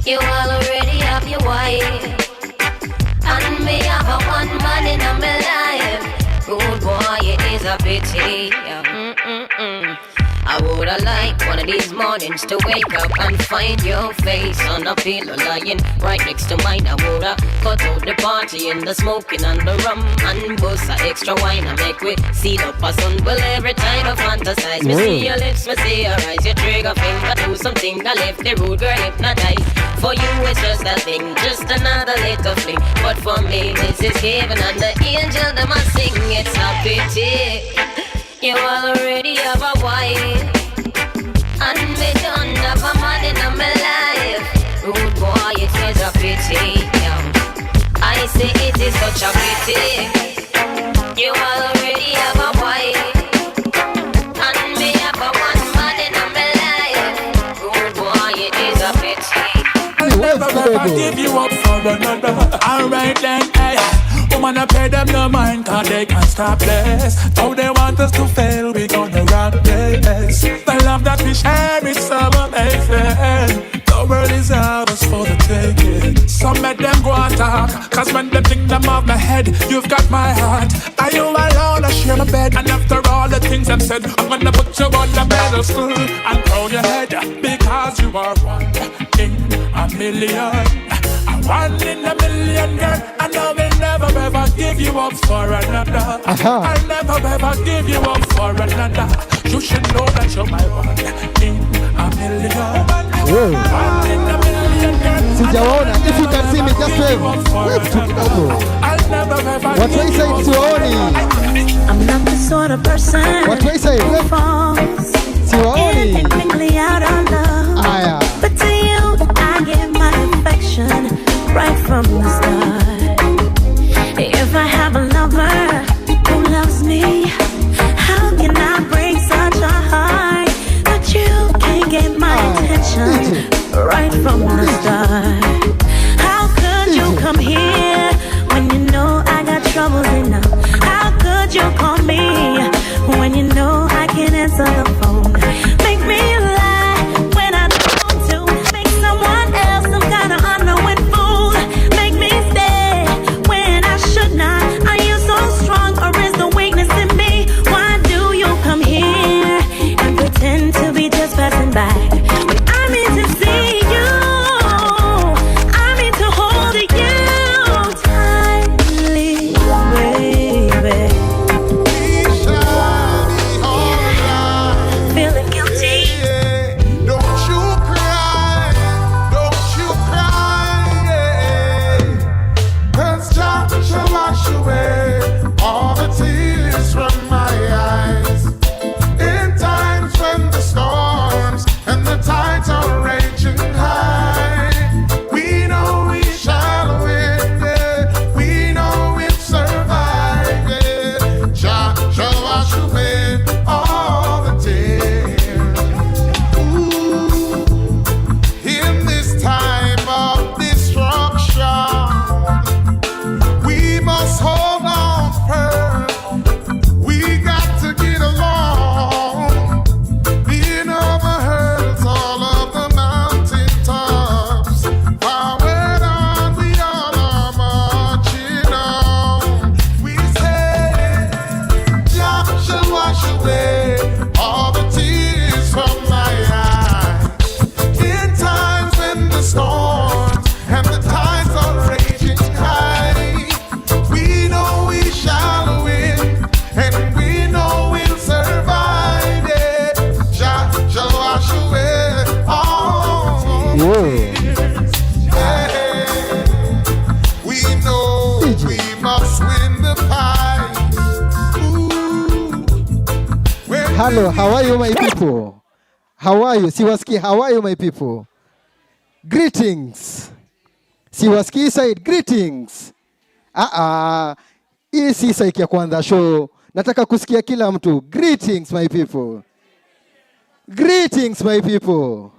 You already have your wife, and me have a one man in my life. Good boy, it is a pity. I woulda liked one of these mornings to wake up and find your face on a pillow lying right next to mine. I woulda cut out the party and the smoking and the rum and bust a extra wine and make we seal up a sun. Well, every time I fantasize, me see your lips, me see your eyes, your trigger finger do something. I left the rude girl hypnotized. For you it's just a thing, just another little fling. But for me this is heaven and the angel them a sing. It's a pity. You already have a wife, and me don't have a man in my life. Rude boy, it is a pity. I say it is such a pity. You already have a wife, and me have a one man in my life. Rude boy, it is a pity. I'll never ever give you up for another. Alright then, hey. Woman, I pay them no mind, cause they can't stop this. Though they want us to fail, we gonna rock this. The love that we share is so amazing. The world is ours for the taking. Some make them go and talk, cause when they think them off my head, you've got my heart. Are you alone? I share my bed. And after all the things I've said, I'm gonna put you on the pedestal and crown your head, because you are one in a million. One in a million, girl. I know we'll never ever give you up for another. I'll never ever give you up for another. You should know that you're my one in a million. One in a million, girl. If you can see me, just wave to kidogo. I'll never ever what way say Siwaoni? I'm not the sort of person what way say who falls Siwaoni? quickly out on love. But to you, I give my affection right from the start. If I have a lover who loves me, how can I break such a heart that you can't get my attention right from the start? How could you come here when you know I got troubles enough? How could you call me when you know I can't answer the phone? Make me lie when I don't to make someone else some kind of unknowing fool. Make me stay when I should not. Are you so strong or is the weakness in me? Why do you come here and pretend to be just passing by? When I mean to see you, I mean to hold you tightly, baby. Feeling guilty. Don't you cry, cause Jah shall wash away all the tears from my eyes. In times when the storms and the tides are raging high, we know we shall win, we know we'll survive, Jah shall wash away all the tears. Ooh, in this time of destruction, we must hold on firm. We got to get along. Being over hurts all of the mountain tops. Forward on, we all are marching on. We say, Jah shall wash away all the tears from my eyes. In times when the storms and the tides are raging high, we know we shall win, and we know we'll survive. Jah shall wash away all tears. We know we must win the fight. Hello, how are you my people? How are you? Siwaski, how are you my people? Greetings. Siwaski side, greetings. Hii si saiki ya kwanza show. Nataka kusikia kila mtu. Greetings my people. Greetings my people.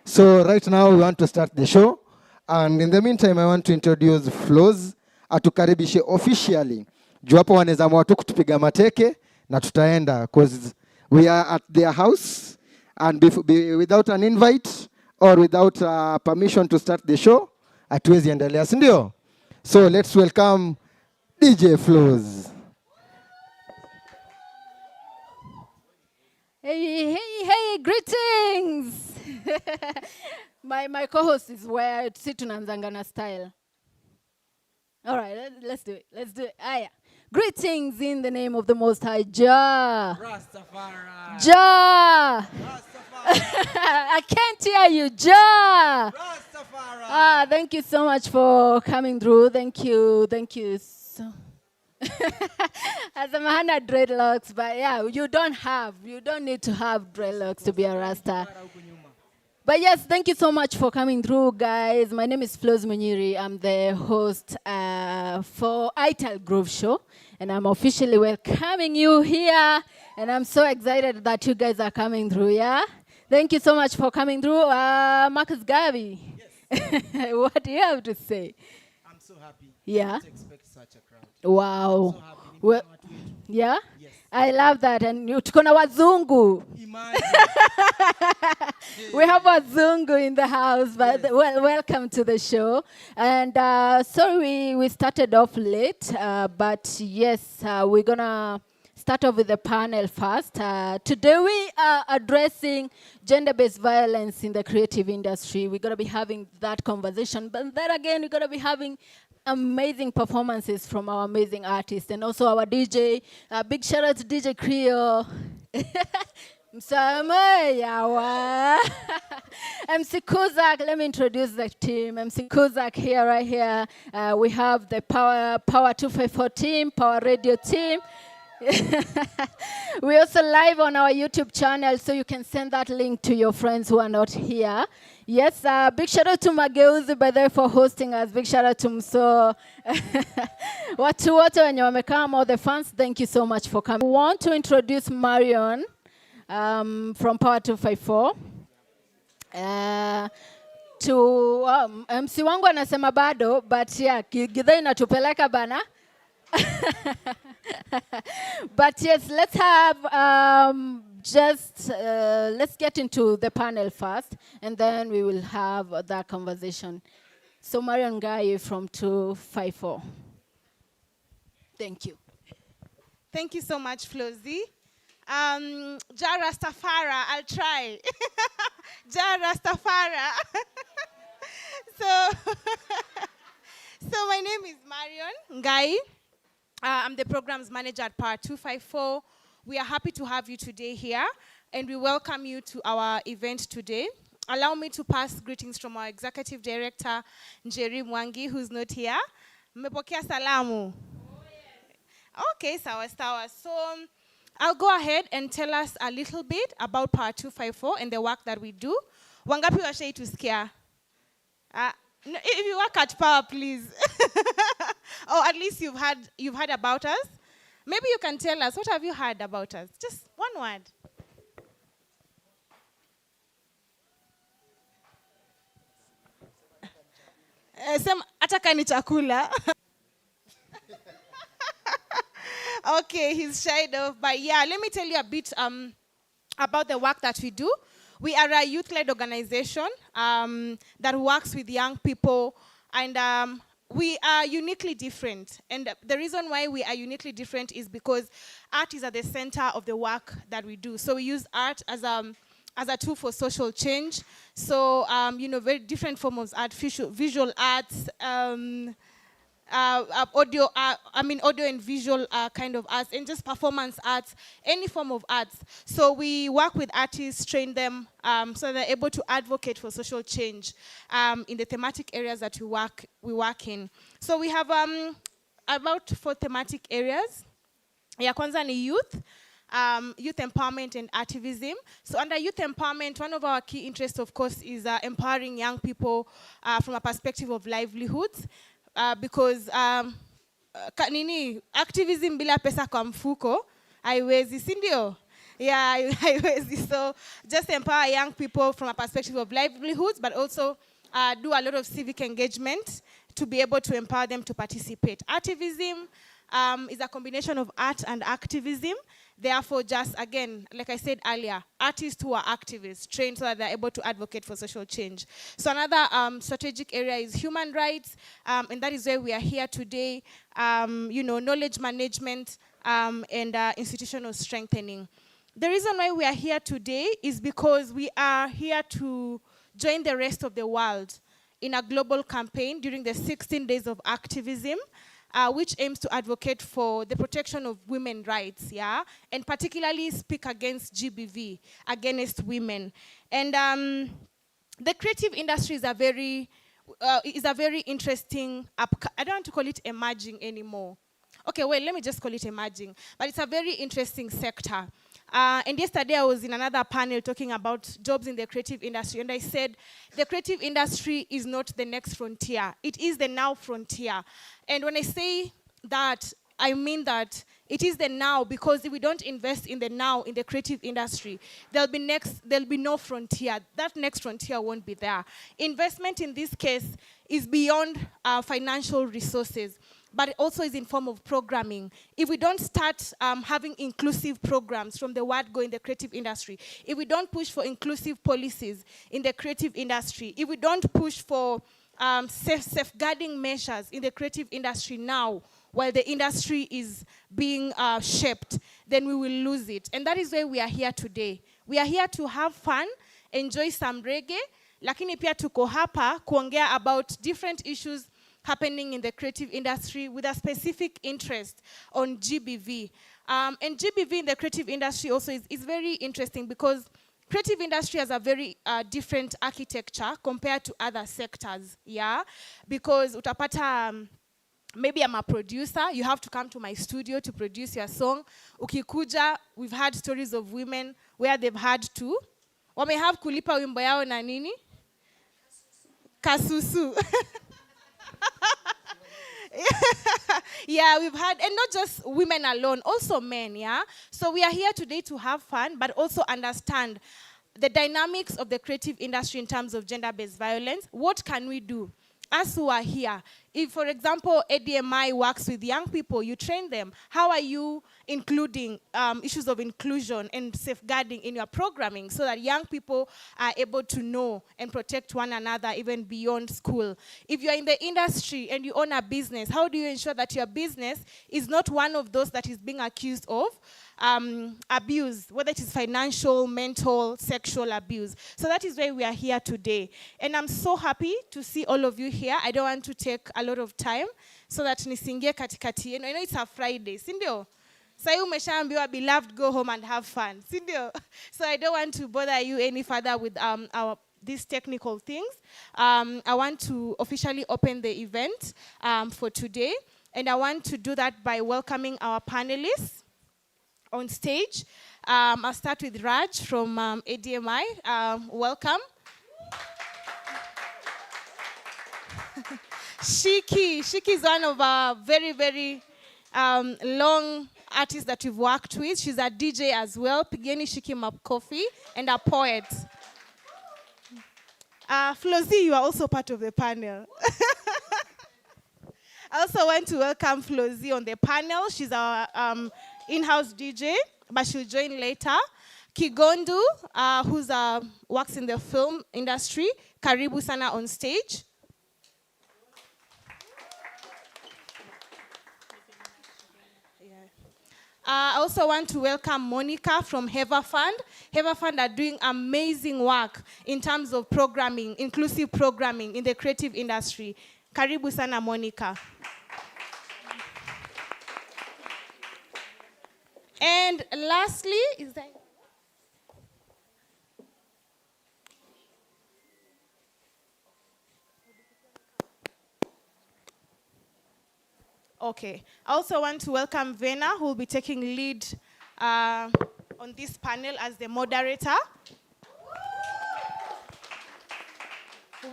So right now we want to start the show. And in the meantime I want to introduce Flozz. Atukaribishe officially. Juu hapo wanaweza mwatu kutupiga mateke na tutaenda. Because we are at their house. And without an invite, or without permission to start the show, hatuwezi endelea, si ndio? So let's welcome DJ Flozz. Hey, greetings! my co-host is where Situnanzangana style. All right, let's do it. Aya. Greetings in the name of the Most High Jah. Rastafari. Jah. Rastafari. I can't hear you, Jah. Rastafari. Thank you so much for coming through. Thank you so. As a man had dreadlocks, but yeah, you don't need to have dreadlocks to be a Rasta. But yes, thank you so much for coming through, guys. My name is Flozz Munyiri. I'm the host for Ital Groove Show, and I'm officially welcoming you here. And I'm so excited that you guys are coming through, yeah? Thank you so much for coming through. Marcus Gabi, yes. What do you have to say? I'm so happy. Yeah? I didn't expect such a crowd. Wow. I'm so happy. Well, yeah? Yes. I love that. And tuko na wazungu. Imagine. We have wazungu in the house, but Yes. welcome to the show. And sorry we started off late, but yes, we're going to start off with the panel first. Today we are addressing gender-based violence in the creative industry. We're going to be having that conversation, but then again, we're going to be having amazing performances from our amazing artists and also our DJ. Big shout out to DJ Creole. MC Kuzak, let me introduce the team. MC Kuzak here, right here. We have the Power 254 team, Power Radio team. We're also live on our YouTube channel, so you can send that link to your friends who are not here. Yes, big shout out to Mageuzi, by the way, for hosting us. Big shout out to Mso. Watu wote wenye wamekama, all the fans, thank you so much for coming. We want to introduce Marion from Power 254. To MC wangu anasema bado, but yeah, gidha inatupeleka bana. But yes, let's have let's get into the panel first, and then we will have that conversation. So Marion Guy from 254. Thank you. Thank you so much, Flozzy. Ja Rastafari, I'll try. Ja Rastafari. So my name is Marion Ngai. I'm the programs manager at Power 254. We are happy to have you today here, and we welcome you to our event today. Allow me to pass greetings from our executive director, Njeri Mwangi, who's not here. Mmepokea salamu? Okay, sawa. So I'll go ahead and tell us a little bit about Power 254 and the work that we do. Wangapi washai tusikia? No, if you work at Power, please. Or at least you've heard about us. Maybe you can tell us, what have you heard about us? Just one word. Ataka ni chakula. Okay, he's shied off. But yeah, let me tell you a bit about the work that we do. We are a youth-led organization that works with young people, and we are uniquely different. And the reason why we are uniquely different is because art is at the center of the work that we do. So we use art as a tool for social change. So, very different forms of art, visual arts, audio and visual kind of arts, and just performance arts, any form of arts. So we work with artists, train them, so they're able to advocate for social change in the thematic areas that we work in. So we have about 4 thematic areas. Ya kwanza ni youth empowerment and activism. So under youth empowerment, one of our key interests, of course, is empowering young people from a perspective of livelihoods. Because activism bila pesa kwa mfuko haiwezi, si ndio? Yeah, haiwezi. So just empower young people from a perspective of livelihoods, but also do a lot of civic engagement to be able to empower them to participate. Artivism is a combination of art and activism. Therefore, just again, like I said earlier, artists who are activists, trained so that they're able to advocate for social change. So another strategic area is human rights, and that is where we are here today. Knowledge management and institutional strengthening. The reason why we are here today is because we are here to join the rest of the world in a global campaign during the 16 days of activism, which aims to advocate for the protection of women's rights, and particularly speak against GBV, against women. And the creative industry is a very interesting, I don't want to call it emerging anymore. Okay, well, let me just call it emerging. But it's a very interesting sector. And yesterday I was in another panel talking about jobs in the creative industry, and I said the creative industry is not the next frontier. It is the now frontier. And when I say that, I mean that it is the now, because if we don't invest in the now in the creative industry, there'll be no frontier. That next frontier won't be there. Investment in this case is beyond financial resources, but it also is in form of programming. If we don't start having inclusive programs from the word go in the creative industry, if we don't push for inclusive policies in the creative industry, if we don't push for safeguarding measures in the creative industry now, while the industry is being shaped, then we will lose it. And that is why we are here today. We are here to have fun, enjoy some reggae, lakini pia tuko hapa kuongea about different issues happening in the creative industry with a specific interest on GBV. And GBV in the creative industry also is very interesting because creative industry has a very different architecture compared to other sectors, because utapata, maybe I'm a producer, you have to come to my studio to produce your song. Ukikuja, we've had stories of women where they've had to. Wame have kulipa wimbo yao na nini? Kasusu. Yeah, we've had, and not just women alone, also men, So we are here today to have fun, but also understand the dynamics of the creative industry in terms of gender-based violence. What can we do? Us who are here, if, for example, ADMI works with young people, you train them. How are you including issues of inclusion and safeguarding in your programming so that young people are able to know and protect one another even beyond school? If you're in the industry and you own a business, how do you ensure that your business is not one of those that is being accused of abuse, whether it is financial, mental, sexual abuse? So that is why we are here today. And I'm so happy to see all of you here. I don't want to take a lot of time so that nisingie katikati yenu. I know it's a Friday, sindio? Sahi umeshaambiwa beloved, go home and have fun, sindio? So I don't want to bother you any further with these technical things. I want to officially open the event for today. And I want to do that by welcoming our panelists on stage. I'll start with Raj from ADMI. Welcome. Shiki is one of our very, very long artists that we've worked with. She's a DJ as well. Pigeni Shiki Makofi, and a poet. Flozz, you are also part of the panel. I also want to welcome Flozz on the panel. She's our in-house DJ, but she'll join later. Kigondu, who's works in the film industry. Karibu sana on stage. I also want to welcome Monica from Heva Fund. Heva Fund are doing amazing work in terms of programming, inclusive programming in the creative industry. Karibu sana, Monica. And lastly, is that... Okay. I also want to welcome Vena, who will be taking lead on this panel as the moderator.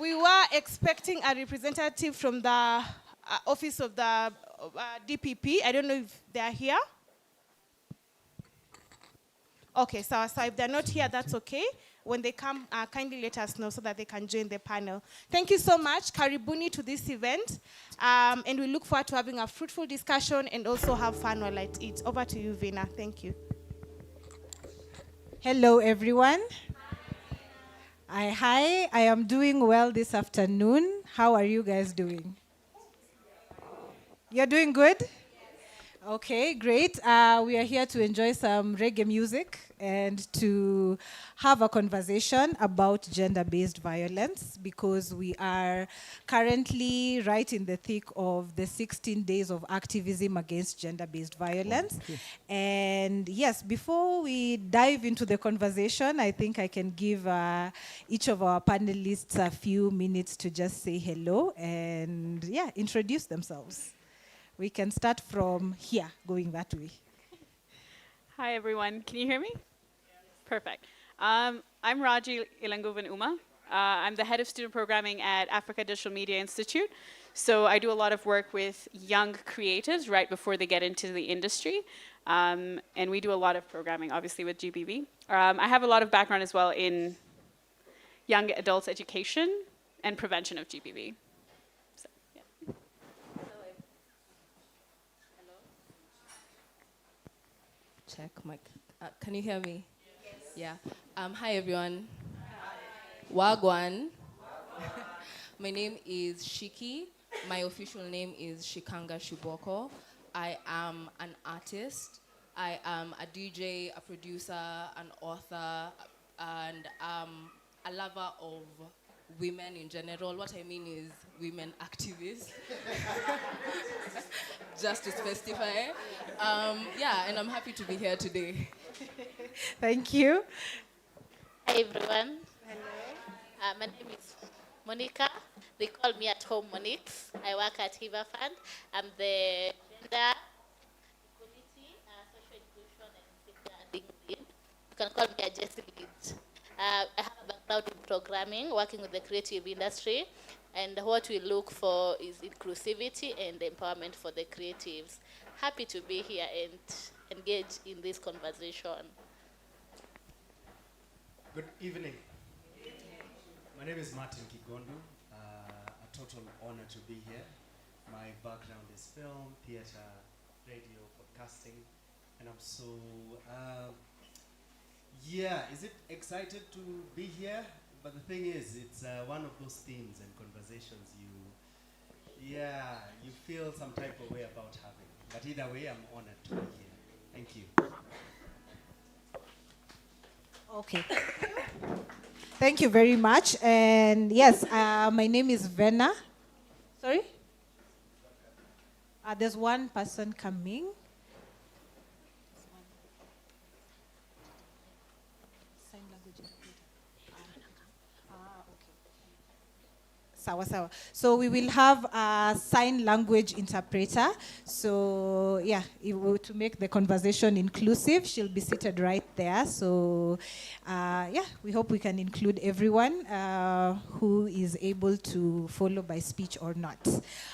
We were expecting a representative from the office of the DPP. I don't know if they are here. Okay, so if they're not here, that's okay. When they come, kindly let us know so that they can join the panel. Thank you so much. Karibuni to this event. And we look forward to having a fruitful discussion and also have fun while at it. Over to you, Vina. Thank you. Hello, everyone. Hi, I am doing well this afternoon. How are you guys doing? You're doing good? Okay, great. We are here to enjoy some reggae music and to have a conversation about gender-based violence because we are currently right in the thick of the 16 days of activism against gender-based violence. And yes, before we dive into the conversation, I think I can give each of our panelists a few minutes to just say hello and introduce themselves. We can start from here, going that way. Hi, everyone. Can you hear me? Perfect. I'm Raji Ilangovan Uma. I'm the head of student programming at Africa Digital Media Institute. So I do a lot of work with young creatives right before they get into the industry. And we do a lot of programming, obviously, with GBV. I have a lot of background as well in young adults education and prevention of GBV. Check mic. Can you hear me? Yes. Yeah. Hi everyone. Hi. Wagwan. My name is Shiki. My official name is Shikanga Shiboko. I am an artist. I am a DJ, a producer, an author, and a lover of women in general. What I mean is women activists. Just to specify. And I'm happy to be here today. Thank you. Hi everyone. Hello. My name is Monica. They call me at home Monix. I work at Hiva Fund. I'm the gender equality, social inclusion, and safeguarding lead. You can call me a Jessie lead. I have a background in programming, working with the creative industry, and what we look for is inclusivity and empowerment for the creatives. Happy to be here and engage in this conversation. Good evening. My name is Martin Kigondu. A total honor to be here. My background is film, theater, radio, podcasting, and I'm so is it excited to be here? But the thing is, it's one of those themes and conversations you feel some type of way about having. But either way, I'm honored to be here. Thank you. Okay. Thank you very much. And yes, my name is Vena. Sorry? There's one person coming. Sawa. So we will have a sign language interpreter. So to make the conversation inclusive, she'll be seated right there. So we hope we can include everyone who is able to follow by speech or not.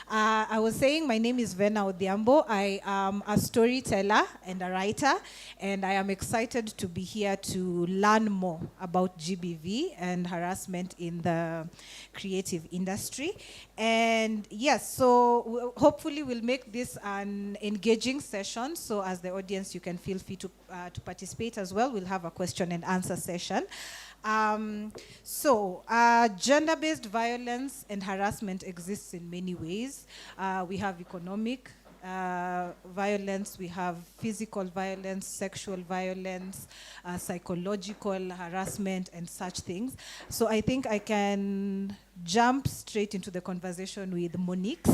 I was saying my name is Vena Odhiambo. I am a storyteller and a writer, and I am excited to be here to learn more about GBV and harassment in the creative industry. And yes, so hopefully we'll make this an engaging session. So as the audience, you can feel free to participate as well. We'll have a question and answer session. Gender-based violence and harassment exists in many ways. We have economic violence, we have physical violence, sexual violence, psychological harassment, and such things. So I think I can jump straight into the conversation with Monique.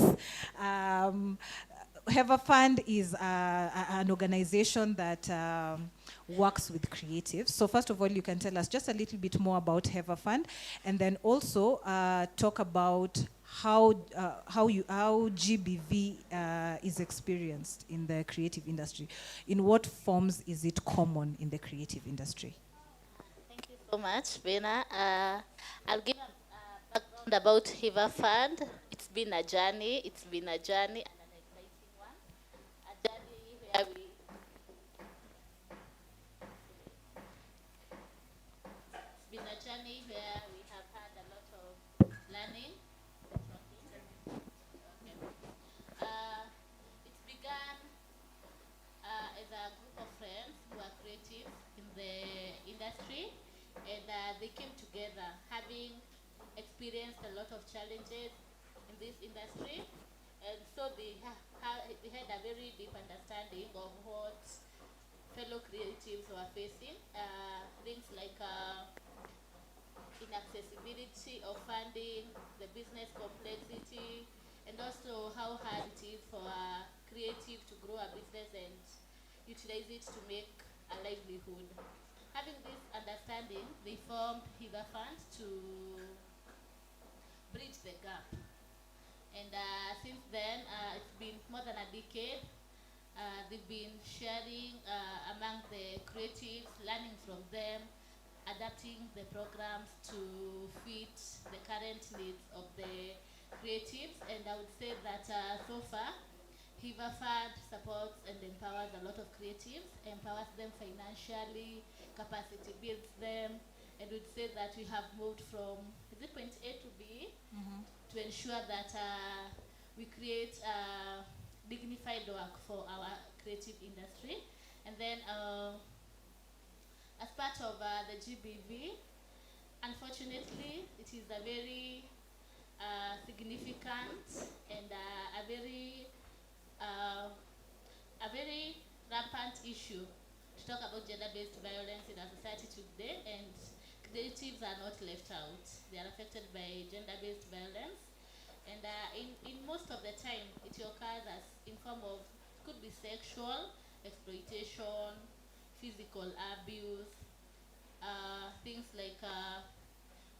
Heva Fund is an organization that works with creatives. So first of all, you can tell us just a little bit more about Heva Fund, and then also talk about how GBV is experienced in the creative industry. In what forms is it common in the creative industry? Thank you so much, Vena. I'll give a background about Hiva Fund. It's been a journey and an exciting one. A journey where it's been a experienced a lot of challenges in this industry, and so they had a very deep understanding of what fellow creatives were facing. Things like inaccessibility of funding, the business complexity, and also how hard it is for a creative to grow a business and utilize it to make a livelihood. Having this understanding, they formed Hiva Fund to bridge the gap. And since then, it's been more than a decade. They've been sharing among the creatives, learning from them, adapting the programs to fit the current needs of the creatives. And I would say that so far, Hiva Fund supports and empowers a lot of creatives, empowers them financially, capacity builds them, and would say that we have moved from, is it point A to B, to ensure that we create dignified work for our creative industry. And then as part of the GBV, unfortunately, it is a very significant and a very rampant issue to talk about gender-based violence in our society today, and creatives are not left out. They are affected by gender-based violence, and in most of the time, it occurs as in form of, could be sexual exploitation, physical abuse, things like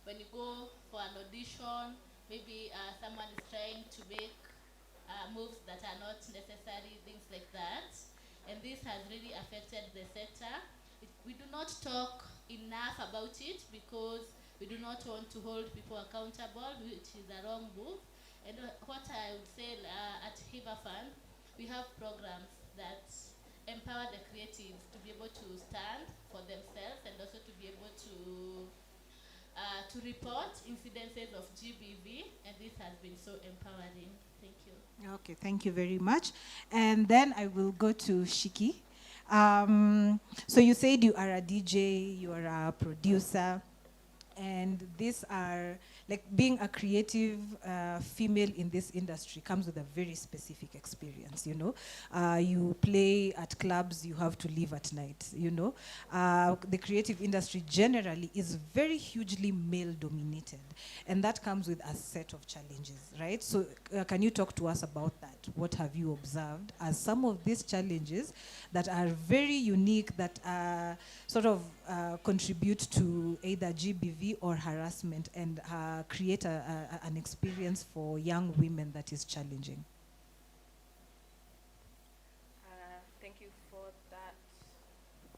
when you go for an audition, maybe someone is trying to make moves that are not necessary, things like that. And this has really affected the sector. We do not talk enough about it because we do not want to hold people accountable, which is a wrong move. And what I would say at Hiva Fund, we have programs that empower the creatives to be able to stand for themselves and also to be able to report incidences of GBV, and this has been so empowering. Thank you. Okay, thank you very much. And then I will go to Shiki. So you said you are a DJ, you are a producer, and these are, like, being a creative female in this industry comes with a very specific experience, you know. You play at clubs, you have to leave at night, you know. The creative industry generally is very hugely male dominated, and that comes with a set of challenges, right? So can you talk to us about that? What have you observed as some of these challenges that are very unique, that sort of contribute to either GBV or harassment, and create an experience for young women that is challenging? Thank you for that.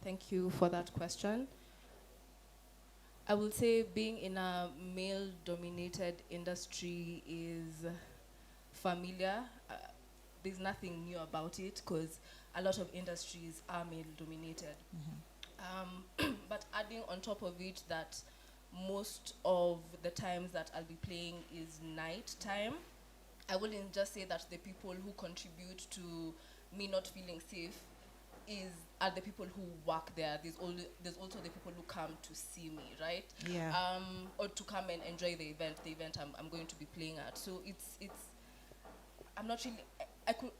Thank you for that question. I would say being in a male-dominated industry is familiar. There's nothing new about it because a lot of industries are male-dominated. But adding on top of it that most of the times that I'll be playing is night time, I wouldn't just say that the people who contribute to me not feeling safe are the people who work there. There's also the people who come to see me, right? Yeah. Or to come and enjoy the event I'm going to be playing at. So it's I'm not really,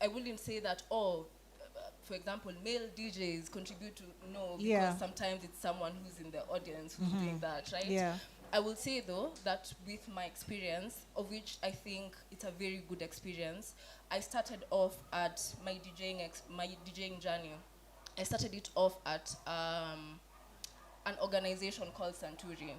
I wouldn't say that, for example, male DJs contribute to, no, because sometimes it's someone who's in the audience who's doing that, right? Yeah. I will say, though, that with my experience, of which I think it's a very good experience, I started off at my DJing journey. I started it off at an organization called Santuri.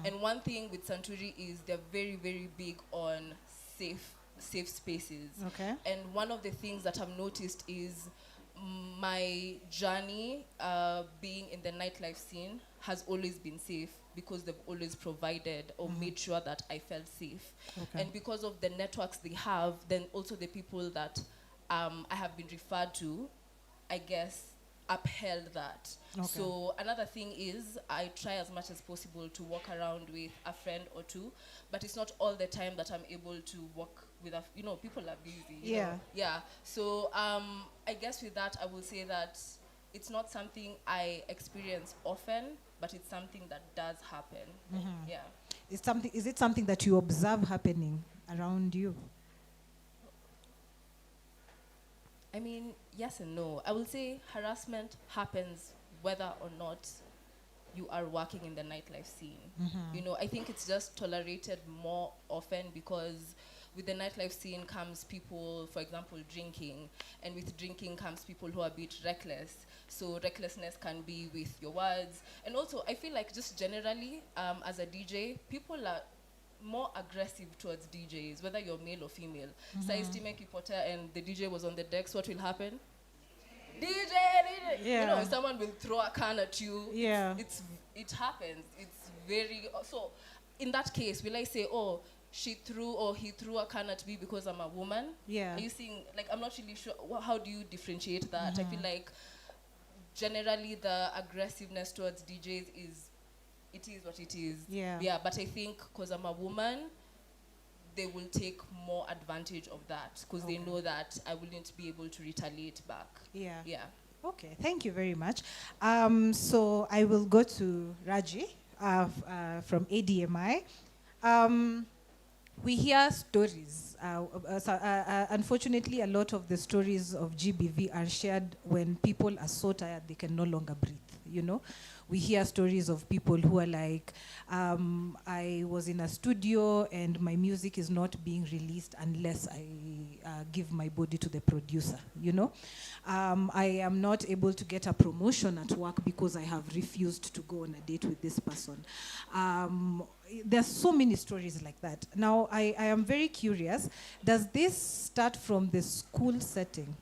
And one thing with Santuri is they're very, very big on safe spaces. Okay. And one of the things that I've noticed is my journey being in the nightlife scene has always been safe because they've always provided or made sure that I felt safe. Okay. And because of the networks they have, then also the people that I have been referred to, I guess, upheld that. Okay. So another thing is I try as much as possible to walk around with a friend or two, but it's not all the time that I'm able to walk with people are busy. you know? Yeah. So I guess with that, I will say that it's not something I experience often, but it's something that does happen. Yeah. Is it something that you observe happening around you? I mean, yes and no. I will say harassment happens whether or not you are working in the nightlife scene. You know, I think it's just tolerated more often because with the nightlife scene comes people, for example, drinking, and with drinking comes people who are a bit reckless. So recklessness can be with your words. And also, I feel like just generally, as a DJ, people are more aggressive towards DJs, whether you're male or female. Size Kipotea and the DJ was on the decks, what will happen? DJ. Yeah. You know, someone will throw a can at you. Yeah. It happens. It's very, so in that case, will I say, oh, she threw or he threw a can at me because I'm a woman? Yeah. Are you seeing, like, I'm not really sure, how do you differentiate that? I feel like generally the aggressiveness towards DJs is what it is. Yeah, but I think because I'm a woman, they will take more advantage of that because they know that I wouldn't be able to retaliate back. Yeah. Okay, thank you very much. So I will go to Raji from ADMI. We hear stories. Unfortunately, a lot of the stories of GBV are shared when people are so tired they can no longer breathe, you know. We hear stories of people who are like, I was in a studio and my music is not being released unless I give my body to the producer, you know. I am not able to get a promotion at work because I have refused to go on a date with this person. There's so many stories like that. Now, I am very curious, does this start from the school setting?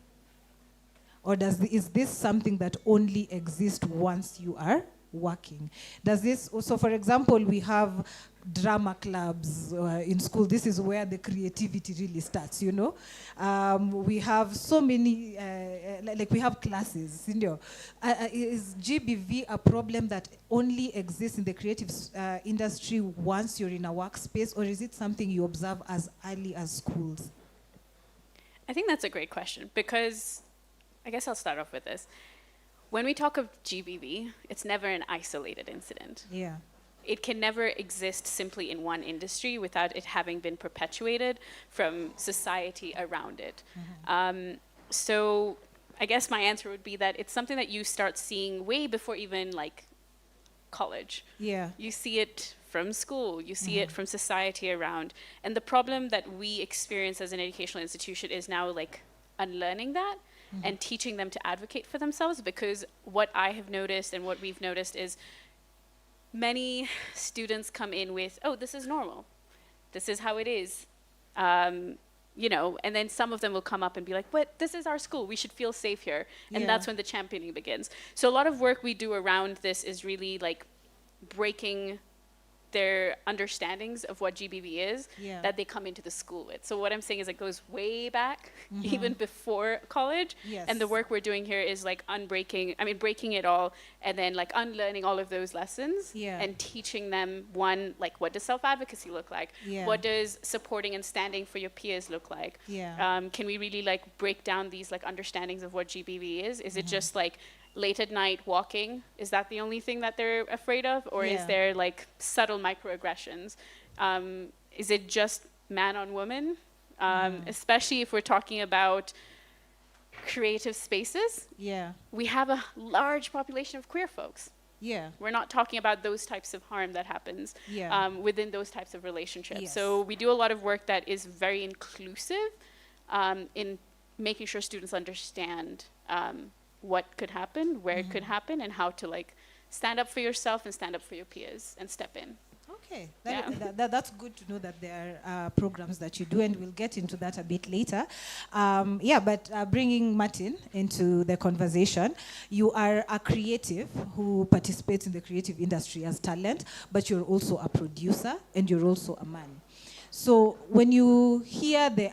Or is this something that only exists once you are working? Does this also, for example, we have drama clubs in school. This is where the creativity really starts, you know. We have so many, like we have classes, you know. Is GBV a problem that only exists in the creative industry once you're in a workspace, or is it something you observe as early as schools? I think that's a great question because I guess I'll start off with this. When we talk of GBV, it's never an isolated incident. Yeah. It can never exist simply in one industry without it having been perpetuated from society around it. So I guess my answer would be that it's something that you start seeing way before even like college. Yeah. You see it from school, you see it from society around. And the problem that we experience as an educational institution is now like unlearning that and teaching them to advocate for themselves, because what I have noticed and what we've noticed is many students come in with, oh, this is normal. This is how it is. You know, and then some of them will come up and be like, but this is our school. We should feel safe here. And that's when the championing begins. So a lot of work we do around this is really like breaking their understandings of what GBV is that they come into the school with. So what I'm saying is it goes way back, even before college. And the work we're doing here is like breaking it all and then like unlearning all of those lessons and teaching them, one, like what does self-advocacy look like? What does supporting and standing for your peers look like? Can we really like break down these like understandings of what GBV is? Is it just like late at night walking? Is that the only thing that they're afraid of? Or is there like subtle microaggressions? Is it just man on woman? Especially if we're talking about creative spaces. We have a large population of queer folks. We're not talking about those types of harm that happens within those types of relationships. So we do a lot of work that is very inclusive in making sure students understand what could happen, where it could happen, and how to like stand up for yourself and stand up for your peers and step in. Okay, that's good to know that there are programs that you do, and we'll get into that a bit later. But bringing Martin into the conversation, you are a creative who participates in the creative industry as talent, but you're also a producer and you're also a man. So when you hear the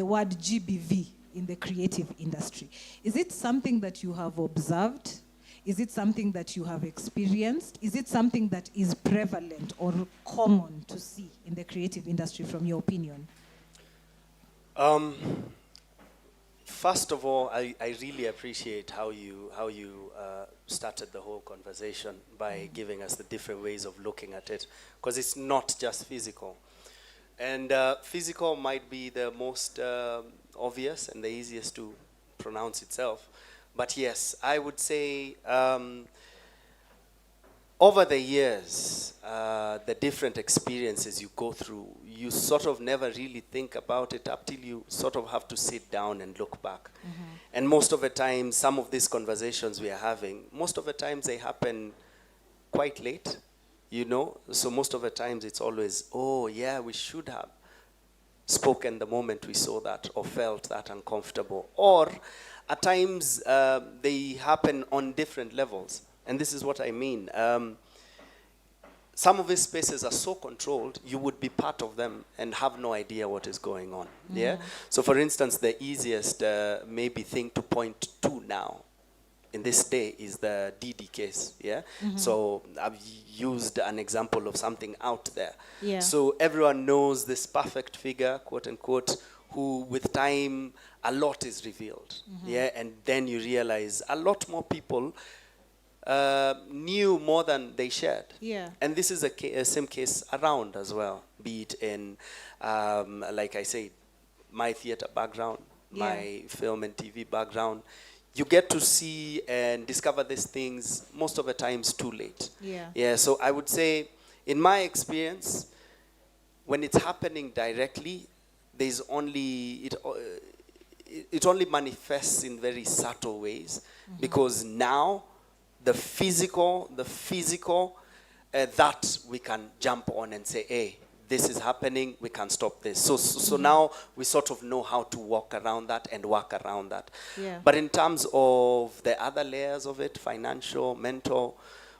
word GBV in the creative industry, is it something that you have observed? Is it something that you have experienced? Is it something that is prevalent or common to see in the creative industry from your opinion? first of all, I really appreciate how you started the whole conversation by giving us the different ways of looking at it, because it's not just physical. And physical might be the most obvious and the easiest to pronounce itself. But yes, I would say over the years, the different experiences you go through, you sort of never really think about it up till you sort of have to sit down and look back. And most of the time, some of these conversations we are having, most of the times they happen quite late, you know? So most of the times it's always, oh yeah, we should have spoken the moment we saw that or felt that uncomfortable. Or at times they happen on different levels. And this is what I mean. Some of these spaces are so controlled, you would be part of them and have no idea what is going on. Yeah. So, for instance, the easiest maybe thing to point to now in this day is the DD case. Yeah. So I've used an example of something out there. Yeah. So everyone knows this perfect figure, quote unquote, who with time a lot is revealed. Yeah. And then you realize a lot more people knew more than they shared. Yeah. And this is a same case around as well, be it in, like I said, my theater background, my film and TV background. You get to see and discover these things most of the times too late. Yeah. Yeah, so I would say, in my experience, when it's happening directly, there's only, it only manifests in very subtle ways, because now, the physical, that we can jump on and say, hey, this is happening, we can stop this. So now we sort of know how to walk around that and work around that. Yeah. But in terms of the other layers of it, financial, mental,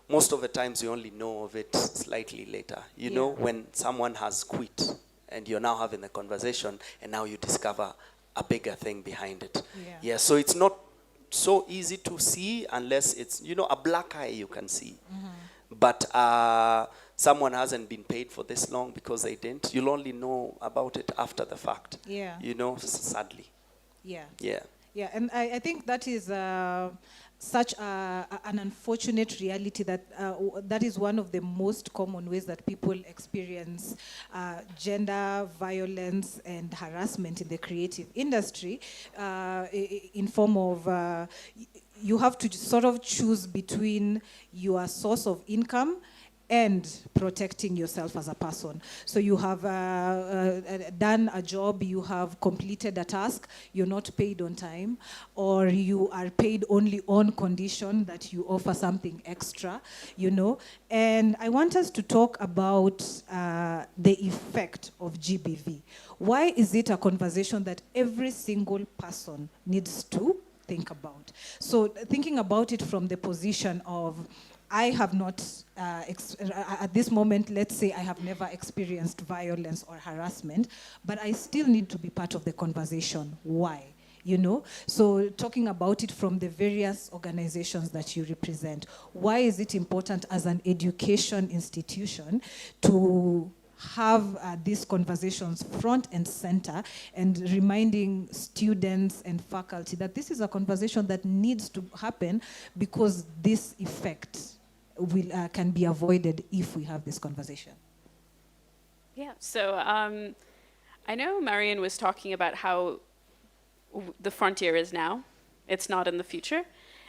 most of the times you only know of it slightly later. You know, when someone has quit and you're now having a conversation and now you discover a bigger thing behind it. Yeah, so it's not so easy to see unless it's, you know, a black eye you can see. But someone hasn't been paid for this long because they didn't. You'll only know about it after the fact. Yeah. You know, sadly. Yeah. Yeah. Yeah, and I think that is such an unfortunate reality that that is one of the most common ways that people experience gender violence and harassment in the creative industry, in form of you have to sort of choose between your source of income and protecting yourself as a person. So you have done a job, you have completed a task, you're not paid on time, or you are paid only on condition that you offer something extra, you know. And I want us to talk about the effect of GBV. Why is it a conversation that every single person needs to think about? So thinking about it from the position of, I have not, at this moment, let's say I have never experienced violence or harassment, but I still need to be part of the conversation. Why? You know? So talking about it from the various organizations that you represent, why is it important as an education institution to have these conversations front and center, and reminding students and faculty that this is a conversation that needs to happen, because this effect can be avoided if we have this conversation? Yeah, so I know Marion was talking about how the frontier is now. It's not in the future.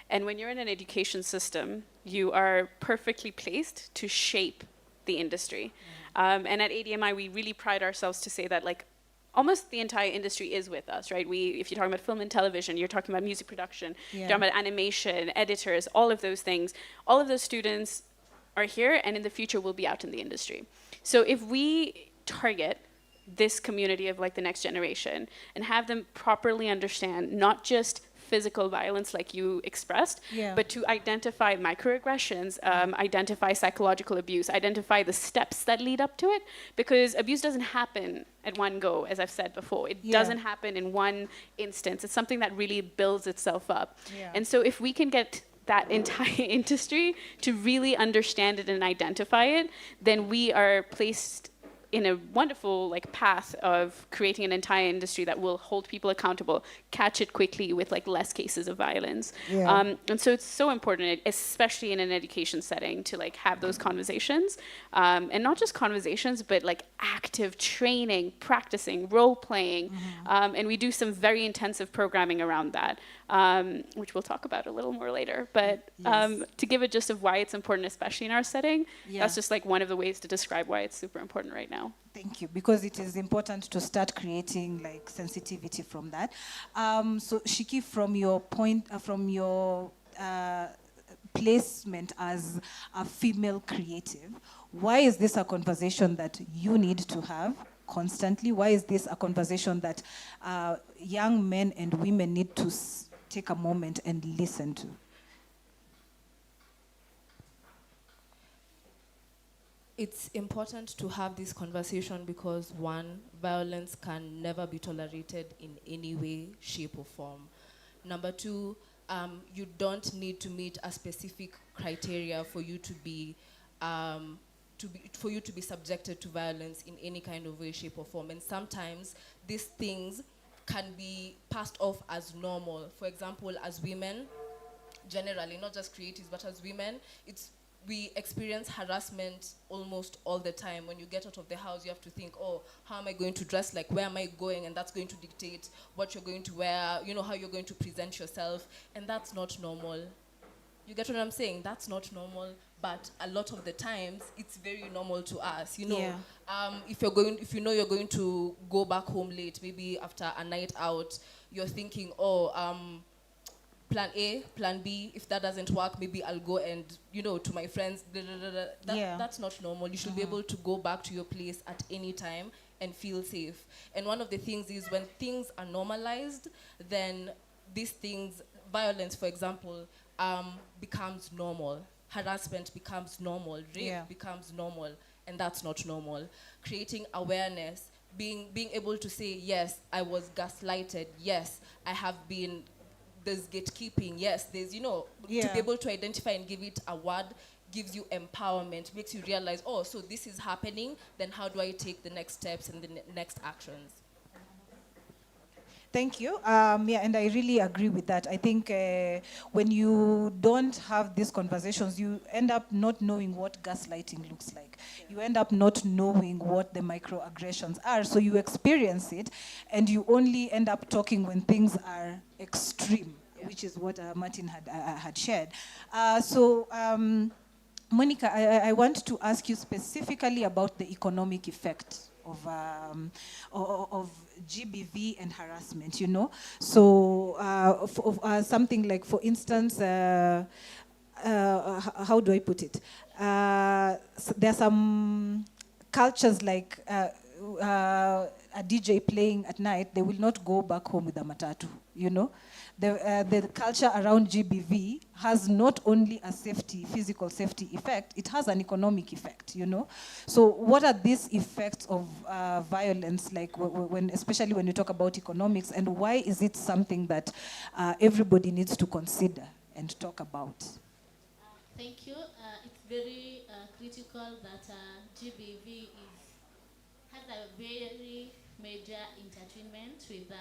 And when you're in an education system, you are perfectly placed to shape the industry. And at ADMI, we really pride ourselves to say that, like, almost the entire industry is with us, right? If you're talking about film and television, you're talking about music production, you're talking about animation, editors, all of those things. All of those students are here, and in the future will be out in the industry. So if we target this community of, like, the next generation and have them properly understand not just physical violence like you expressed, but to identify microaggressions, identify psychological abuse, identify the steps that lead up to it, because abuse doesn't happen at one go, as I've said before. It doesn't happen in one instance. It's something that really builds itself up. And so if we can get that entire industry to really understand it and identify it, then we are placed in a wonderful like path of creating an entire industry that will hold people accountable, catch it quickly with like less cases of violence. And so it's so important, especially in an education setting, to like have those conversations, and not just conversations, but like active training, practicing, role playing, and we do some very intensive programming around that, which we'll talk about a little more later. But to give a gist of why it's important, especially in our setting, that's just like one of the ways to describe why it's super important right now. Thank you, because it is important to start creating like sensitivity from that. So Shiki, from your point, from your placement as a female creative, why is this a conversation that you need to have constantly? Why is this a conversation that young men and women need to take a moment and listen to? It's important to have this conversation because, one, violence can never be tolerated in any way, shape, or form. Number two, you don't need to meet a specific criteria for you to be subjected to violence in any kind of way, shape, or form. And sometimes these things can be passed off as normal. For example, as women, generally, not just creatives, but as women, we experience harassment almost all the time. When you get out of the house, you have to think, oh, how am I going to dress? Like, where am I going? And that's going to dictate what you're going to wear, you know, how you're going to present yourself. And that's not normal. You get what I'm saying? That's not normal. But a lot of the times, it's very normal to us. You know, if you know you're going to go back home late, maybe after a night out, you're thinking, oh, plan A, plan B, if that doesn't work, maybe I'll go and, you know, to my friends, that's not normal. You should be able to go back to your place at any time and feel safe. And one of the things is when things are normalized, then these things, violence, for example, becomes normal. Harassment becomes normal. Rape becomes normal. And that's not normal. Creating awareness, being able to say, yes, I was gaslighted. Yes, I have been... There's gatekeeping, yes, there's, you know, to be able to identify and give it a word gives you empowerment, makes you realize, oh, so this is happening, then how do I take the next steps and the next actions? Thank you. And I really agree with that. I think when you don't have these conversations, you end up not knowing what gaslighting looks like. You end up not knowing what the microaggressions are. So you experience it, and you only end up talking when things are extreme, which is what Martin had shared. Monica, I want to ask you specifically about the economic effect of GBV and harassment, you know. So something like, for instance, how do I put it? There are some cultures like a DJ playing at night, they will not go back home with a matatu, you know. The culture around GBV has not only a physical safety effect, it has an economic effect, you know. So what are these effects of violence, like especially when you talk about economics, and why is it something that everybody needs to consider and talk about? Thank you. It's very critical that GBV has a very major intertwinement with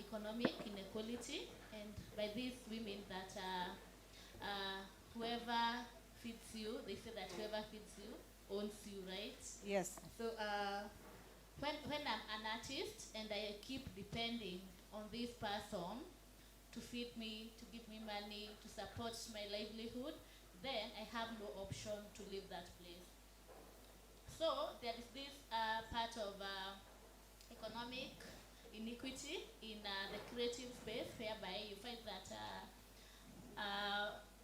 economic inequality, and by this we mean that whoever feeds you, they say that whoever feeds you owns you, right? Yes. So when I'm an artist and I keep depending on this person to feed me, to give me money, to support my livelihood, then I have no option to leave that place. So there is this part of economic inequity in the creative space, whereby you find that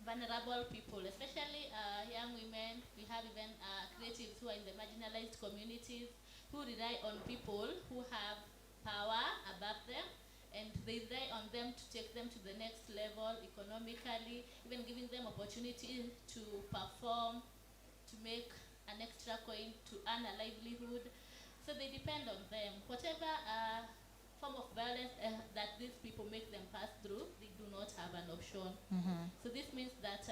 vulnerable people, especially young women, we have even creatives who are in the marginalized communities, who rely on people who have power above them, and they rely on them to take them to the next level economically, even giving them opportunity to perform, to make an extra coin, to earn a livelihood. So they depend on them. Whatever form of violence that these people make them pass through, they do not have an option. So this means that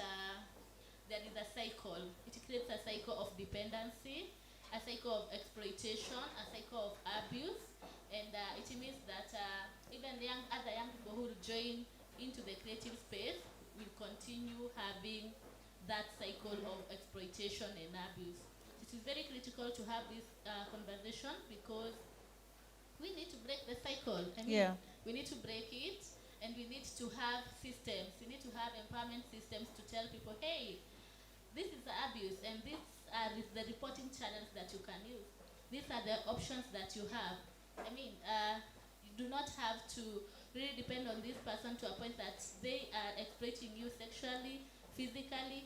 there is a cycle. It creates a cycle of dependency, a cycle of exploitation, a cycle of abuse, and it means that even other young people who will join into the creative space will continue having that cycle of exploitation and abuse. It is very critical to have this conversation because we need to break the cycle. We need to break it, and we need to have systems. We need to have empowerment systems to tell people, hey, this is the abuse, and these are the reporting channels that you can use. These are the options that you have. You do not have to really depend on this person to a point that they are exploiting you sexually, physically.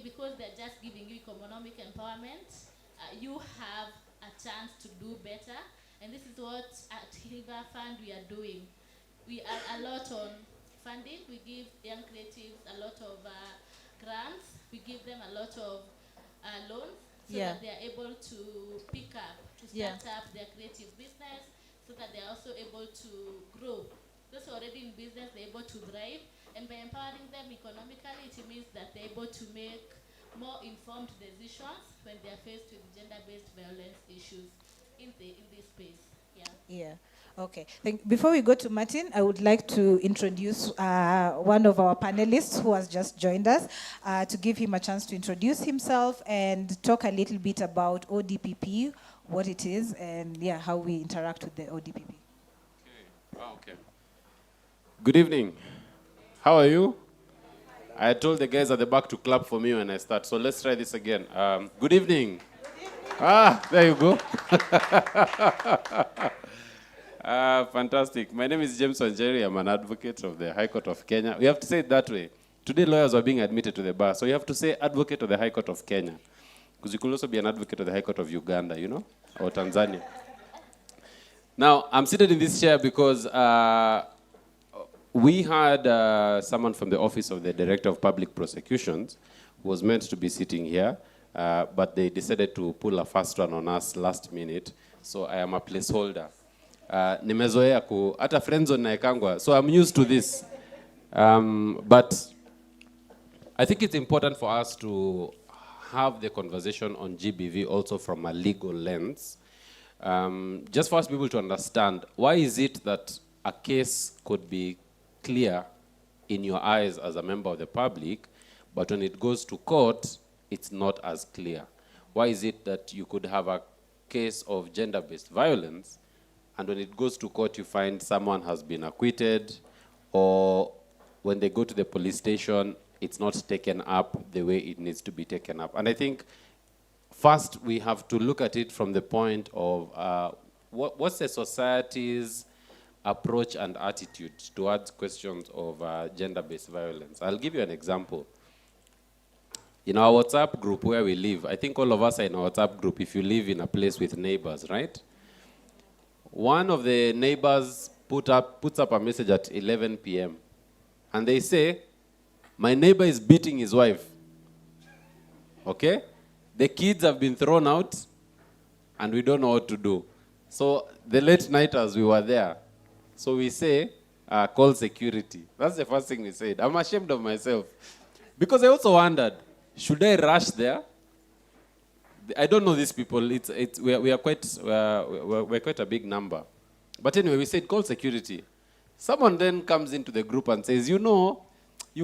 Because they're just giving you economic empowerment, you have a chance to do better. And this is what at Hiva Fund we are doing. We are a lot on funding. We give young creatives a lot of grants. We give them a lot of loans so that they are able to pick up, to start up their creative business, so that they are also able to grow. Those who are already in business, they're able to thrive. And by empowering them economically, it means that they're able to make more informed decisions when they're faced with gender-based violence issues in this space. Yeah. Okay. Before we go to Martin, I would like to introduce one of our panelists who has just joined us, to give him a chance to introduce himself and talk a little bit about ODPP, what it is, and how we interact with the ODPP. Okay. Good evening. How are you? I told the guys at the back to clap for me when I start, so let's try this again. Good evening. There you go. Fantastic. My name is James Munyiri. I'm an advocate of the High Court of Kenya. We have to say it that way. Today, lawyers are being admitted to the bar, so you have to say advocate of the High Court of Kenya. Because you could also be an advocate of the High Court of Uganda, or Tanzania. Now, I'm seated in this chair because we had someone from the Office of the Director of Public Prosecutions who was meant to be sitting here, but they decided to pull a fast one on us last minute, so I am a placeholder. Nimezoea hata friendzone naekangwa, so I'm used to this. But I think it's important for us to have the conversation on GBV also from a legal lens. Just for us people to understand, why is it that a case could be clear in your eyes as a member of the public, but when it goes to court, it's not as clear? Why is it that you could have a case of gender-based violence, and when it goes to court, you find someone has been acquitted, or when they go to the police station, it's not taken up the way it needs to be taken up? And I think first we have to look at it from the point of what's the society's approach and attitude towards questions of gender-based violence. I'll give you an example. In our WhatsApp group where we live, I think all of us are in our WhatsApp group if you live in a place with neighbors, right? One of the neighbors puts up a message at 11 p.m. and they say, my neighbor is beating his wife. Okay? The kids have been thrown out and we don't know what to do. So the late nighters, we were there. So we say, call security. That's the first thing we said. I'm ashamed of myself. Because I also wondered, should I rush there? I don't know these people. We're quite a big number. But anyway, we said, call security. Someone then comes into the group and says, you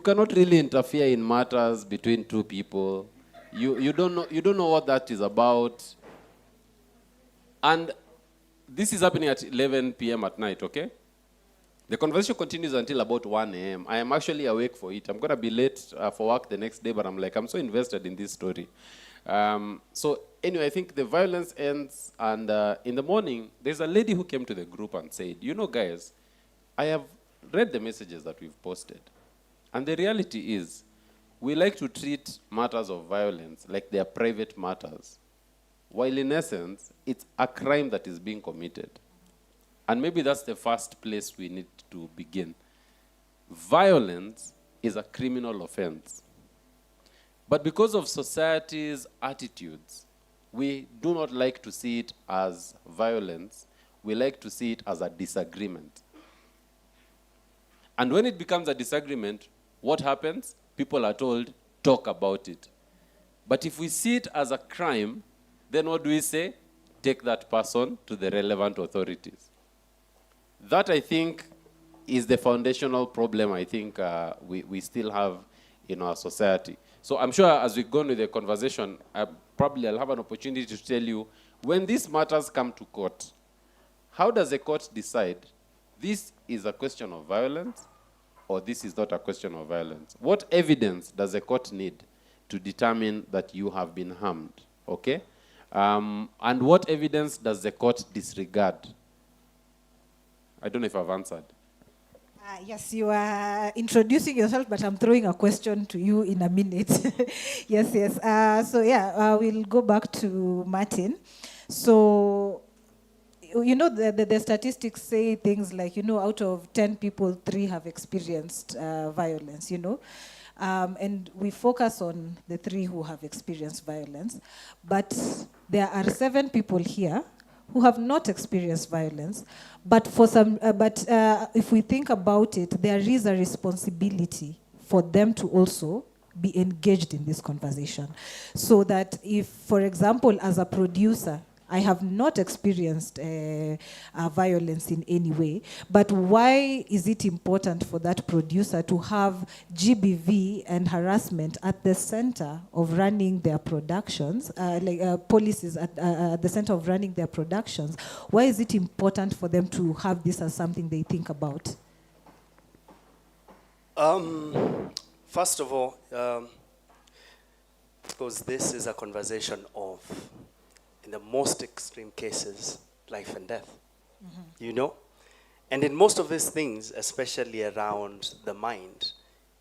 cannot really interfere in matters between two people. You don't know what that is about. And this is happening at 11 p.m. at night, okay? The conversation continues until about 1 a.m. I am actually awake for it. I'm going to be late for work the next day, but I'm so invested in this story. So anyway, I think the violence ends, and in the morning, there's a lady who came to the group and said, guys, I have read the messages that we've posted. And the reality is, we like to treat matters of violence like they are private matters, while in essence, it's a crime that is being committed. And maybe that's the first place we need to begin. Violence is a criminal offense. But because of society's attitudes, we do not like to see it as violence. We like to see it as a disagreement. And when it becomes a disagreement, what happens? People are told, talk about it. But if we see it as a crime, then what do we say? Take that person to the relevant authorities. That, I think, is the foundational problem I think we still have in our society. So I'm sure as we go into the conversation, probably I'll have an opportunity to tell you, when these matters come to court, how does the court decide this is a question of violence or this is not a question of violence? What evidence does the court need to determine that you have been harmed, okay? And what evidence does the court disregard? I don't know if I've answered. Yes, you are introducing yourself, but I'm throwing a question to you in a minute. Yes. We'll go back to Martin. So, the statistics say things like, out of 10 people, 3 have experienced violence, and we focus on the 3 who have experienced violence. But there are 7 people here who have not experienced violence, but if we think about it, there is a responsibility for them to also be engaged in this conversation. So that if, for example, as a producer, I have not experienced violence in any way, but why is it important for that producer to have GBV and harassment at the center of running their productions, policies at the center of running their productions? Why is it important for them to have this as something they think about? First of all, because this is a conversation of, in the most extreme cases, life and death, And in most of these things, especially around the mind,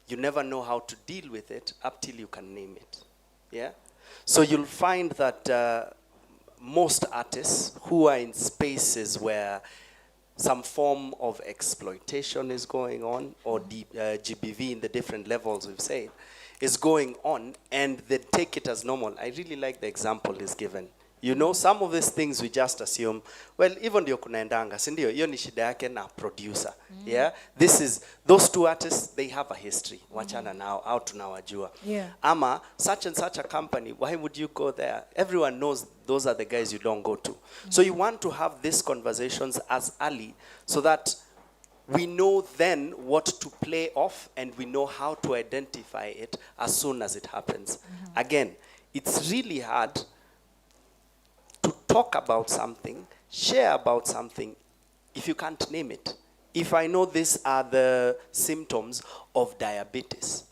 you never know how to deal with it up till you can name it, yeah? So you'll find that most artists who are in spaces where some form of exploitation is going on, or GBV in the different levels we've said, is going on, and they take it as normal. I really like the example is given. Some of these things we just assume, well, even ndio kunaendanga, si ndio? Hiyo ni shida yake na producer. Yeah? Those 2 artists, they have a history. Wachana nao, au tunawajua. Yeah. Ama, such and such a company, why would you go there? Everyone knows those are the guys you don't go to. So you want to have these conversations as early so that we know then what to play off and we know how to identify it as soon as it happens. Again, it's really hard to talk about something, share about something, if you can't name it. If I know these are the symptoms of diabetes,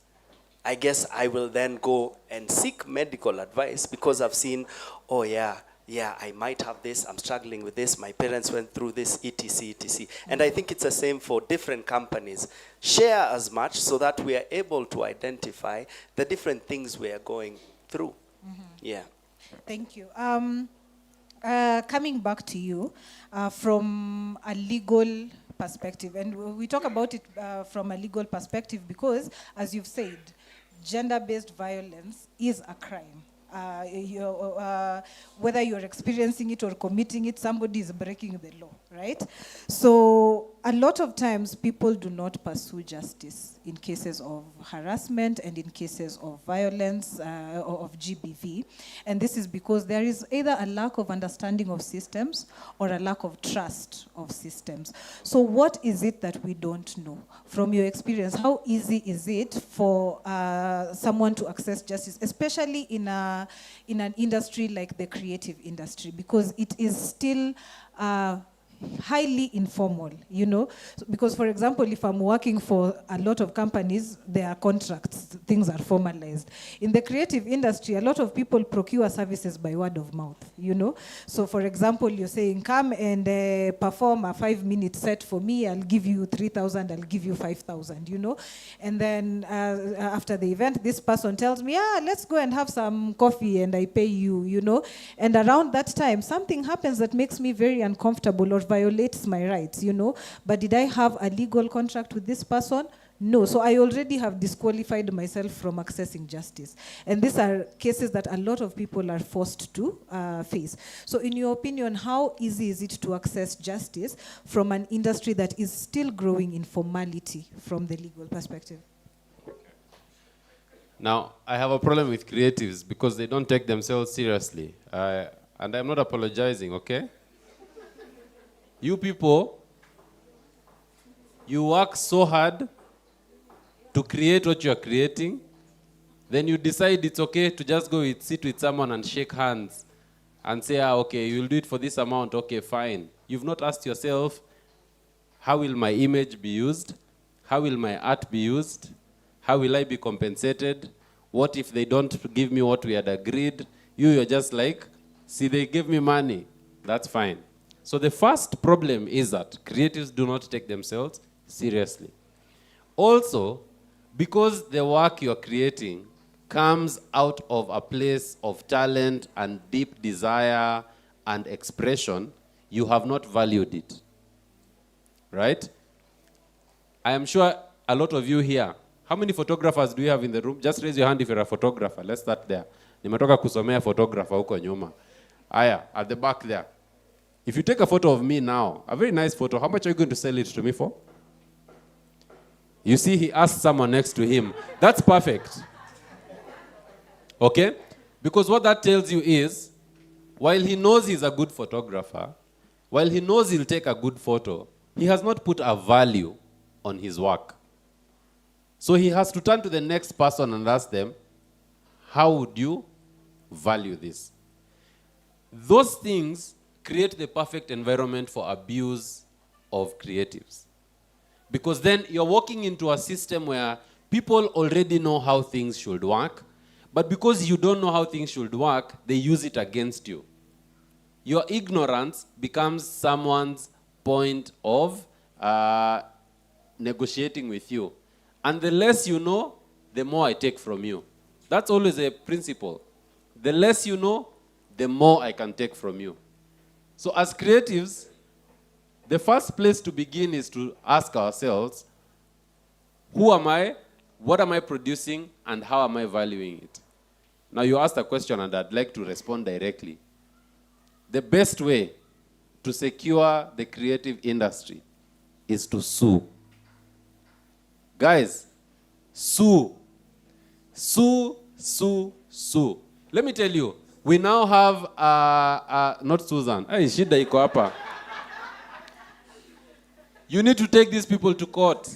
I guess I will then go and seek medical advice because I've seen, oh yeah, I might have this, I'm struggling with this, my parents went through this, etc. And I think it's the same for different companies. Share as much so that we are able to identify the different things we are going through. Yeah. Thank you. Coming back to you, from a legal perspective, and we talk about it from a legal perspective because, as you've said, gender-based violence is a crime. Whether you're experiencing it or committing it, somebody is breaking the law, right? So a lot of times people do not pursue justice in cases of harassment and in cases of violence or of GBV. And this is because there is either a lack of understanding of systems or a lack of trust of systems. So what is it that we don't know? From your experience, how easy is it for someone to access justice, especially in an industry like the creative industry, because it is still highly informal, because, for example, if I'm working for a lot of companies, there are contracts, things are formalized. In the creative industry, a lot of people procure services by word of mouth, So, for example, you're saying, come and perform a 5-minute set for me, I'll give you 3,000, I'll give you 5,000, And then after the event, this person tells me, let's go and have some coffee and I pay you, And around that time, something happens that makes me very uncomfortable or violates my rights, But did I have a legal contract with this person? No. So I already have disqualified myself from accessing justice. And these are cases that a lot of people are forced to face. So in your opinion, how easy is it to access justice from an industry that is still growing in formality from the legal perspective? Now, I have a problem with creatives because they don't take themselves seriously. And I'm not apologizing, okay? You people, you work so hard to create what you're creating, then you decide it's okay to just sit with someone and shake hands and say, okay, you'll do it for this amount, okay, fine. You've not asked yourself, how will my image be used? How will my art be used? How will I be compensated? What if they don't give me what we had agreed? You're just like, see, they give me money. That's fine. So the first problem is that creatives do not take themselves seriously. Also, because the work you're creating comes out of a place of talent and deep desire and expression, you have not valued it. Right? I am sure a lot of you here, how many photographers do you have in the room? Just raise your hand if you're a photographer. Let's start there. Nimetoka kusomea photographer huko nyuma. Aya, at the back there. If you take a photo of me now, a very nice photo, how much are you going to sell it to me for? You see, he asked someone next to him. That's perfect. Okay? Because what that tells you is, while he knows he's a good photographer, while he knows he'll take a good photo, he has not put a value on his work. So he has to turn to the next person and ask them, how would you value this? Those things create the perfect environment for abuse of creatives. Because then you're walking into a system where people already know how things should work, but because you don't know how things should work, they use it against you. Your ignorance becomes someone's point of negotiating with you. And the less you know, the more I take from you. That's always a principle. The less you know, the more I can take from you. So as creatives, the first place to begin is to ask ourselves, who am I, what am I producing, and how am I valuing it? Now you asked a question and I'd like to respond directly. The best way to secure the creative industry is to sue. Guys, sue. Sue, sue, sue. Let me tell you, we now have, not Susan. Hey, shida iko hapa. You need to take these people to court.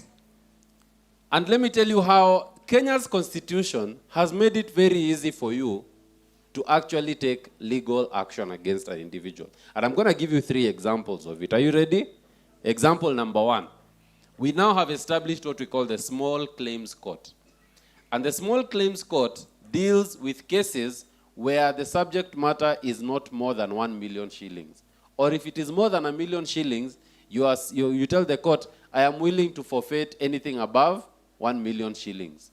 And let me tell you how Kenya's constitution has made it very easy for you to actually take legal action against an individual. And I'm going to give you 3 examples of it. Are you ready? Example number 1. We now have established what we call the Small Claims Court. And the Small Claims Court deals with cases where the subject matter is not more than 1 million shillings. Or if it is more than 1 million shillings, you tell the court, I am willing to forfeit anything above 1 million shillings.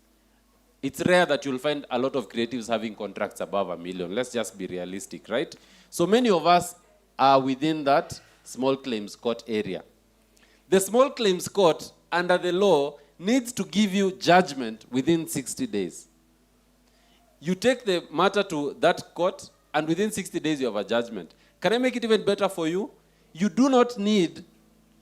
It's rare that you'll find a lot of creatives having contracts above 1 million. Let's just be realistic, right? So many of us are within that Small Claims Court area. The Small Claims Court, under the law, needs to give you judgment within 60 days. You take the matter to that court, and within 60 days you have a judgment. Can I make it even better for you? You do not need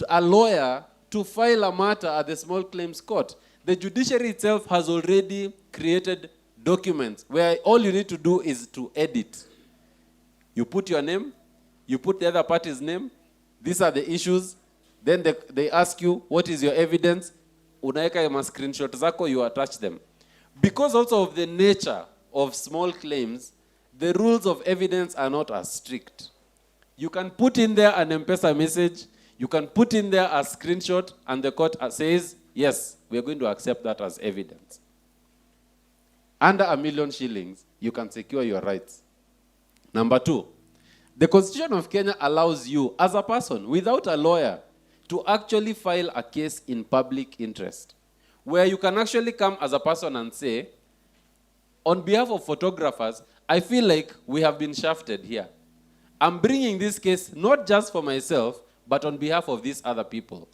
a lawyer to file a matter at the Small Claims Court. The judiciary itself has already created documents where all you need to do is to edit. You put your name, you put the other party's name, these are the issues, then they ask you, what is your evidence? Unaeka ya screenshot zako, you attach them. Because also of the nature of small claims, the rules of evidence are not as strict. You can put in there an M-Pesa message, you can put in there a screenshot, and the court says, yes, we are going to accept that as evidence. Under 1 million shillings, you can secure your rights. Number 2, the Constitution of Kenya allows you, as a person, without a lawyer, to actually file a case in public interest, where you can actually come as a person and say, on behalf of photographers, I feel like we have been shafted here. I'm bringing this case not just for myself, but on behalf of these other people.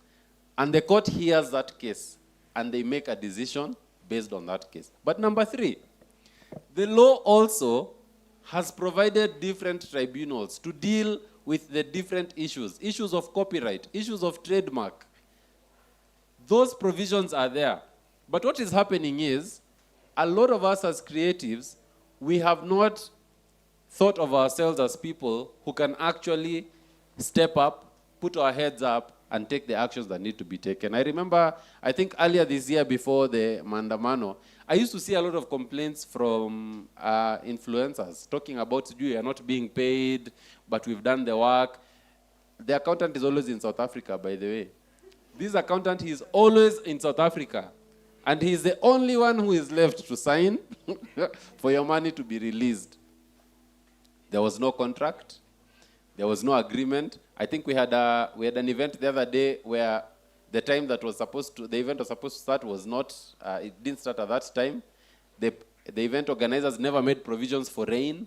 And the court hears that case, and they make a decision based on that case. But number 3, the law also has provided different tribunals to deal with the different issues of copyright, issues of trademark. Those provisions are there. But what is happening is, a lot of us as creatives, we have not thought of ourselves as people who can actually step up, put our heads up, and take the actions that need to be taken. I remember, I think earlier this year before the Mandamano, I used to see a lot of complaints from influencers talking about, you are not being paid, but we've done the work. The accountant is always in South Africa, by the way. This accountant, he is always in South Africa. And he's the only one who is left to sign for your money to be released. There was no contract. There was no agreement. I think we had an event the other day where the time that was the event was supposed to start was not, it didn't start at that time. The event organizers never made provisions for rain.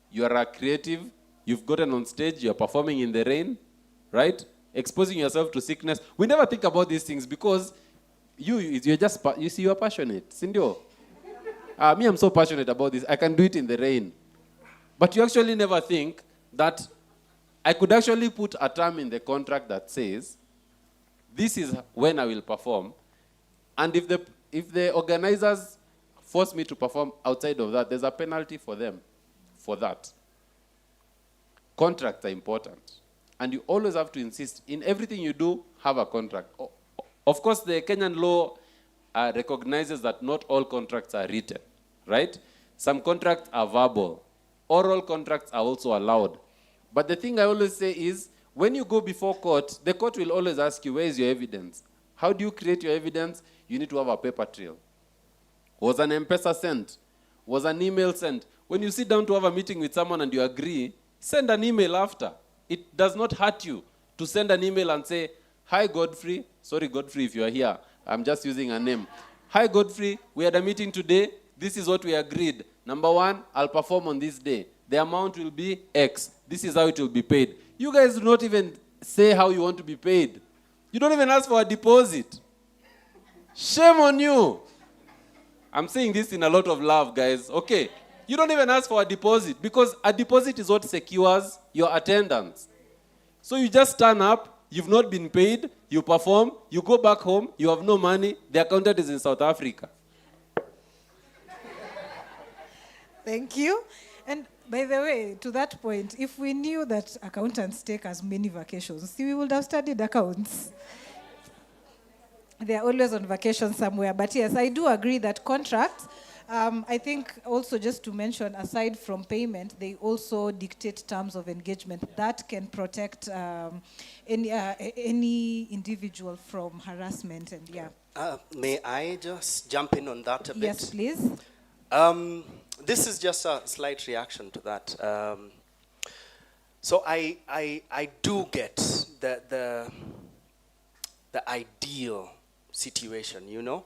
You are a creative, you've gotten on stage, you're performing in the rain, right? Exposing yourself to sickness. We never think about these things because you're just, you see, you're passionate. Sindio? Me, I'm so passionate about this. I can do it in the rain. But you actually never think that I could actually put a term in the contract that says, this is when I will perform. And if the organizers force me to perform outside of that, there's a penalty for them for that. Contracts are important. And you always have to insist, in everything you do, have a contract. Of course, the Kenyan law recognizes that not all contracts are written, right? Some contracts are verbal. Oral contracts are also allowed. But the thing I always say is, when you go before court, the court will always ask you, where is your evidence? How do you create your evidence? You need to have a paper trail. Was an M-Pesa sent? Was an email sent? When you sit down to have a meeting with someone and you agree, send an email after. It does not hurt you to send an email and say, hi, Godfrey. Sorry, Godfrey, if you are here. I'm just using a name. Hi, Godfrey. We had a meeting today. This is what we agreed. Number one, I'll perform on this day. The amount will be X. This is how it will be paid. You guys do not even say how you want to be paid. You don't even ask for a deposit. Shame on you. I'm saying this in a lot of love, guys. Okay. You don't even ask for a deposit because a deposit is what secures your attendance. So you just turn up, you've not been paid, you perform, you go back home, you have no money, the accountant is in South Africa. Thank you. And by the way, to that point, if we knew that accountants take as many vacations, we would have studied accounts. They're always on vacation somewhere. But yes, I do agree that contracts, I think also just to mention, aside from payment, they also dictate terms of engagement that can protect any individual from harassment. And May I just jump in on that a bit? Yes, please. This is just a slight reaction to that. So I do get the ideal situation, you know.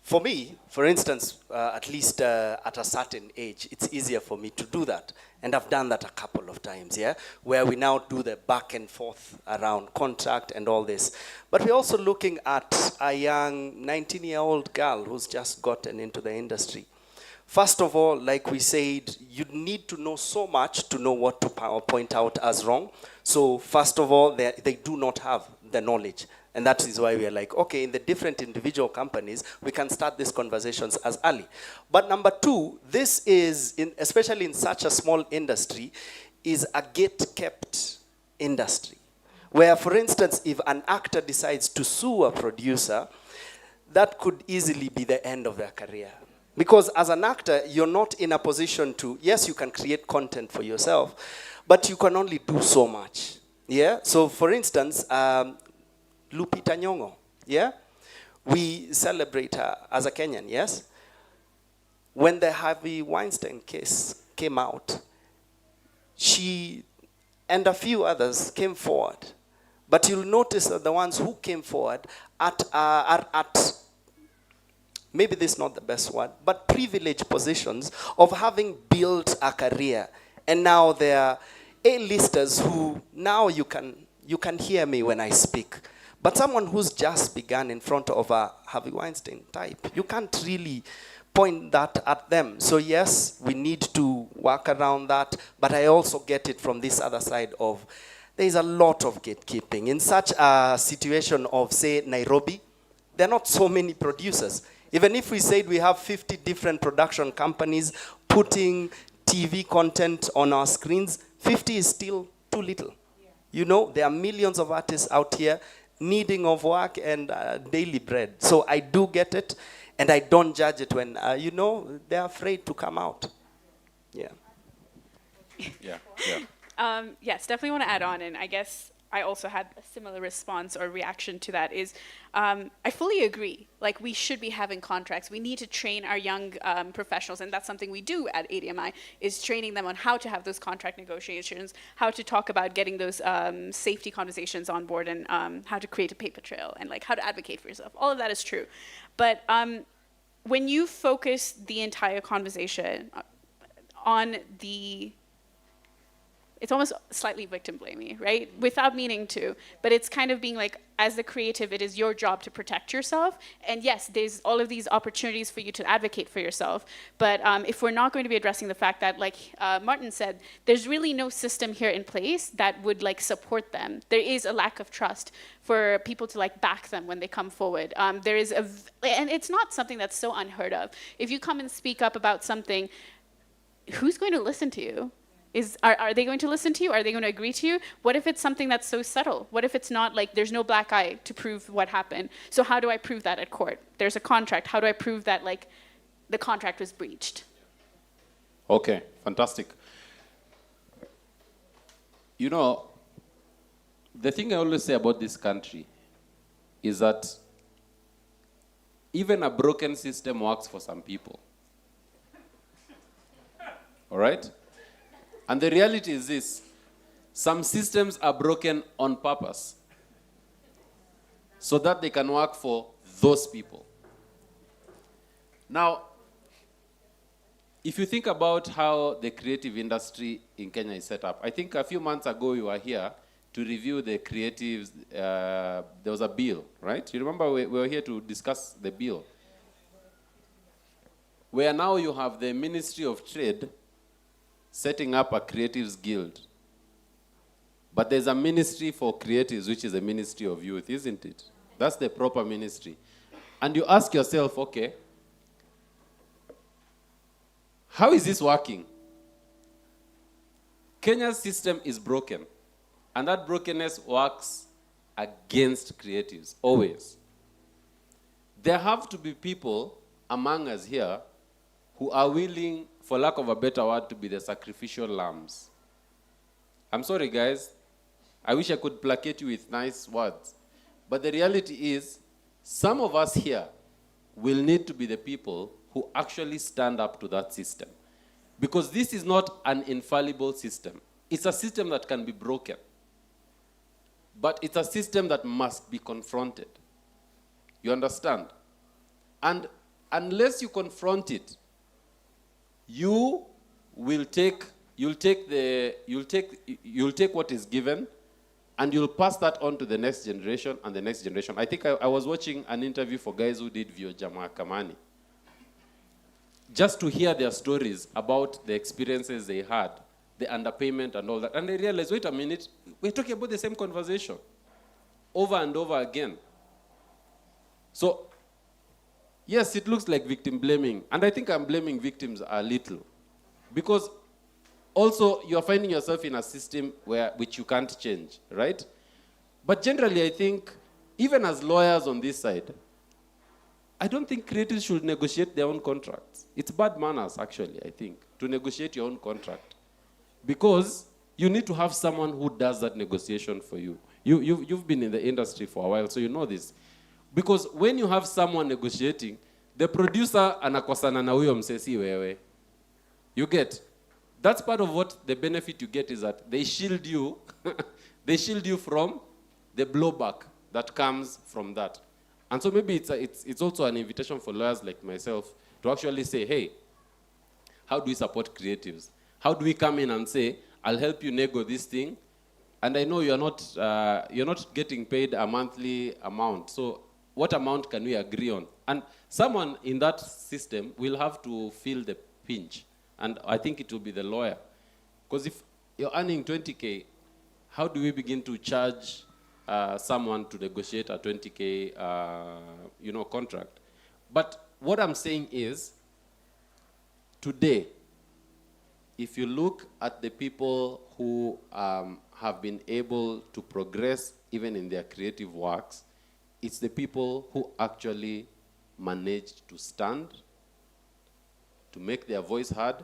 For me, for instance, at least at a certain age, it's easier for me to do that. And I've done that a couple of times, yeah, where we now do the back and forth around contract and all this. But we're also looking at a young 19-year-old girl who's just gotten into the industry. First of all, like we said, you need to know so much to know what to point out as wrong. So first of all, they do not have the knowledge. And that is why we are like, okay, in the different individual companies, we can start these conversations as early. But number two, this is, especially in such a small industry, is a gate-kept industry. Where, for instance, if an actor decides to sue a producer, that could easily be the end of their career. Because as an actor, you're not in a position to, yes, you can create content for yourself, but you can only do so much. Yeah? So, for instance, Lupita Nyong'o, yeah? We celebrate her as a Kenyan, yes? When the Harvey Weinstein case came out, she and a few others came forward. But you'll notice that the ones who came forward are at maybe this is not the best word, but privileged positions of having built a career. And now they're A-listers who, now you can hear me when I speak. But someone who's just begun in front of a Harvey Weinstein type, you can't really point that at them. So yes, we need to work around that, but I also get it from this other side of, there's a lot of gatekeeping. In such a situation of, say, Nairobi, there are not so many producers. Even if we said we have 50 different production companies putting TV content on our screens, 50 is still too little. You know, there are millions of artists out here needing of work and daily bread. So I do get it, and I don't judge it when, you know, they're afraid to come out. Yeah. Yes, definitely want to add on, and I guess I also had a similar response or reaction to that is, I fully agree. Like, we should be having contracts. We need to train our young professionals, and that's something we do at ADMI, is training them on how to have those contract negotiations, how to talk about getting those safety conversations on board, and how to create a paper trail, and like how to advocate for yourself. All of that is true. But when you focus the entire conversation on the, it's almost slightly victim blaming, right? Without meaning to, but it's kind of being like, as the creative, it is your job to protect yourself. And yes, there's all of these opportunities for you to advocate for yourself. But if we're not going to be addressing the fact that, like Martin said, there's really no system here in place that would like support them. There is a lack of trust for people to like back them when they come forward. There is and it's not something that's so unheard of. If you come and speak up about something, who's going to listen to you? Are they going to listen to you? Are they going to agree to you? What if it's something that's so subtle? What if it's not like there's no black eye to prove what happened? So how do I prove that at court? There's a contract. How do I prove that like the contract was breached? Okay, fantastic. You know, the thing I always say about this country is that even a broken system works for some people. All right? And the reality is this: some systems are broken on purpose so that they can work for those people. Now, if you think about how the creative industry in Kenya is set up, I think a few months ago we were here to review the creatives. There was a bill, right? You remember we were here to discuss the bill, where now you have the Ministry of Trade setting up a creatives guild. But there's a ministry for creatives, which is a ministry of youth, isn't it? That's the proper ministry. And you ask yourself, okay, how is this working? Kenya's system is broken, and that brokenness works against creatives, always. There have to be people among us here who are willing, for lack of a better word, to be the sacrificial lambs. I'm sorry, guys. I wish I could placate you with nice words. But the reality is, some of us here will need to be the people who actually stand up to that system. Because this is not an infallible system. It's a system that can be broken. But it's a system that must be confronted. You understand? And unless you confront it, you'll take what is given, and you'll pass that on to the next generation and the next generation. I think I was watching an interview for guys who did Vioja Mahakamani, just to hear their stories about the experiences they had, the underpayment and all that. And I realized, wait a minute, we're talking about the same conversation over and over again. So, yes, it looks like victim blaming, and I think I'm blaming victims a little, because also you're finding yourself in a system which you can't change, right? But generally, I think, even as lawyers on this side, I don't think creatives should negotiate their own contracts. It's bad manners, actually, I think, to negotiate your own contract, because you need to have someone who does that negotiation for you. You've been in the industry for a while, so you know this. Because when you have someone negotiating, the producer anakosana na huyo msesi wewe. You get? That's part of what the benefit you get is that they shield you. They shield you from the blowback that comes from that. And so maybe it's also an invitation for lawyers like myself to actually say, hey, how do we support creatives? How do we come in and say, I'll help you nego this thing, and I know you're not getting paid a monthly amount. So what amount can we agree on? And someone in that system will have to feel the pinch. And I think it will be the lawyer. Because if you're earning 20K, how do we begin to charge someone to negotiate a 20K contract? But what I'm saying is, today, if you look at the people who have been able to progress even in their creative works, it's the people who actually managed to stand, to make their voice heard,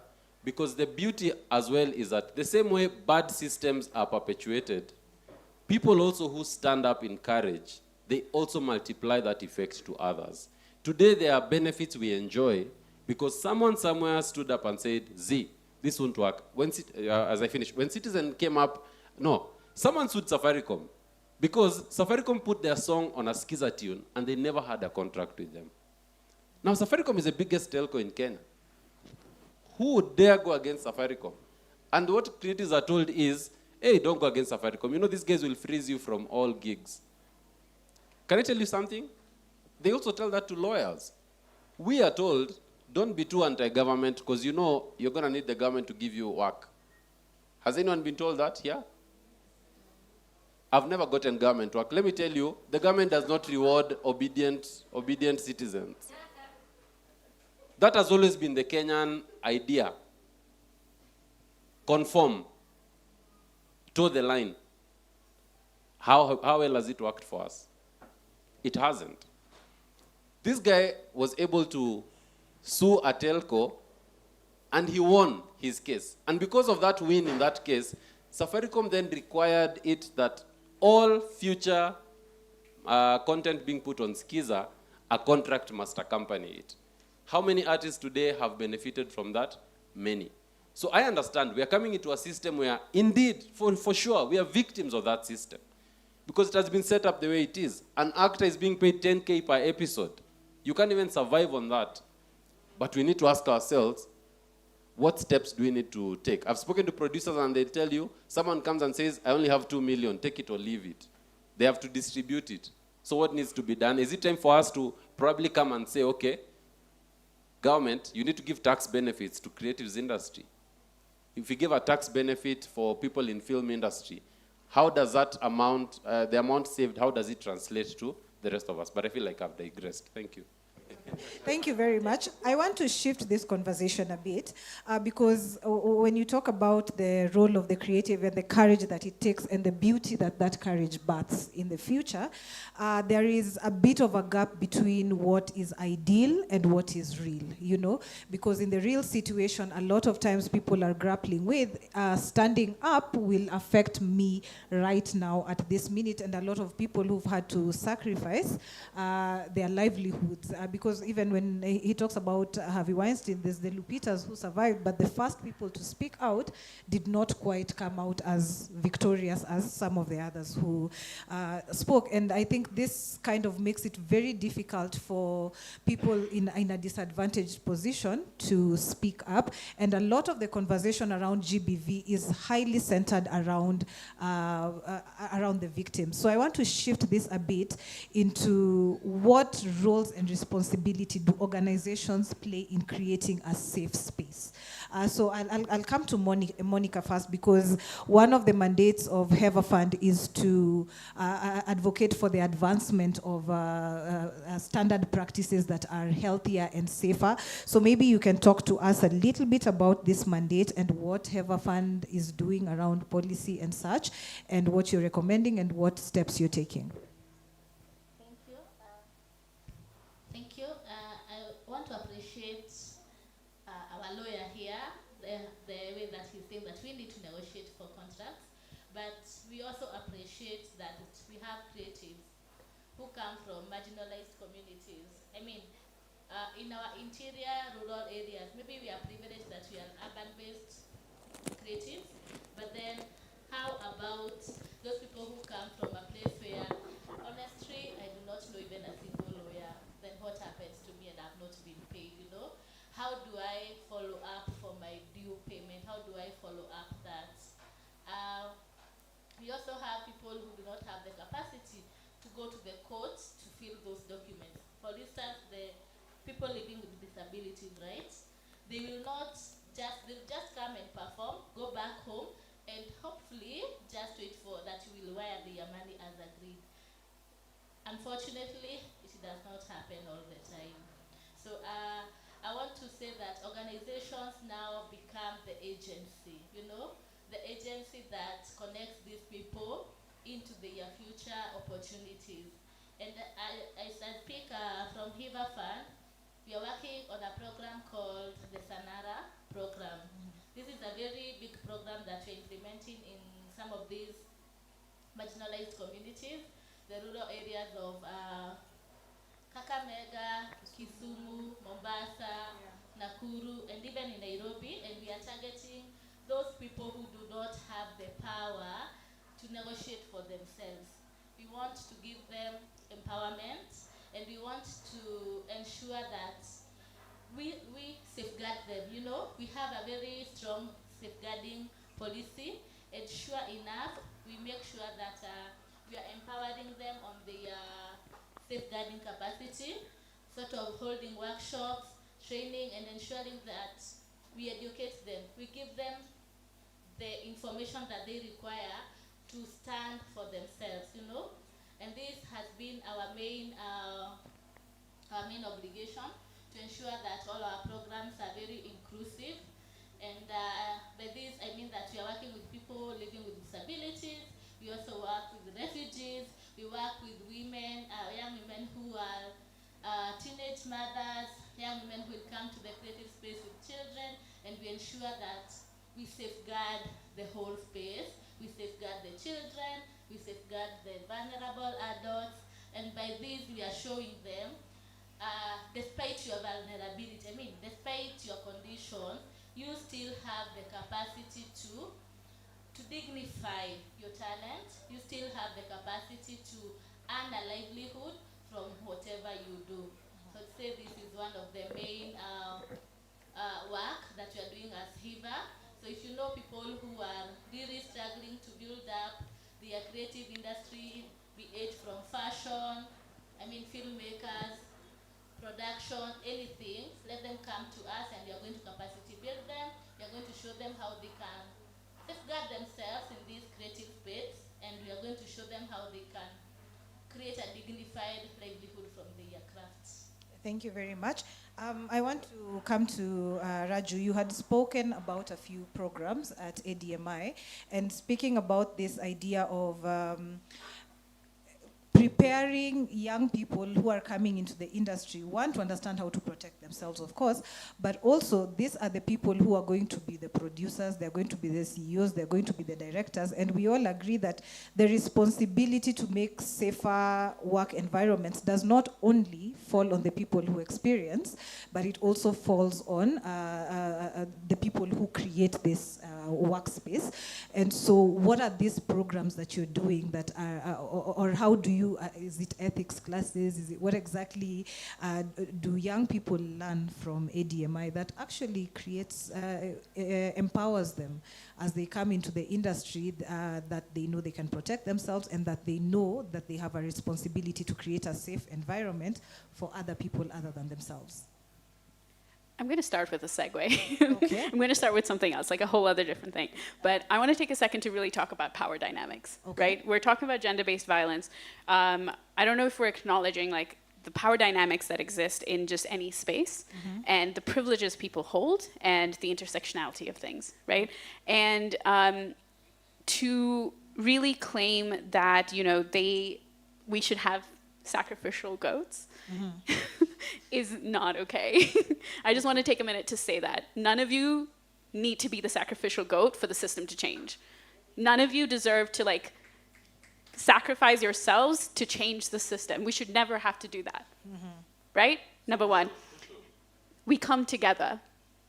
because the beauty as well is that the same way bad systems are perpetuated, people also who stand up in courage, they also multiply that effect to others. Today there are benefits we enjoy because someone somewhere stood up and said, Z, this won't work. As I finish, when Citizen came up, no, someone sued Safaricom because Safaricom put their song on a Skiza tune and they never had a contract with them. Now Safaricom is the biggest telco in Kenya. Who would dare go against Safaricom? And what creatives are told is, hey, don't go against Safaricom. You know, these guys will freeze you from all gigs. Can I tell you something? They also tell that to lawyers. We are told, don't be too anti-government because you know you're going to need the government to give you work. Has anyone been told that here? I've never gotten government work. Let me tell you, the government does not reward obedient citizens. That has always been the Kenyan idea. Conform. Toe the line. How well has it worked for us? It hasn't. This guy was able to sue a telco and he won his case. And because of that win in that case, Safaricom then required it that all future content being put on Skiza, a contract must accompany it. How many artists today have benefited from that? Many. So I understand we are coming into a system where, indeed, for sure, we are victims of that system. Because it has been set up the way it is. An actor is being paid 10K per episode. You can't even survive on that. But we need to ask ourselves, what steps do we need to take? I've spoken to producers and they tell you, someone comes and says, I only have 2 million, take it or leave it. They have to distribute it. So what needs to be done? Is it time for us to probably come and say, okay, government, you need to give tax benefits to creatives industry. If you give a tax benefit for people in film industry, how does that amount, the amount saved, how does it translate to the rest of us? But I feel like I've digressed. Thank you. Thank you very much. I want to shift this conversation a bit because when you talk about the role of the creative and the courage that it takes and the beauty that that courage births in the future, there is a bit of a gap between what is ideal and what is real, you know, because in the real situation, a lot of times people are grappling with standing up will affect me right now at this minute, and a lot of people who've had to sacrifice their livelihoods because even when he talks about Harvey Weinstein, there's the Lupitas who survived, but the first people to speak out did not quite come out as victorious as some of the others who spoke. And I think this kind of makes it very difficult for people in a disadvantaged position to speak up. And a lot of the conversation around GBV is highly centered around the victims. So I want to shift this a bit into what roles and responsibilities do organizations play in creating a safe space. So I'll come to Monica first, because one of the mandates of Hever Fund is to advocate for the advancement of standard practices that are healthier and safer. So maybe you can talk to us a little bit about this mandate and what Hever Fund is doing around policy and such, and what you're recommending and what steps you're taking. The way that he's saying that we need to negotiate for contracts, but we also appreciate that we have creatives who come from marginalized communities. I mean, in our interior rural areas, maybe we are privileged that we are urban-based creatives, but then how about those people who come from a place where, honestly, I do not know even a single lawyer, then what happens to me and I've not been paid, you know? How do I follow up for my due payment? How do I follow up that? We also have people who do not have the capacity to go to the courts to fill those documents. For instance, the people living with disabilities, right? They will not they'll just come and perform, go back home, and hopefully just wait for that you will wire their money as agreed. Unfortunately, it does not happen all the time. So I want to say that organizations now become the agency, the agency that connects these people into their future opportunities. And I speak from Hiva Fund. We are working on a program called the Sanara program. This is a very big program that we're implementing in some of these marginalized communities, the rural areas of Kakamega, Kisumu, Mombasa, Nakuru, and even in Nairobi. And we are targeting those people who do not have the power to negotiate for themselves. We want to give them empowerment, and we want to ensure that we safeguard them. We have a very strong safeguarding policy, and sure enough, we make sure that we are empowering them on the safeguarding capacity, sort of holding workshops, training, and ensuring that we educate them. We give them the information that they require to stand for themselves, And this has been our main obligation, to ensure that all our programs are very inclusive. And by this, I mean that we are working with people living with disabilities. We also work with refugees. We work with women, young women who are teenage mothers, young women who will come to the creative space with children, and we ensure that we safeguard the whole space. We safeguard the children, we safeguard the vulnerable adults, and by this we are showing them, despite your vulnerability, despite your condition, you still have the capacity to dignify your talent. You still have the capacity to earn a livelihood from whatever you do. So I'd say this is one of the main work that we are doing as HIVA. So if you know people who are really struggling to build up their creative industry, be it from fashion, filmmakers, production, anything, let them come to us and we are going to capacity build them. We are going to show them how they can safeguard themselves in this creative space, and we are going to show them how they can create a dignified livelihood from their crafts. Thank you very much. I want to come to Raju. You had spoken about a few programs at ADMI, and speaking about this idea of preparing young people who are coming into the industry, one, to understand how to protect themselves, of course, but also these are the people who are going to be the producers, they're going to be the CEOs, they're going to be the directors, and we all agree that the responsibility to make safer work environments does not only fall on the people who experience, but it also falls on the people who create this workspace. And so what are these programs that you're doing that are, or how do you, is it ethics classes, is it, what exactly do young people learn from ADMI that actually creates, empowers them as they come into the industry, that they know they can protect themselves and that they know that they have a responsibility to create a safe environment for other people other than themselves? I'm going to start with a segue. Okay. I'm going to start with something else, like a whole other different thing. But I want to take a second to really talk about power dynamics, right? We're talking about gender-based violence. I don't know if we're acknowledging like the power dynamics that exist in just any space and the privileges people hold and the intersectionality of things, right? And to really claim that, you know, we should have sacrificial goats is not okay. I just want to take a minute to say that. None of you need to be the sacrificial goat for the system to change. None of you deserve to like sacrifice yourselves to change the system. We should never have to do that, right? Number one, we come together.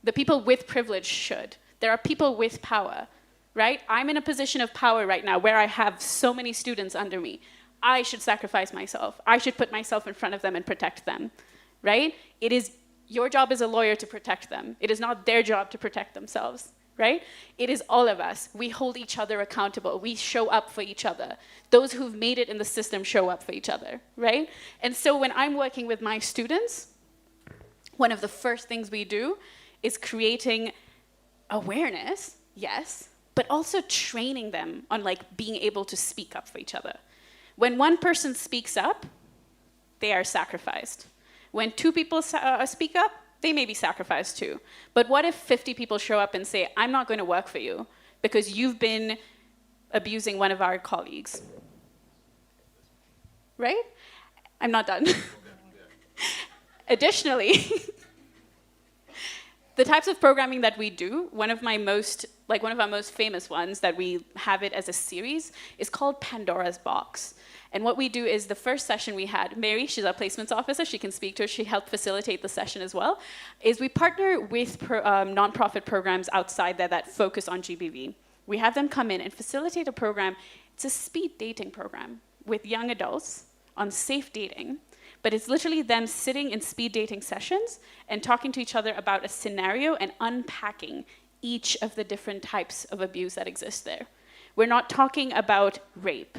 The people with privilege should. There are people with power, right? I'm in a position of power right now where I have so many students under me. I should sacrifice myself. I should put myself in front of them and protect them, right? It is your job as a lawyer to protect them. It is not their job to protect themselves, right? It is all of us. We hold each other accountable. We show up for each other. Those who've made it in the system show up for each other, right? And so when I'm working with my students, one of the first things we do is creating awareness, yes, but also training them on like being able to speak up for each other. When one person speaks up, they are sacrificed. When two people speak up, they may be sacrificed too. But what if 50 people show up and say, I'm not going to work for you because you've been abusing one of our colleagues? Right? I'm not done. Additionally, the types of programming that we do, one of our most famous ones that we have it as a series is called Pandora's Box. And what we do is the first session we had, Mary, she's our placements officer, she can speak to us, she helped facilitate the session as well, is we partner with nonprofit programs outside there that focus on GBV. We have them come in and facilitate a program. It's a speed dating program with young adults on safe dating, but it's literally them sitting in speed dating sessions and talking to each other about a scenario and unpacking each of the different types of abuse that exist there. We're not talking about rape,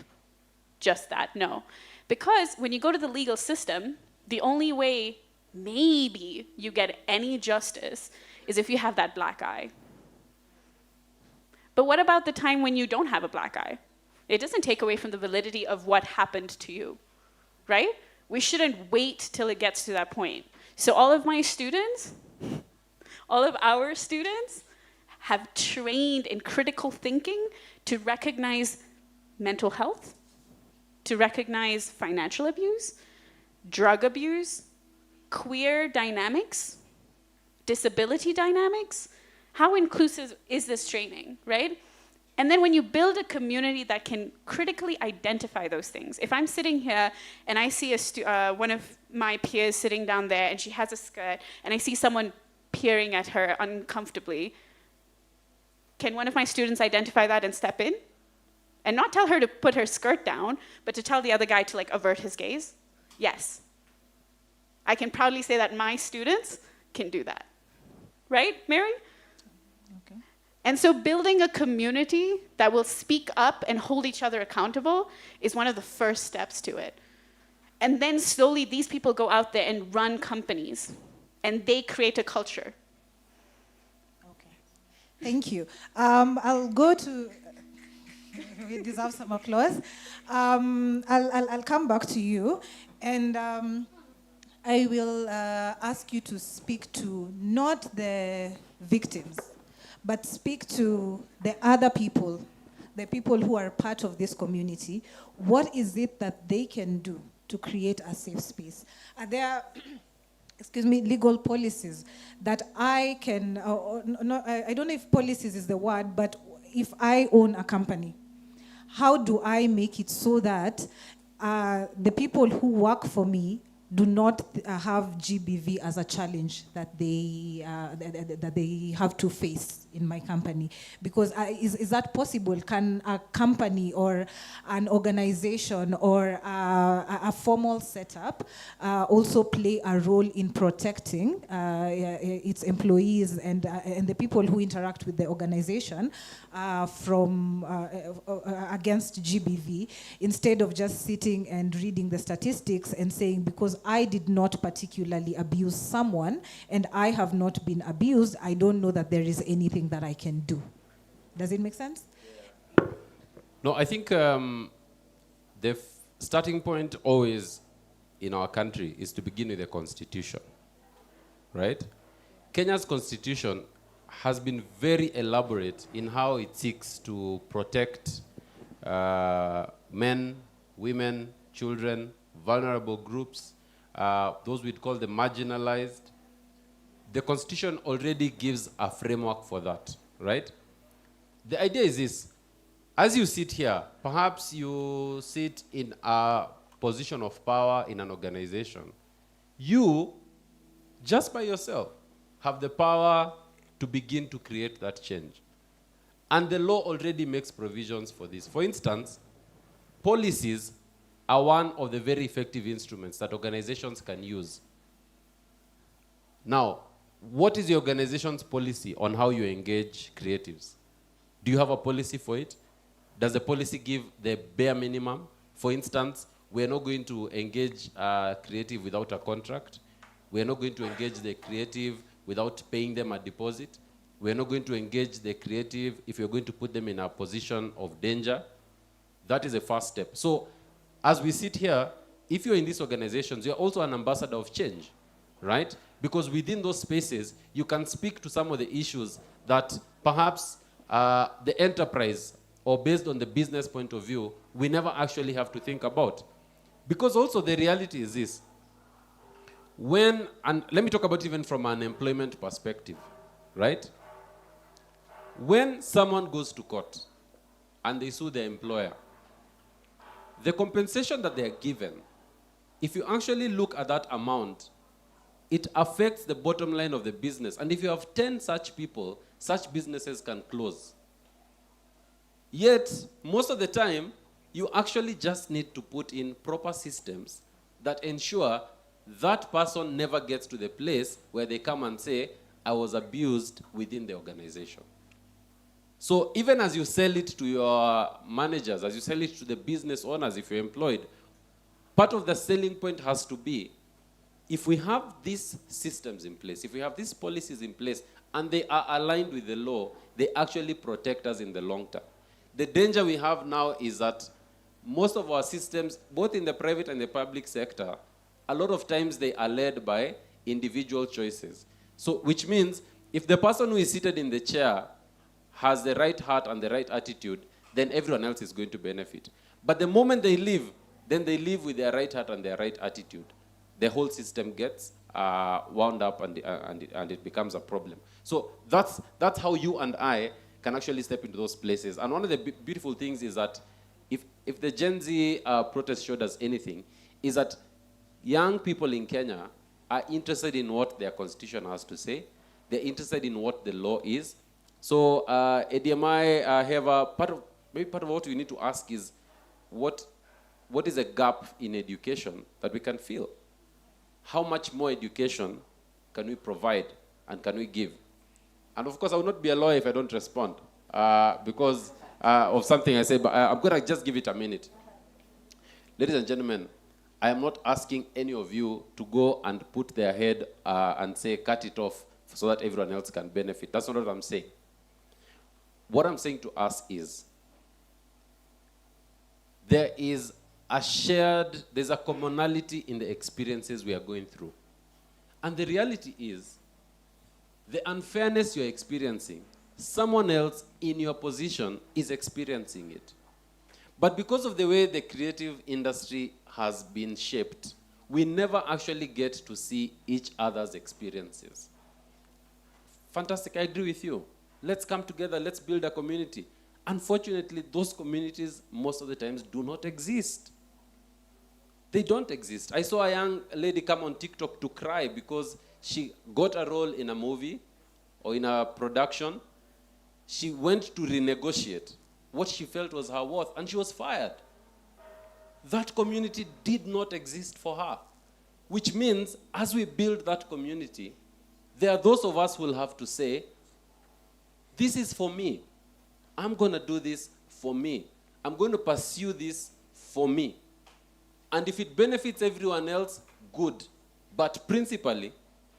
just that, no. Because when you go to the legal system, the only way maybe you get any justice is if you have that black eye. But what about the time when you don't have a black eye? It doesn't take away from the validity of what happened to you, right? We shouldn't wait till it gets to that point. So all of my students, all of our students have trained in critical thinking to recognize mental health, to recognize financial abuse, drug abuse, queer dynamics, disability dynamics. How inclusive is this training, right? And then when you build a community that can critically identify those things, if I'm sitting here and I see one of my peers sitting down there and she has a skirt and I see someone peering at her uncomfortably, can one of my students identify that and step in? And not tell her to put her skirt down, but to tell the other guy to like avert his gaze? Yes. I can proudly say that my students can do that. Right, Mary? Okay. And so building a community that will speak up and hold each other accountable is one of the first steps to it. And then slowly these people go out there and run companies and they create a culture. Okay. Thank you. I'll go to, we deserve some applause. I'll come back to you and I will ask you to speak to not the victims, but speak to the other people, the people who are part of this community. What is it that they can do to create a safe space? Are there, legal policies that I can, I don't know if policies is the word, but if I own a company, how do I make it so that the people who work for me do not have GBV as a challenge that they have to face in my company? Because is that possible? Can a company or an organization or a formal setup also play a role in protecting its employees and the people who interact with the organization from against GBV, instead of just sitting and reading the statistics and saying, because I did not particularly abuse someone and I have not been abused, I don't know that there is anything that I can do. Does it make sense? No, I think the starting point always in our country is to begin with the constitution, right? Kenya's constitution has been very elaborate in how it seeks to protect men, women, children, vulnerable groups, those we'd call the marginalized. The Constitution already gives a framework for that, right? The idea is this: as you sit here, perhaps you sit in a position of power in an organization. You, just by yourself, have the power to begin to create that change. And the law already makes provisions for this. For instance, policies are one of the very effective instruments that organizations can use. Now, what is the organization's policy on how you engage creatives? Do you have a policy for it? Does the policy give the bare minimum? For instance, we're not going to engage a creative without a contract. We're not going to engage the creative without paying them a deposit. We're not going to engage the creative if you're going to put them in a position of danger. That is the first step. So, as we sit here, if you're in these organizations, you're also an ambassador of change, right? Because within those spaces, you can speak to some of the issues that perhaps the enterprise, or based on the business point of view, we never actually have to think about. Because also the reality is this. And let me talk about even from an employment perspective, right? When someone goes to court and they sue their employer, the compensation that they are given, if you actually look at that amount, it affects the bottom line of the business. And if you have 10 such people, such businesses can close. Yet, most of the time, you actually just need to put in proper systems that ensure that person never gets to the place where they come and say, I was abused within the organization. So even as you sell it to your managers, as you sell it to the business owners, if you're employed, part of the selling point has to be, if we have these systems in place, if we have these policies in place, and they are aligned with the law, they actually protect us in the long term. The danger we have now is that most of our systems, both in the private and the public sector, a lot of times they are led by individual choices. So, which means if the person who is seated in the chair has the right heart and the right attitude, then everyone else is going to benefit. But the moment they leave, then they leave with their right heart and their right attitude. The whole system gets wound up and it becomes a problem. So that's how you and I can actually step into those places. And one of the beautiful things is that if the Gen Z protest showed us anything, is that young people in Kenya are interested in what their constitution has to say. They're interested in what the law is. So ADMI have part of what we need to ask is what is a gap in education that we can fill? How much more education can we provide and can we give? And of course, I will not be a lawyer if I don't respond because of something I say, but I'm going to just give it a minute. Ladies and gentlemen, I am not asking any of you to go and put their head and say, cut it off so that everyone else can benefit. That's not what I'm saying. What I'm saying to us is, there's a commonality in the experiences we are going through. And the reality is, the unfairness you're experiencing, someone else in your position is experiencing it. But because of the way the creative industry has been shaped, we never actually get to see each other's experiences. Fantastic, I agree with you. Let's come together, let's build a community. Unfortunately, those communities most of the times do not exist. They don't exist. I saw a young lady come on TikTok to cry because she got a role in a movie or in a production. She went to renegotiate what she felt was her worth, and she was fired. That community did not exist for her, which means as we build that community, there are those of us who will have to say, this is for me. I'm going to do this for me. I'm going to pursue this for me. And if it benefits everyone else, good. But principally,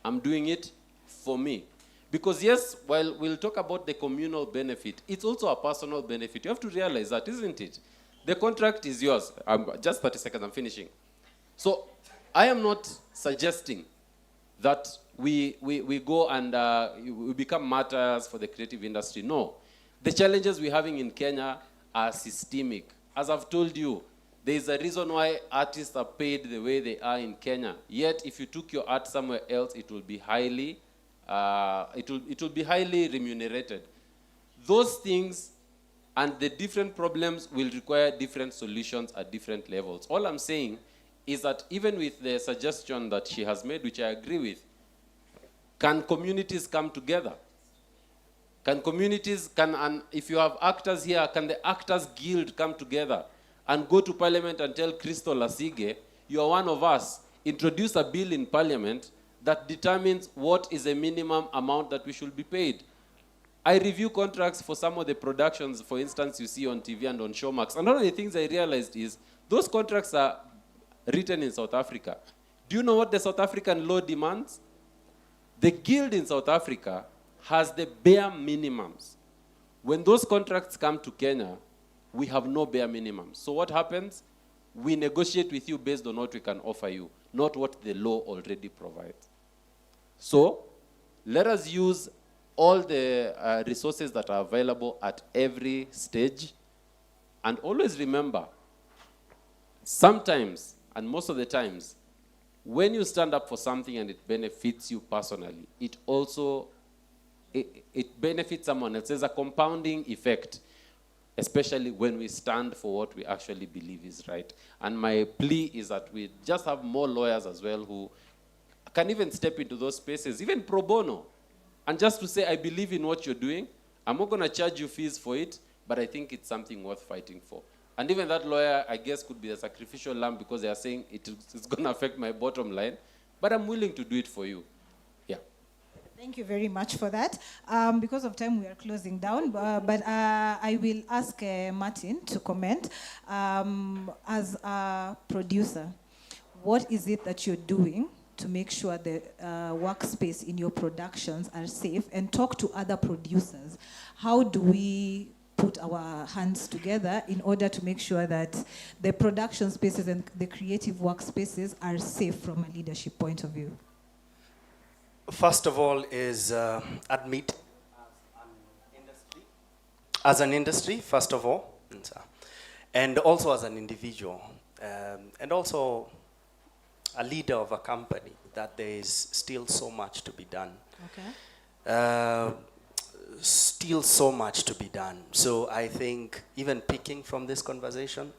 I'm doing it for me. Because yes, while we'll talk about the communal benefit, it's also a personal benefit. You have to realize that, isn't it? The contract is yours. Just 30 seconds, I'm finishing. So I am not suggesting that we go and we become martyrs for the creative industry. No. The challenges we're having in Kenya are systemic. As I've told you, there is a reason why artists are paid the way they are in Kenya. Yet, if you took your art somewhere else, it will be highly remunerated. Those things and the different problems will require different solutions at different levels. All I'm saying is that even with the suggestion that she has made, which I agree with, can communities come together? And if you have actors here, can the Actors Guild come together and go to Parliament and tell Crystal Lasige, you are one of us, introduce a bill in Parliament that determines what is a minimum amount that we should be paid. I review contracts for some of the productions, for instance, you see on TV and on Showmax. And one of the things I realized is those contracts are written in South Africa. Do you know what the South African law demands? The guild in South Africa has the bare minimums. When those contracts come to Kenya, we have no bare minimums. So what happens? We negotiate with you based on what we can offer you, not what the law already provides. So let us use all the resources that are available at every stage. And always remember, sometimes, and most of the times, when you stand up for something and it benefits you personally, it also it benefits someone else. There's a compounding effect, especially when we stand for what we actually believe is right. And my plea is that we just have more lawyers as well who can even step into those spaces, even pro bono, and just to say, I believe in what you're doing. I'm not going to charge you fees for it, but I think it's something worth fighting for. And even that lawyer, I guess, could be a sacrificial lamb because they are saying it's going to affect my bottom line, but I'm willing to do it for you. Yeah. Thank you very much for that. Because of time, we are closing down, but I will ask Martin to comment. As a producer, what is it that you're doing to make sure the workspace in your productions are safe, and talk to other producers? How do we put our hands together in order to make sure that the production spaces and the creative workspaces are safe from a leadership point of view? First of all is admit as an industry, first of all, and also as an individual, and also a leader of a company, that there is still so much to be done. Okay. Still so much to be done. So I think even picking from this conversation,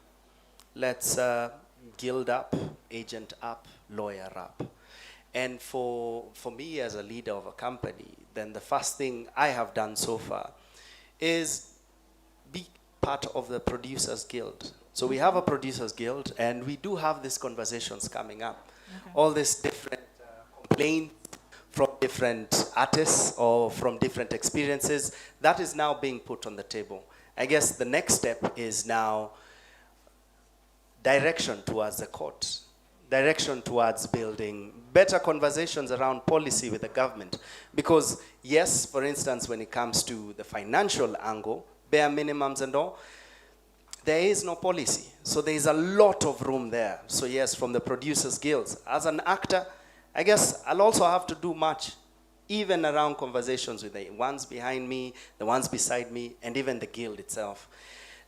let's guild up, agent up, lawyer up. And for me as a leader of a company, then the first thing I have done so far is be part of the Producers Guild. So we have a Producers Guild, and we do have these conversations coming up. Okay. All these different complaints from different artists or from different experiences, that is now being put on the table. I guess the next step is now direction towards the court, direction towards building better conversations around policy with the government. Because yes, for instance, when it comes to the financial angle, bare minimums and all, there is no policy. So there is a lot of room there. So yes, from the Producers Guilds, as an actor, I guess I'll also have to do much, even around conversations with the ones behind me, the ones beside me, and even the guild itself.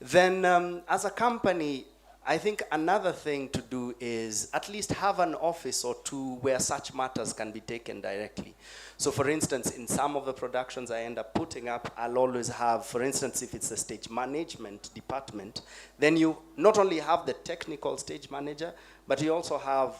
Then as a company, I think another thing to do is at least have an office or two where such matters can be taken directly. So for instance, in some of the productions I end up putting up, I'll always have, for instance, if it's the stage management department, then you not only have the technical stage manager, but you also have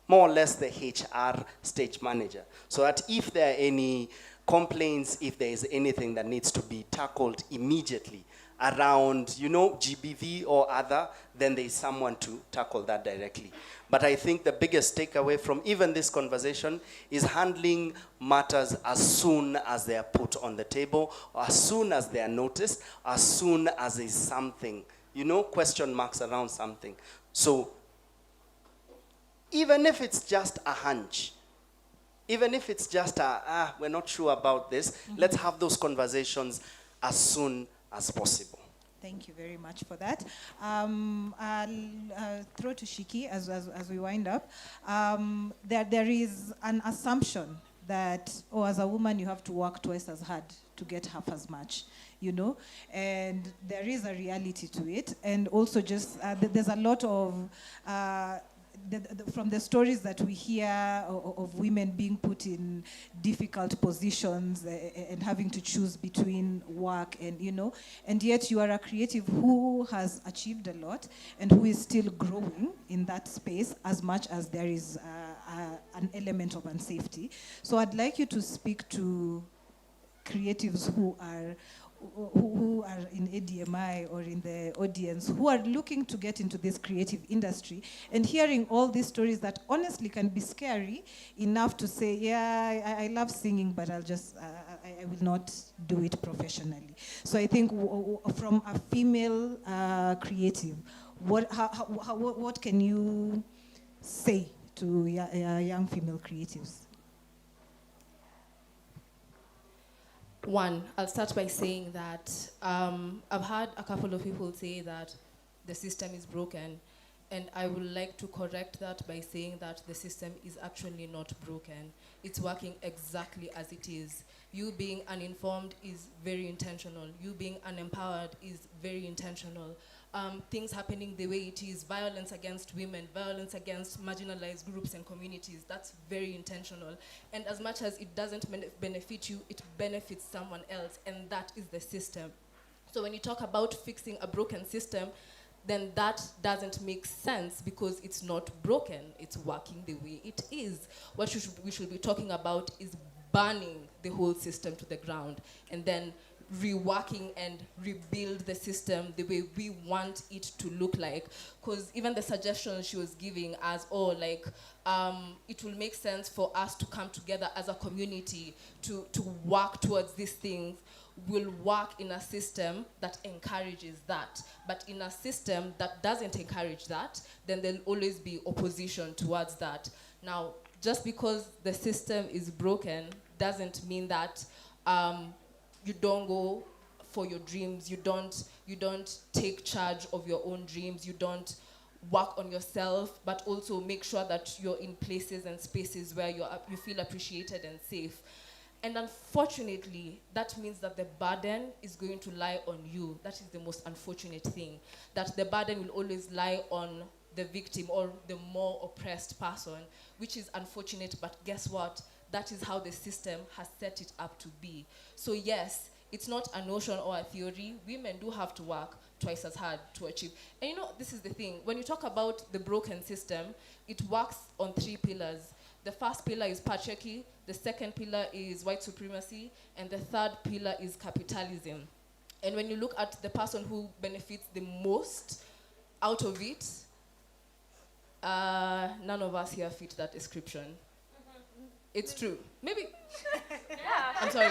more or less the HR stage manager. So that if there are any complaints, if there is anything that needs to be tackled immediately around, GBV or other, then there is someone to tackle that directly. But I think the biggest takeaway from even this conversation is handling matters as soon as they are put on the table, or as soon as they are noticed, as soon as there is something, question marks around something. So even if it's just a hunch, even if it's just we're not sure about this, let's have those conversations as soon as possible. Thank you very much for that. I'll throw to Shiki as we wind up. There is an assumption that, as a woman, you have to work twice as hard to get half as much, and there is a reality to it. And also just, there's a lot of, from the stories that we hear of women being put in difficult positions and having to choose between work and yet you are a creative who has achieved a lot and who is still growing in that space, as much as there is an element of unsafety. So I'd like you to speak to creatives who are in ADMI or in the audience, who are looking to get into this creative industry and hearing all these stories that honestly can be scary enough to say, yeah, I love singing, but I will not do it professionally. So I think from a female creative, what can you say to young female creatives? One, I'll start by saying that I've had a couple of people say that the system is broken, And I would like to correct that by saying that the system is actually not broken. It's working exactly as it is. You being uninformed is very intentional. You being unempowered is very intentional. Things happening the way it is, violence against women, violence against marginalized groups and communities, that's very intentional. And as much as it doesn't benefit you, it benefits someone else, and that is the system. So when you talk about fixing a broken system, then that doesn't make sense because it's not broken. It's working the way it is. What we should be talking about is burning the whole system to the ground and then reworking and rebuild the system the way we want it to look like. Because even the suggestions she was giving as, it will make sense for us to come together as a community to work towards these things, will work in a system that encourages that. But in a system that doesn't encourage that, then there'll always be opposition towards that. Now, just because the system is broken doesn't mean that you don't go for your dreams, you don't take charge of your own dreams, you don't work on yourself, but also make sure that you're in places and spaces where you feel appreciated and safe. And unfortunately, that means that the burden is going to lie on you. That is the most unfortunate thing, that the burden will always lie on the victim or the more oppressed person, which is unfortunate, but guess what? That is how the system has set it up to be. So yes, it's not a notion or a theory. Women do have to work twice as hard to achieve. And you know, this is the thing. When you talk about the broken system, it works on 3 pillars. The first pillar is patriarchy, the second pillar is white supremacy, and the third pillar is capitalism. And when you look at the person who benefits the most out of it, none of us here fit that description. It's true. Maybe. Yeah. I'm sorry.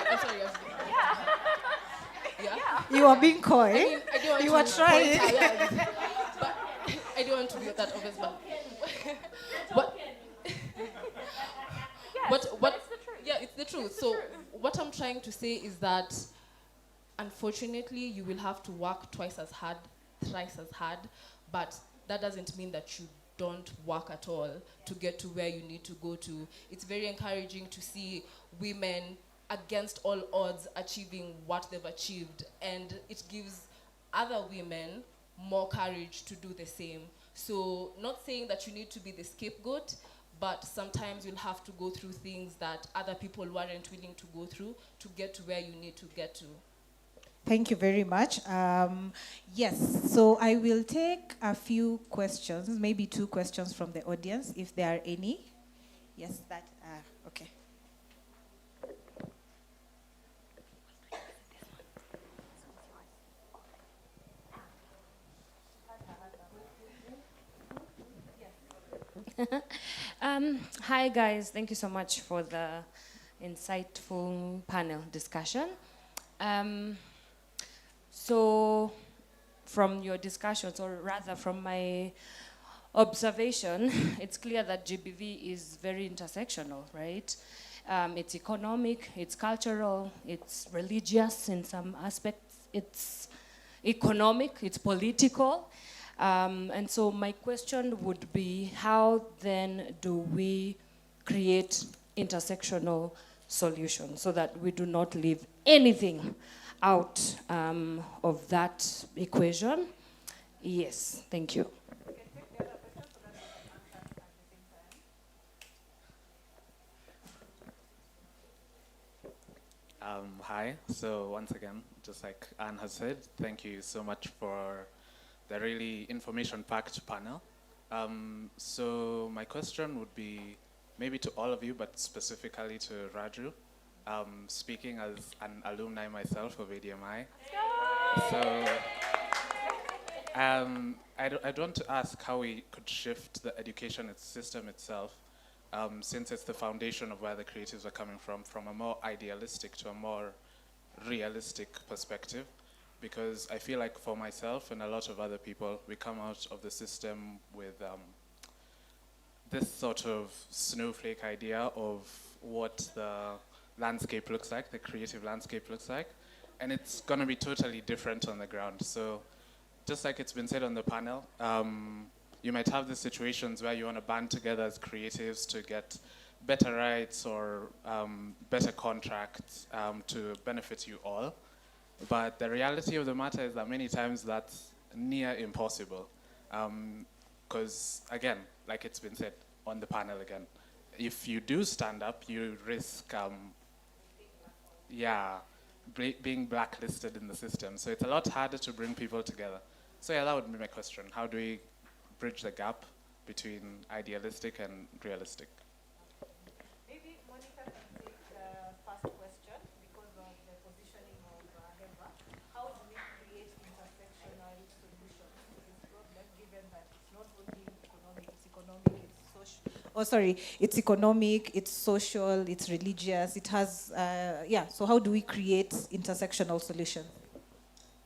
Yeah. You are being coy. I mean, I don't want you to are trying. point out, yeah, but I don't want to be that obvious. But it's the truth. Yeah, it's the truth. So what I'm trying to say is that, unfortunately, you will have to work twice as hard, thrice as hard, but that doesn't mean that you don't work at all to get to where you need to go to. It's very encouraging to see women against all odds achieving what they've achieved, and it gives other women more courage to do the same. So not saying that you need to be the scapegoat, but sometimes you'll have to go through things that other people weren't willing to go through to get to where you need to get to. Thank you very much. Yes, so I will take a few questions, maybe 2 questions from the audience, if there are any. Yes, okay. Hi guys, thank you so much for the insightful panel discussion. So from your discussions, or rather from my observation, it's clear that GBV is very intersectional, right? It's economic, it's cultural, it's religious in some aspects, it's economic, it's political. And so my question would be, how then do we create intersectional solutions so that we do not leave anything out of that equation? Yes, thank you. Hi, so once again, just like Anne has said, thank you so much for the really information-packed panel. So my question would be maybe to all of you, but specifically to Raju, speaking as an alumni myself of ADMI. So I'd want to ask how we could shift the education system itself, since it's the foundation of where the creatives are coming from a more idealistic to a more realistic perspective. Because I feel like for myself and a lot of other people, we come out of the system with this sort of snowflake idea of what the landscape looks like, the creative landscape looks like, and it's going to be totally different on the ground. So just like it's been said on the panel, you might have the situations where you want to band together as creatives to get better rights or better contracts to benefit you all. But the reality of the matter is that many times that's near impossible. Because again, like it's been said on the panel again, if you do stand up, you risk being blacklisted in the system. So it's a lot harder to bring people together. So yeah, that would be my question. How do we bridge the gap between idealistic and realistic? Maybe Monica can take the first question because of the positioning of Heva. How do we create intersectional solutions to this problem, given that it's not only economic, it's social. Oh, sorry, it's economic, it's social, it's religious, it has, so how do we create intersectional solutions?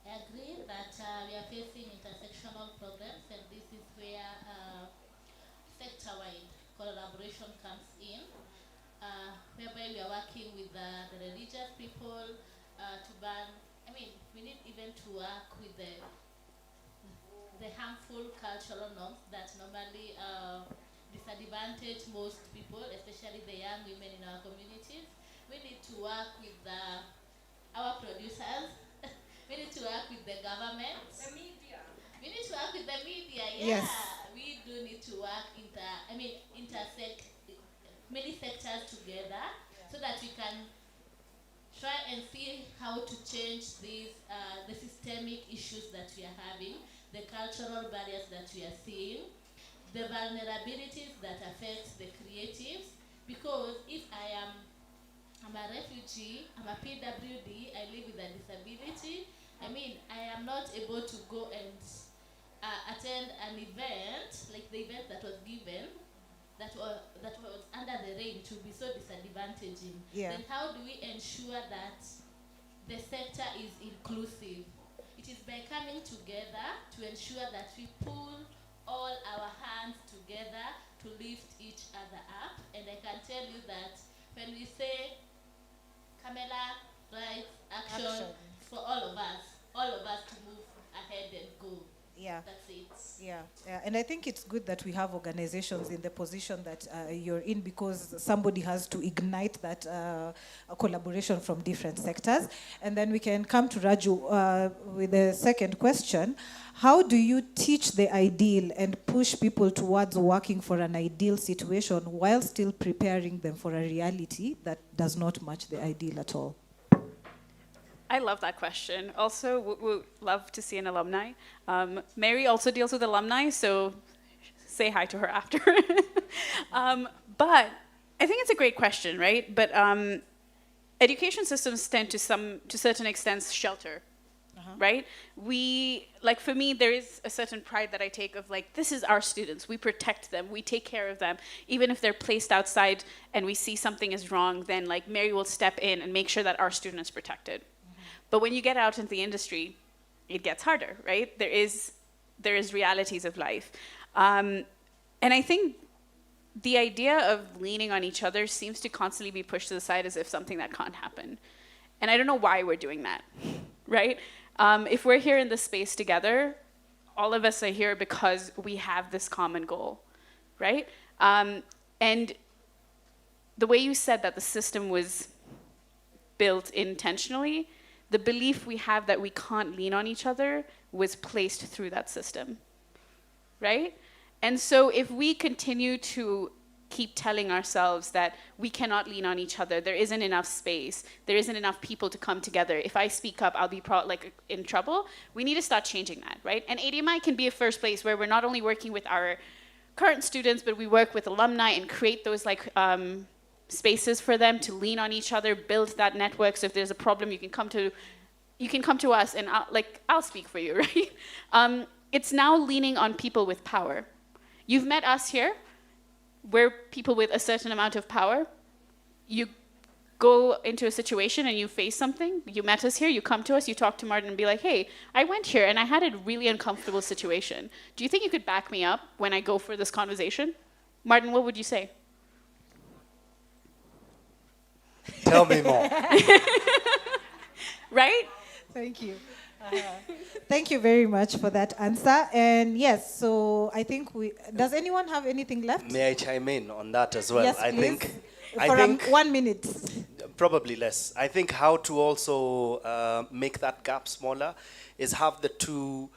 I agree that we are facing intersectional problems, and this is where sector-wide collaboration comes in, whereby we are working with the religious people to ban, we need even to work with the harmful cultural norms that normally disadvantage most people, especially the young women in our communities. We need to work with our producers. We need to work with the government. The media. We need to work with the media, yeah. Yes. We do need to work intersect many sectors together, so that we can try and see how to change these the systemic issues that we are having, the cultural barriers that we are seeing, the vulnerabilities that affect the creatives. Because if I'm a refugee, I'm a PWD, I live with a disability, I am not able to go and attend an event, like the event that was given, that was under the rain, to be so disadvantaging. Yeah. Then how do we ensure that the sector is inclusive? It is by coming together to ensure that we pull all our hands together to lift each other up. And I can tell you that when we say Camela, rights, action, for all of us to move ahead and go. Yeah. That's it. Yeah, and I think it's good that we have organizations in the position that you're in, because somebody has to ignite that collaboration from different sectors. And then we can come to Raju with the second question. How do you teach the ideal and push people towards working for an ideal situation while still preparing them for a reality that does not match the ideal at all? I love that question. Also, we love to see an alumni. Mary also deals with alumni, so say hi to her after. But I think it's a great question, right? But education systems tend to certain extents shelter, right? For me, there is a certain pride that I take of this is our students. We protect them. We take care of them. Even if they're placed outside and we see something is wrong, then Mary will step in and make sure that our student is protected. But when you get out into the industry, it gets harder, right? There is realities of life. And I think the idea of leaning on each other seems to constantly be pushed to the side as if something that can't happen. And I don't know why we're doing that, right? If we're here in this space together, all of us are here because we have this common goal, right? And the way you said that the system was built intentionally, the belief we have that we can't lean on each other was placed through that system, right? And so if we continue to keep telling ourselves that we cannot lean on each other, there isn't enough space, there isn't enough people to come together, if I speak up, I'll be in trouble, we need to start changing that, right? And ADMI can be a first place where we're not only working with our current students, but we work with alumni and create those spaces for them to lean on each other, build that network. So if there's a problem, you can come to us, and I'll speak for you, right? It's now leaning on people with power. You've met us here. We're people with a certain amount of power. You go into a situation and you face something. You met us here. You come to us. You talk to Martin and be like, "Hey, I went here and I had a really uncomfortable situation. Do you think you could back me up when I go for this conversation?" Martin, what would you say? Tell me more. Right? Thank you. Thank you very much for that answer. And yes, so I think does anyone have anything left? May I chime in on that as well? Yes, I please. think, For 1 minute. probably less. I think how to also make that gap smaller is have the two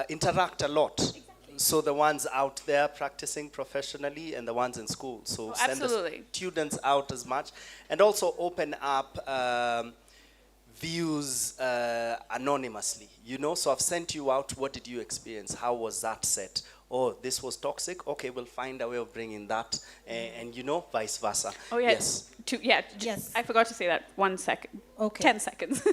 interact a lot. So the ones out there practicing professionally and the ones in school. So send the students out as much. And also open up views anonymously, you know? So I've sent you out, what did you experience? How was that set? Oh, this was toxic? Okay, we'll find a way of bringing that, and you know, vice versa. Oh, yeah. Yes. Yes. I forgot to say that. 1 second. Okay. 10 seconds.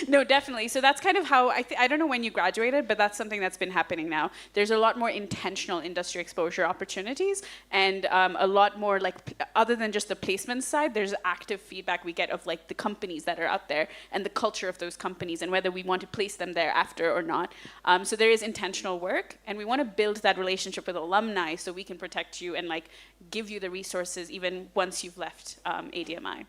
No, definitely. So that's kind of how, I don't know when you graduated, but that's something that's been happening now. There's a lot more intentional industry exposure opportunities, and a lot more, like, other than just the placement side, there's active feedback we get of, like, the companies that are out there and the culture of those companies and whether we want to place them there after or not. So there is intentional work, and we want to build that relationship with alumni so we can protect you and, like, give you the resources even once you've left ADMI.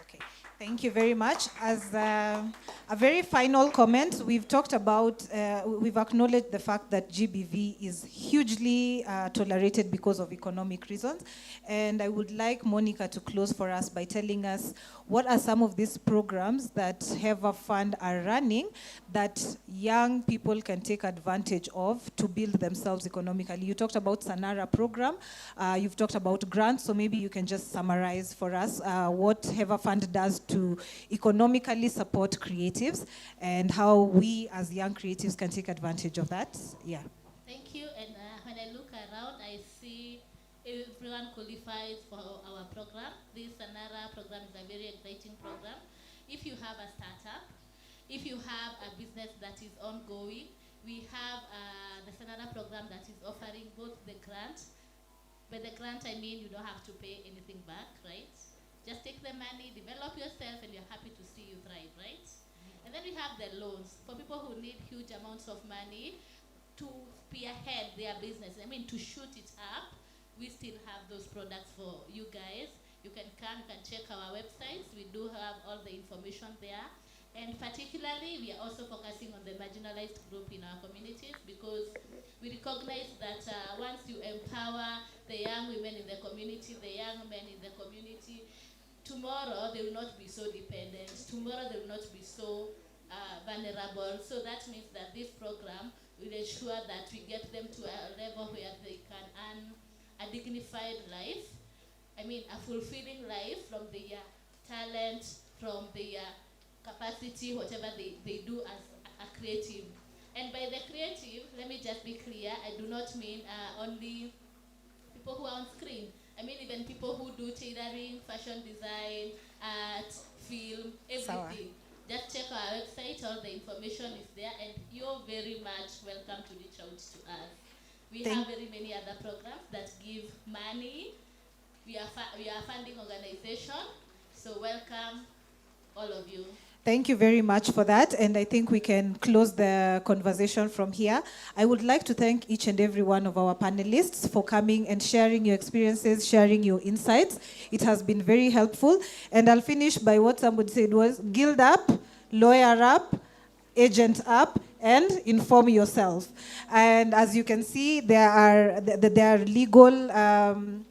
Okay. Thank you very much. As a very final comment, we've talked about, we've acknowledged the fact that GBV is hugely tolerated because of economic reasons. And I would like Monica to close for us by telling us what are some of these programs that Heva Fund are running that young people can take advantage of to build themselves economically. You talked about Sanara program. You've talked about grants, so maybe you can just summarize for us what Heva Fund does to economically support creatives and how we as young creatives can take advantage of that. Yeah. Thank you. And when I look around, I see everyone qualifies for our program. This Sanara program is a very exciting program. If you have a startup, if you have a business that is ongoing, we have the Sanara program that is offering both the grant. By the grant, I mean you don't have to pay anything back, right? Just take the money, develop yourself, and you're happy to see you thrive, right? And then we have the loans for people who need huge amounts of money to spearhead their business. I mean, to shoot it up. We still have those products for you guys. You can come, you can check our websites. We do have all the information there. And particularly, we are also focusing on the marginalized group in our communities because we recognize that once you empower the young women in the community, the young men in the community, tomorrow they will not be so dependent. Tomorrow they will not be so vulnerable. So that means that this program will ensure that we get them to a level where they can earn a dignified life. I mean, a fulfilling life from their talent, from their capacity, whatever they do as a creative. And by the creative, let me just be clear, I do not mean only people who are on screen. I mean even people who do tailoring, fashion design, art, film, everything. Just check our website, all the information is there, and you're very much welcome to reach out to us. We have very many other programs that give money. We are a funding organization, so welcome all of you. Thank you very much for that, and I think we can close the conversation from here. I would like to thank each and every one of our panelists for coming and sharing your experiences, sharing your insights. It has been very helpful, and I'll finish by what somebody said was, guild up, lawyer up, agent up, and inform yourself. And as you can see, there are legal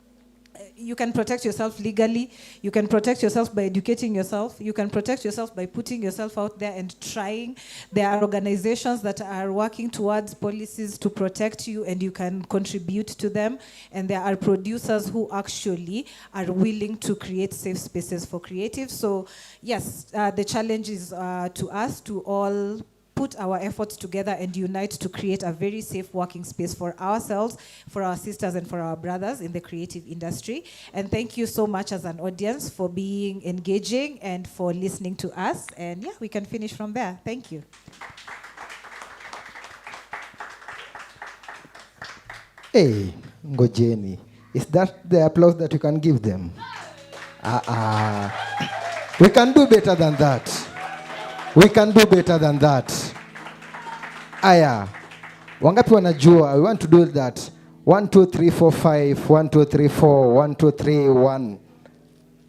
you can protect yourself legally. You can protect yourself by educating yourself. You can protect yourself by putting yourself out there and trying. There are organizations that are working towards policies to protect you, and you can contribute to them. And there are producers who actually are willing to create safe spaces for creatives. So yes, the challenge is to us to all put our efforts together and unite to create a very safe working space for ourselves, for our sisters, and for our brothers in the creative industry. And thank you so much as an audience for being engaging and for listening to us. And yeah, we can finish from there. Thank you. Hey, ngojeni. Is that the applause that you can give them? We can do better than that. We can do better than that. Aya. Wangapi wanajua? We want to do that. 1, 2, 3, 4, 5. 1, 2, 3, 4. 1, 2, 3, 1.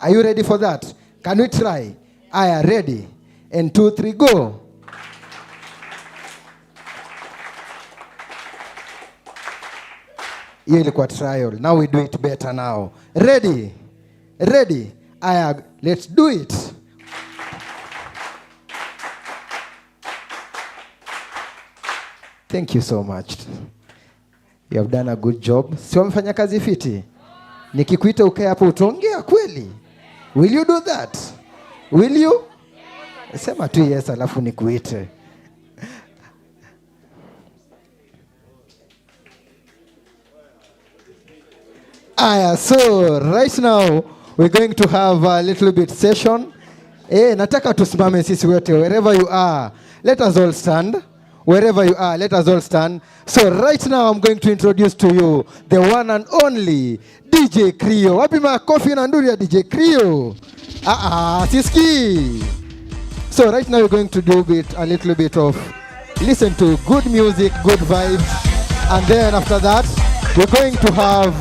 Are you ready for that? Can we try? Aya, ready? And 2, 3, go. Hiyo ilikuwa trial. Now we do it better now. Ready? Ready? Aya, let's do it. Thank you so much. You have done a good job. Si wamefanya kazi fiti? Nikikuita ukae hapo utaongea kweli? Will you do that? Will you? Sema tu yes alafu nikuite. Aya, so right now we're going to have a little bit session. Nataka tusimame sisi wote wherever you are. Let us all stand. Wherever you are, let us all stand. So right now I'm going to introduce to you the one and only DJ Krio. Wapi makofi na nduri ya DJ Krio? Siski. So right now we're going to do a little bit of listen to good music, good vibes, and then after that we're going to have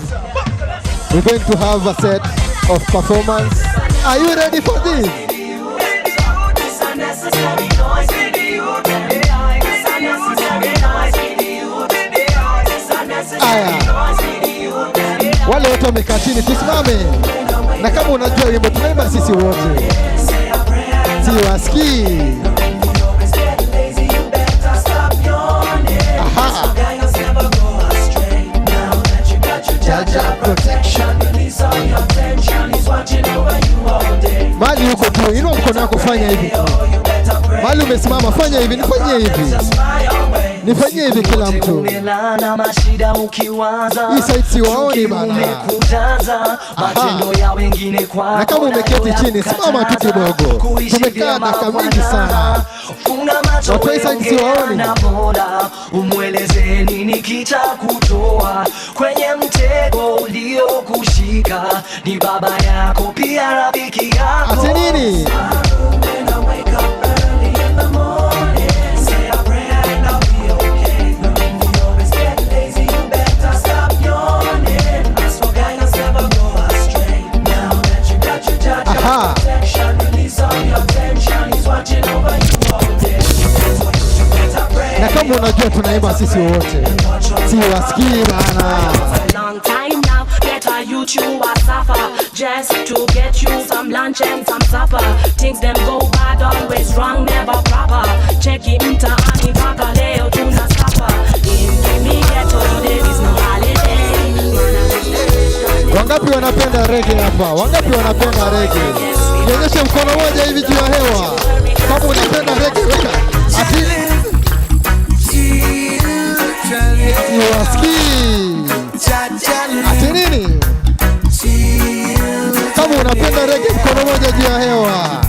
a set of performance. Are you ready for this? Aya. Wale wote wamekaa chini tusimame. Na kama unajua wimbo tunaimba sisi wote. Siwasikii. Aha. Mali huko tu, inua mkono wako fanya hivi. Mali umesimama fanya hivi, nifanyie hivi. Nifanyie hivi kila mtu. Hii side siwaoni bana. Na kama umeketi chini, simama tu kidogo. Tumekaa dakika mingi sana. Watu hii side siwaoni. Umweleze nini kitakutoa kwenye mtego uliokushika, ni baba yako pia rafiki yako. Ati nini? Aha. Na kama unajua tunaimba sisi wote. Siwasikii bana. Long time now, better you are suffer just to get you some lunch and some supper. Things them go bad, always wrong, never proper. Check it mtaani mpaka leo tuna suffer. In me ghetto, there is no holiday. Wangapi wanapenda reggae hapa? Wangapi wanapenda reggae? Nionyeshe mkono moja hivi juu ya hewa. Kama unapenda reggae weka. Siwasikii. Ati nini? Kama unapenda reggae mkono moja juu ya hewa.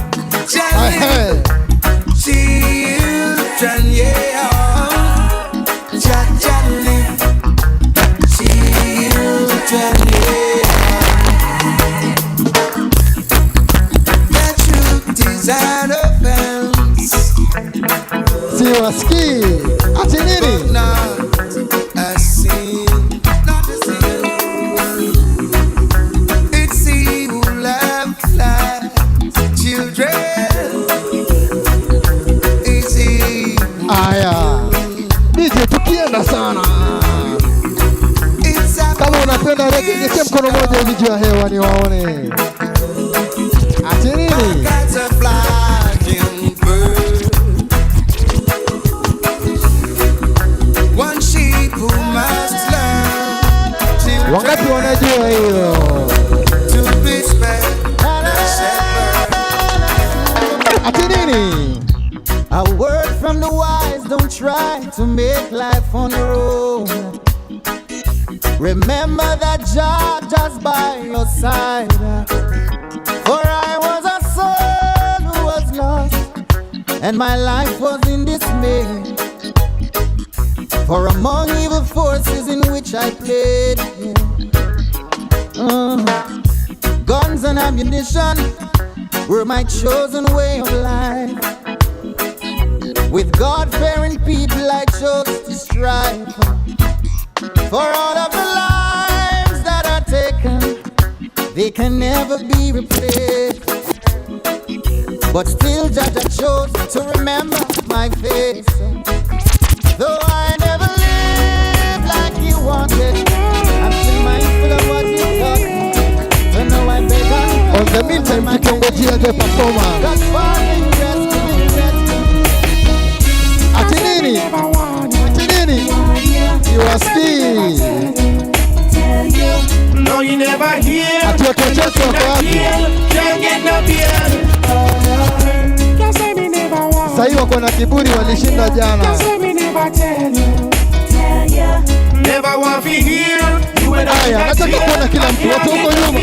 Siwasikii. Ati nini? Aya. DJ tukienda sana. Kama unapenda reggae nitie mkono moja hivi juu ya hewa niwaone. Ati nini? Wangapi wanajua hiyo? Ati nini? A word from the wise, don't try to make life on your own. Remember that Jah just by your side. For I was a soul who was lost, and my life was in dismay. For among evil forces in which I played, guns and ammunition were my chosen way of life. With God-fearing people I chose to strive. For all of the lives that are taken, they can never be replaced. But still Jah chose to remember my face. Though I never lived like He wanted, I'm you never hear. Ati watu wachache wako wapi? Can't get no beer. Can't say me never want. Sasa hivi wako na kiburi, walishinda jana. Can't say me never tell you. Never want to hear. Haya, nataka kuona kila mtu watu huko nyuma.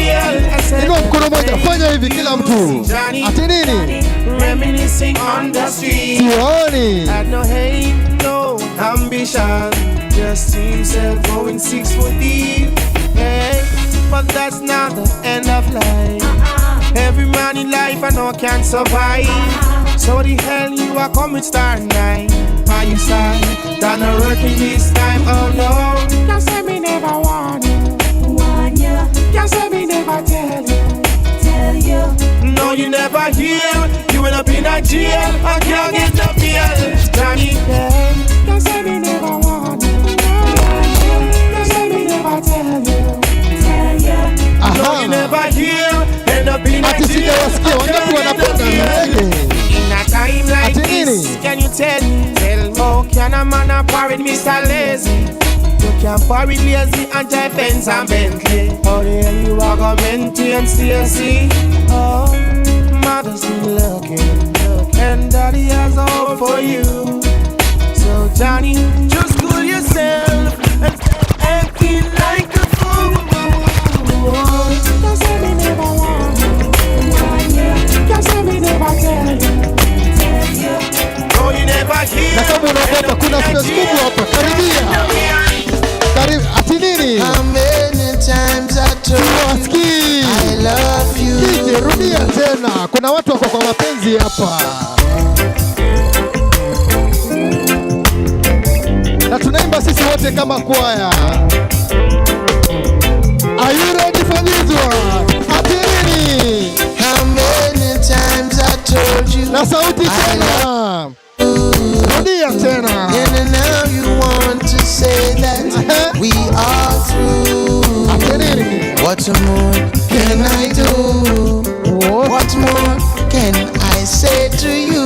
Inua mkono moja, fanya hivi kila mtu. Ati nini? Reminiscing on the street. Siwaoni. Had no hate, no ambition. Just see himself going 6 foot deep. Hey, but that's not the end of life. Every man in life I know can survive. So the hell you are coming star night by your side. Done a working this time, oh no. Can't say me never want you. Can't say me never tell you. No, you never hear. You end up in a jail. I can't get no bail. Johnny, can't say me never want you. Can't say me never tell you. No, you never hear. End up in a jail. In a time like this, can you tell me? How can a man a parade Mr. Lazy? You can parade lazy and drive Benz and Bentley. How the hell you are gonna maintain Stacy? Oh, mother's still looking, and daddy has hope for you. So Johnny, just cool yourself and stop acting like a fool. Can't say me never want you. Can't say me never tell you. No, you never hear. Na kama unaogopa kuna space kubwa hapa, karibia. Ati nini? How many times I told you I love you. DJ, rudia tena. Kuna watu wako kwa mapenzi hapa. Na tunaimba sisi wote kama kwaya. Are you ready for this one? Ati nini? How many times I told you. Na sauti tena. Rudia tena. And now you want to say that we are through. What more can I do? What more can I say to you?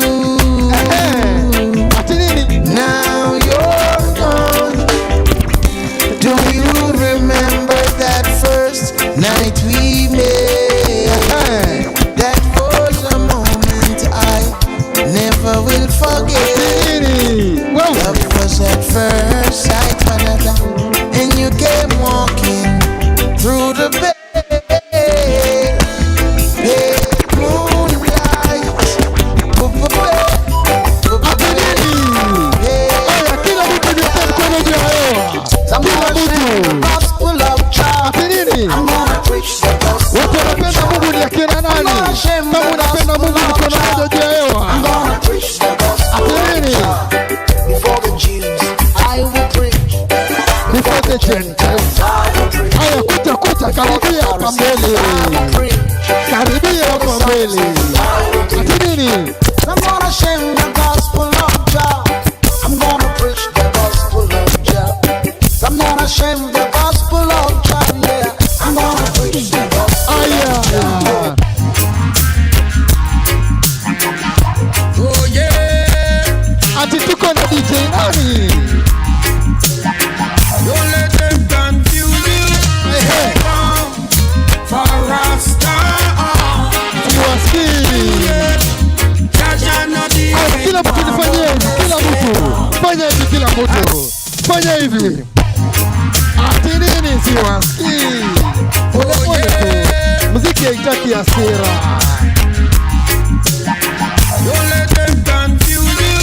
Now you're gone. Do you remember that first night we met? That was a moment I never will forget. Love was at first sight, and you came walking through the bed. Haya, kuta karibia hapa mbele. Karibia hapa mbele. Ati nini? I'm gonna share the gospel of Jah. I'm gonna preach the gospel of Jah. I'm gonna share the gospel of Jah. Yeah, I'm gonna preach the gospel. Oh yeah. Ati tuko na DJ nani? Don't let them confuse you. Hey. For Rasta. Kila mtu nifanyie hivi, kila mtu. Fanya hivi kila mtu. Fanya hivi. Ati nini siwasikii? Pole pole tu. Muziki haitaki hasira. Don't let them confuse you.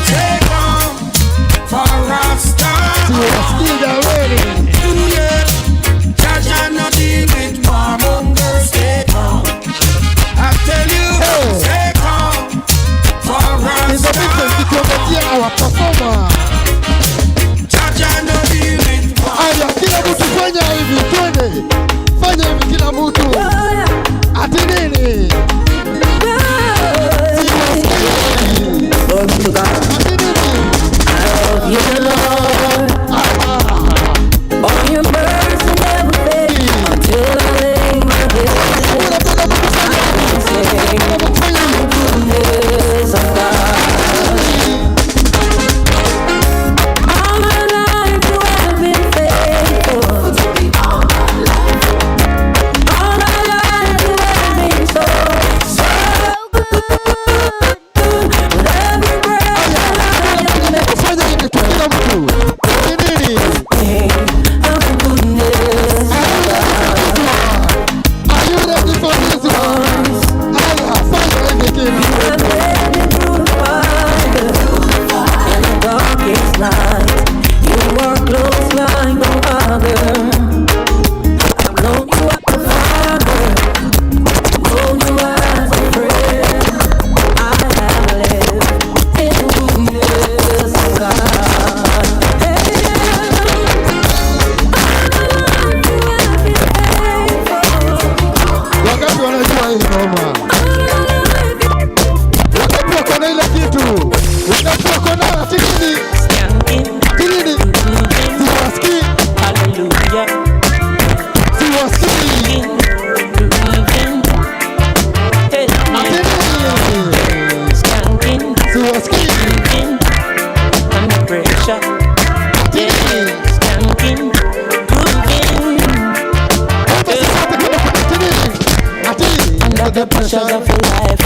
Take on for Rasta. Siwasikii jamani. Judge and not deal with warmongers. Take on. I tell you, take on for Rasta. Our performer. Judge and not deal with Aya, kila mtu fanya hivi, twende. Fanya hivi kila mtu. Ati nini?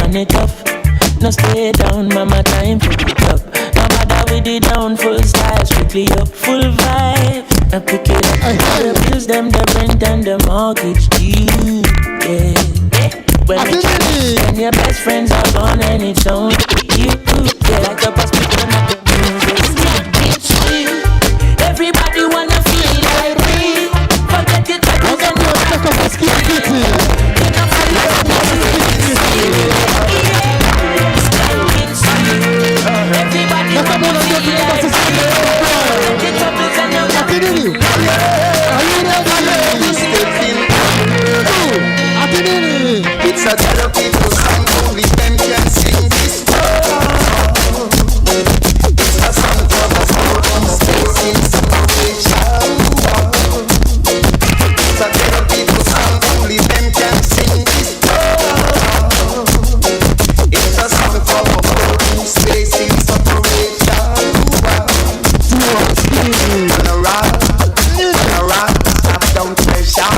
on it tough. No stay down, mama, time for it up. No matter with the down, full style, strictly up, full vibe. Now pick it up, the bills, them, the rent and the mortgage due. Yeah. When your best friends are gone and it's on you. Yeah, like the past people not the music. It's sweet. Everybody wanna feel like me. Forget it, I don't know. It's a therapy for some only them can sing this song. It's a song for the soul facing separation. It's a therapy for some only them can sing this song. It's a song for the soul facing separation. Turn around, stop down pressure.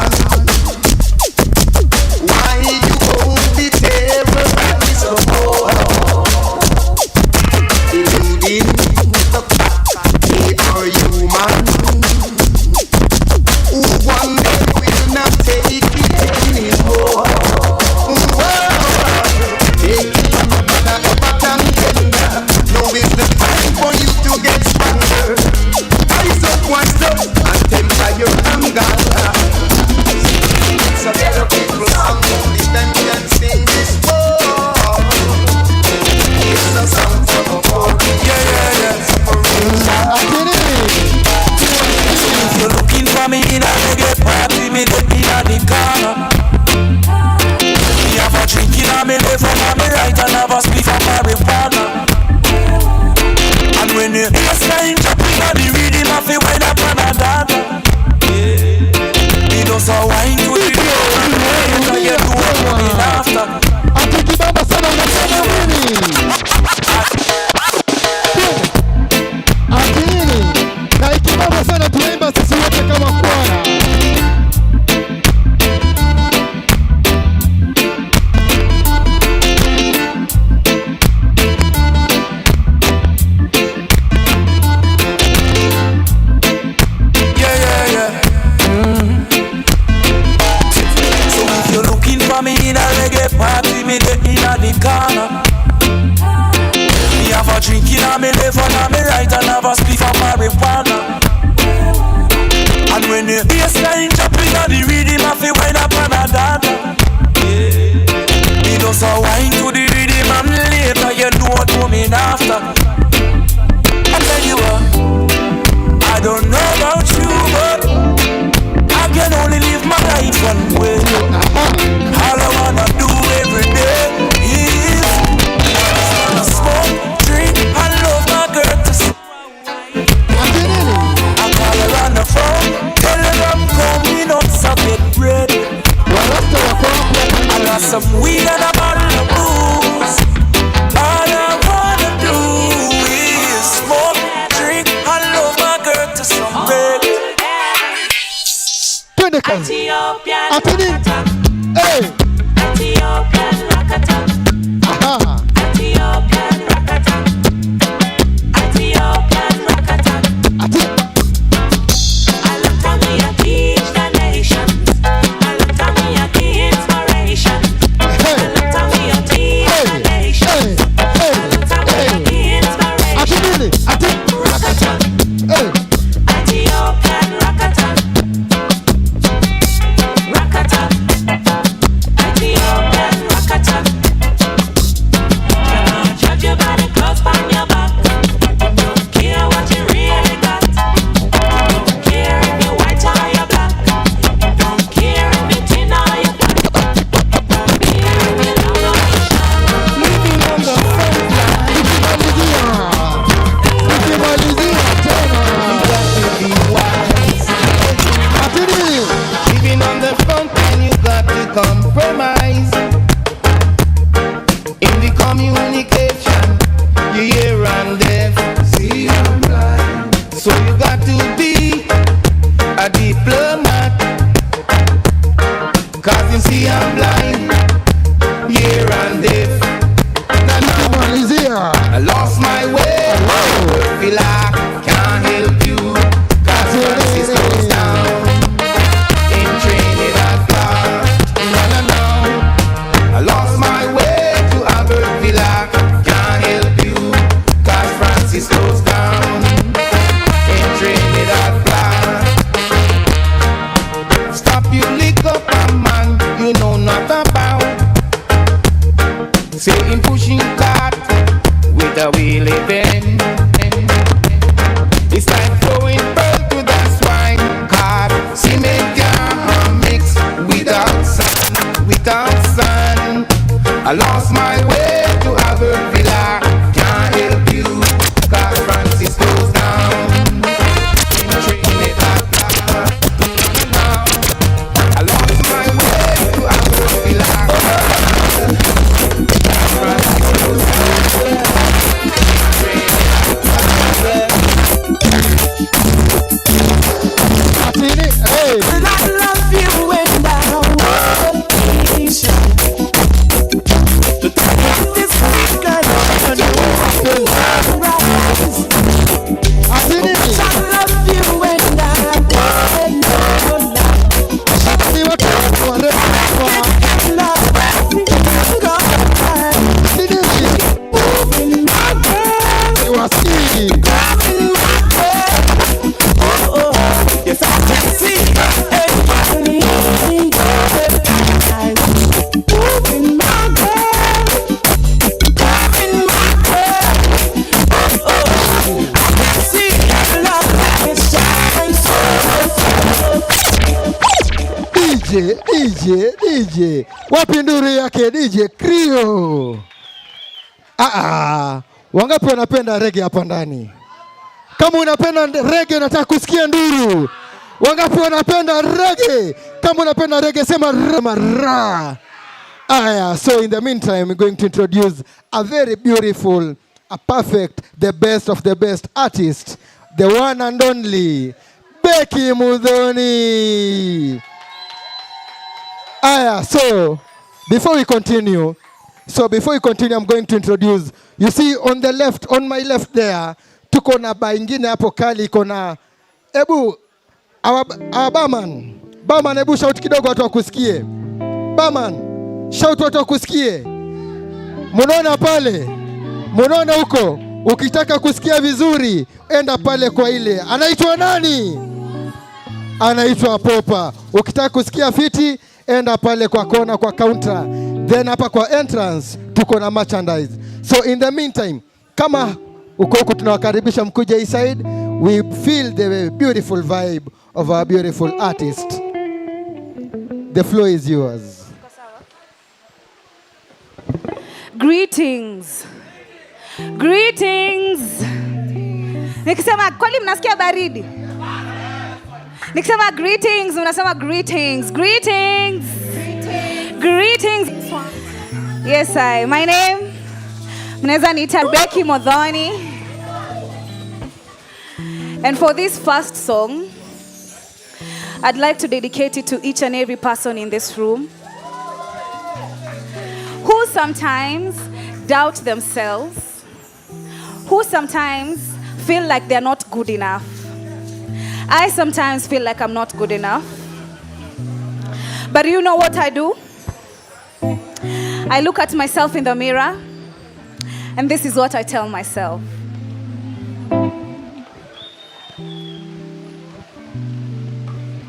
See I'm blind, here and deaf. lost my way. Feel like I can't help you. Cause Francis goes down in Trinidad, Florida. No. I lost my way to Albert Villa. Can't help you. Cause Francis goes down in Trinidad, Florida. Stop you lick up a man you know not about. Say him pushing cart with a wheelie bin. It's like throwing pearl to the swine cart. Cement can't mix without sun, without sun. I lost my way to Albert Villa. Can't help you, cause Francis goes down in Trinidad. I lost my way to Albert Villa. Francis goes down. And I love you and I want patient to take this weekend and you open my eyes. I love you and I want your life. Moving my girl, coming my girl. Oh, yes, I can see. DJ wapi nduru yake DJ Krio? Wangapi wanapenda reggae hapa ndani? Kama unapenda reggae nataka kusikia nduru. Wangapi wanapenda reggae? Kama unapenda reggae sema ra. So in the meantime we're going to introduce a very beautiful, a perfect, the best of the best artist, the one and only Becky Mudhoni. So before we continue, I'm going to introduce. You see on the left, on my left there, tuko na ba ingine hapo kali, iko na ebu our barman, ebu shout kidogo watu wakusikie. Barman, shout watu wakusikie. Munaona pale? Munaona huko? Ukitaka kusikia vizuri, enda pale kwa ile. Anaitwa nani? Anaitwa Popa. Ukitaka kusikia fiti, enda pale kwa kona kwa counter. Then hapa kwa entrance tuko na merchandise. So in the meantime, kama uko huko tunawakaribisha mkuja hii side, we feel the beautiful vibe of our beautiful artist. The floor is yours. Greetings. Nikisema kweli mnasikia baridi? Nikisema greetings, unasema greetings. Yes, my name, mnaweza niita Becky Mudhoni. And for this first song, I'd like to dedicate it to each and every person in this room who sometimes doubt themselves, who sometimes feel like they're not good enough. I sometimes feel like I'm not good enough. But you know what I do? I look at myself in the mirror, and this is what I tell myself.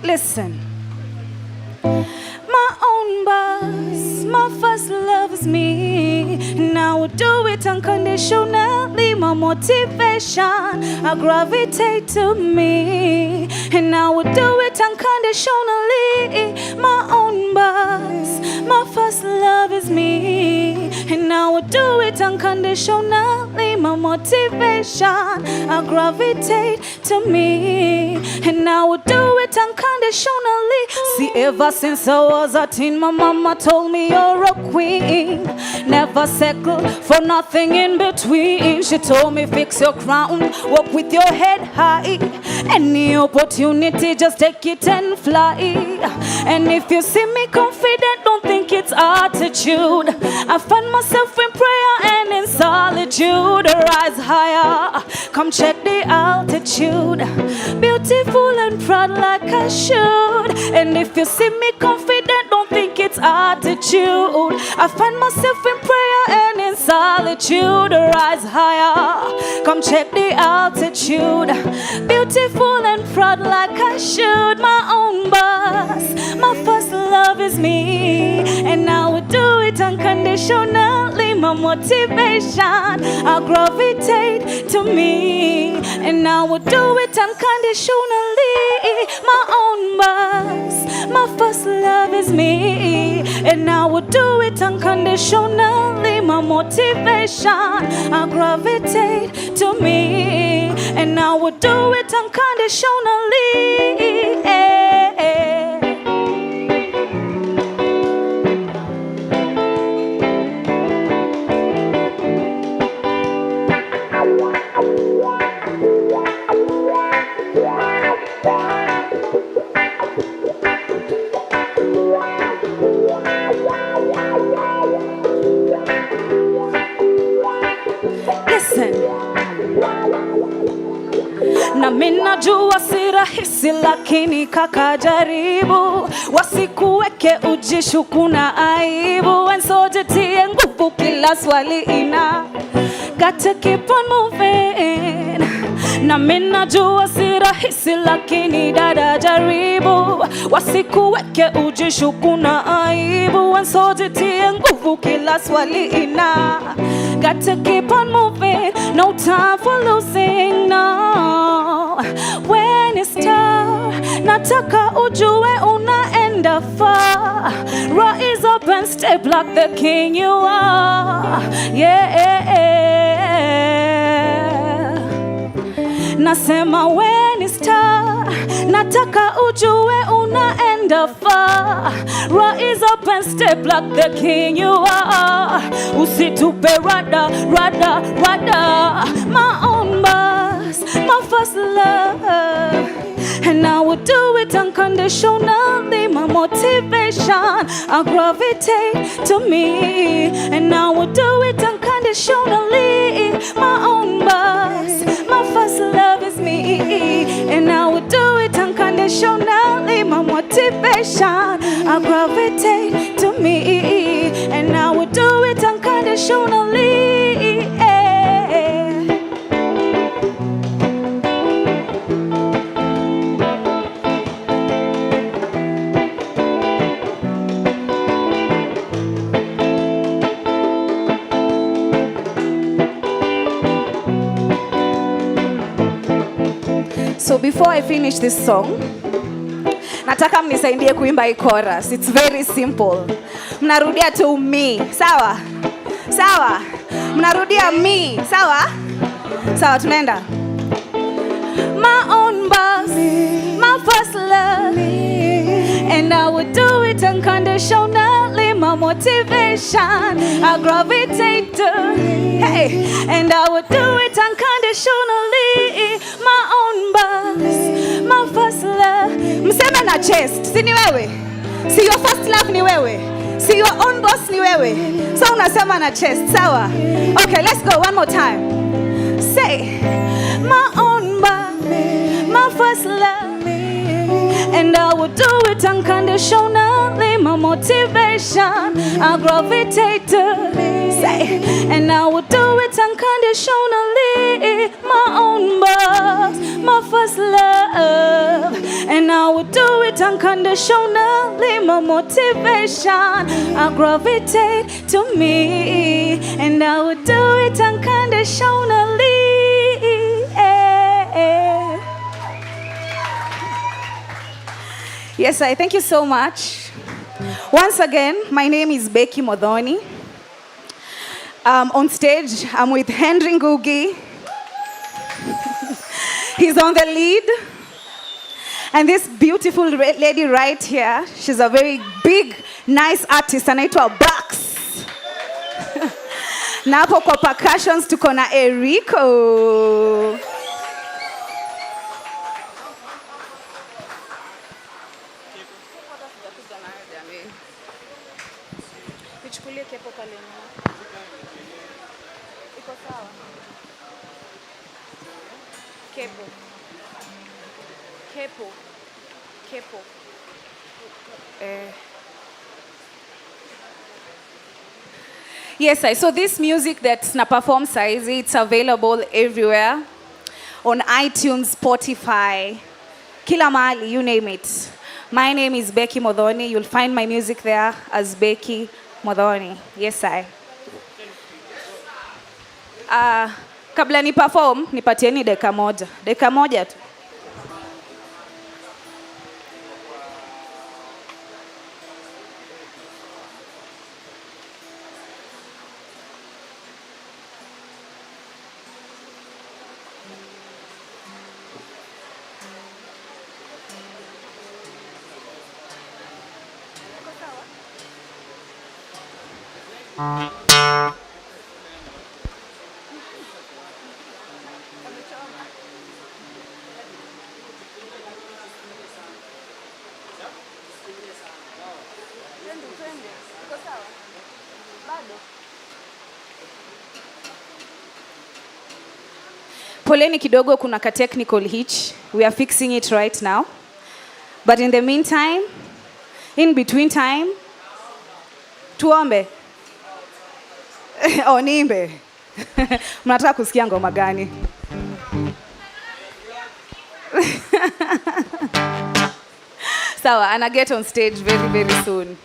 Listen. My own boss, my first love is me. Now I do it unconditionally. My motivation, I gravitate to me. And now I do it unconditionally. My own boss, my first love is me. And now I do it unconditionally. My motivation, I gravitate to me. And now I do it unconditionally. See, ever since I was a teen, my mama told me you're a queen. Never settle for nothing in between. She told me fix your crown, walk with your head high. Any opportunity, just take it and fly. And if you see me confident, don't think think it's attitude. I find myself in prayer and in solitude. Rise higher, come check the altitude. Beautiful and proud like I should. And if you see me confident, don't think it's attitude. I find myself in prayer and in solitude. Rise higher, come check the altitude. Beautiful and proud like I should. My own boss, my first love is me, and I would do it unconditionally. My motivation, I gravitate to me, and I would do it unconditionally. My own boss, my first love is me, and I would do it unconditionally. My motivation, I gravitate to me, and I would do it unconditionally. Na mina jua si rahisi lakini kaka jaribu, wasikuweke ujishuku na aibu, and so jitie nguvu kila swali ina, gotta keep on moving. Na mina jua si rahisi lakini dada jaribu, wasikuweke ujishuku na aibu, and so jitie nguvu kila swali ina, gotta keep on moving, no time for losing, no. When it's tough, nataka ujue unaenda far. Rise up and step like the king you are. Yeah. Nasema when it's tough, nataka ujue unaenda far. Rise up and step like the king you are. Usitupe rada, rada, rada. My own boss, my first love, and I would do it unconditionally. My motivation, I gravitate to me, and I would do it unconditionally. My own boss, my first love is me, and I would do it unconditionally. My motivation, I gravitate to me, and I would do it unconditionally. So before I finish this song, nataka mnisaidie kuimba hii chorus. It's very simple. Mnarudia tu me, sawa? Sawa? Mnarudia me, sawa? Sawa, tunaenda. My own boss, my first love, and I would do it unconditionally. My motivation, I gravitate to, hey, and I would do it unconditionally. My own boss, my first love. Mseme na chest, si ni wewe? Si your first love ni wewe? Si your own boss ni wewe? So unasema na chest, sawa? Okay, let's go one more time. Say, my own boss, my first love, and I would do it unconditionally. My motivation, I gravitate to, say, and I would do it unconditionally. My own boss, my first love, and I would do it unconditionally. My motivation, I gravitate to me, and I would do it unconditionally. Yes, I thank you so much. Once again, my name is Becky Modhoni. On stage, I'm with Henry Ngugi. He's on the lead. And this beautiful lady right here, she's a very big, nice artist, anaitwa Bax. Na hapo kwa percussions tuko na Eriko. Niweke kepo pale nyuma. Iko sawa? Kepo. Kepo. Kepo. Yes, I so this music that's na perform size, it's available everywhere on iTunes, Spotify, kila mahali, you name it. My name is Becky Modhoni. You'll find my music there as Becky Modhoni. Yes, I. Kabla ni perform, nipatieni dakika moja. Dakika moja tu. Poleni kidogo, kuna ka technical hitch. We are fixing it right now. But in the meantime, in between time, tuombe. Nimbe. Mnataka kusikia ngoma gani? Sawa, ana get on stage very, very soon.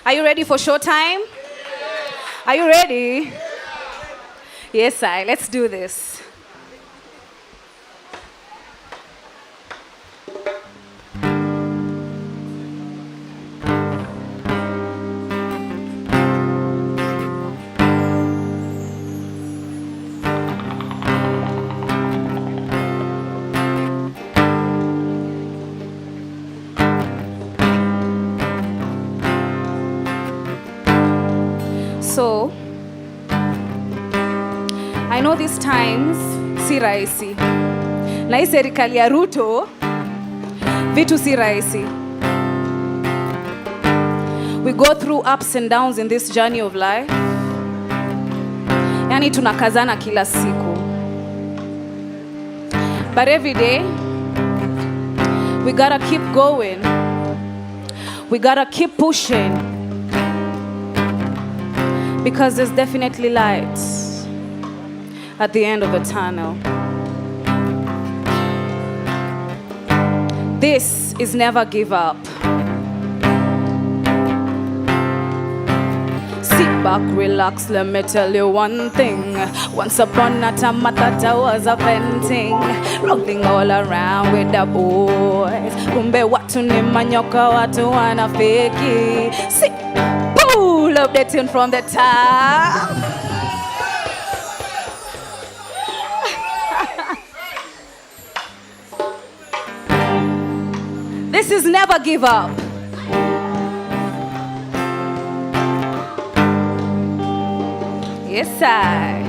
Are you ready for showtime? Are you ready? Yes, let's do this. So, I know these times si rahisi. Na hii serikali ya Ruto vitu si rahisi. We go through ups and downs in this journey of life. Yani tunakazana kila siku. But every day we gotta keep going. We gotta keep pushing. Because there's definitely light at the end of the tunnel. This is never give up. Sit back, relax, let me tell you one thing. Once upon a time I thought I was a painting, rolling all around with the boys. Kumbe watu ni manyoka, watu wana fake. Sit, pull up the tune from the top. This is never give up. Yes, I.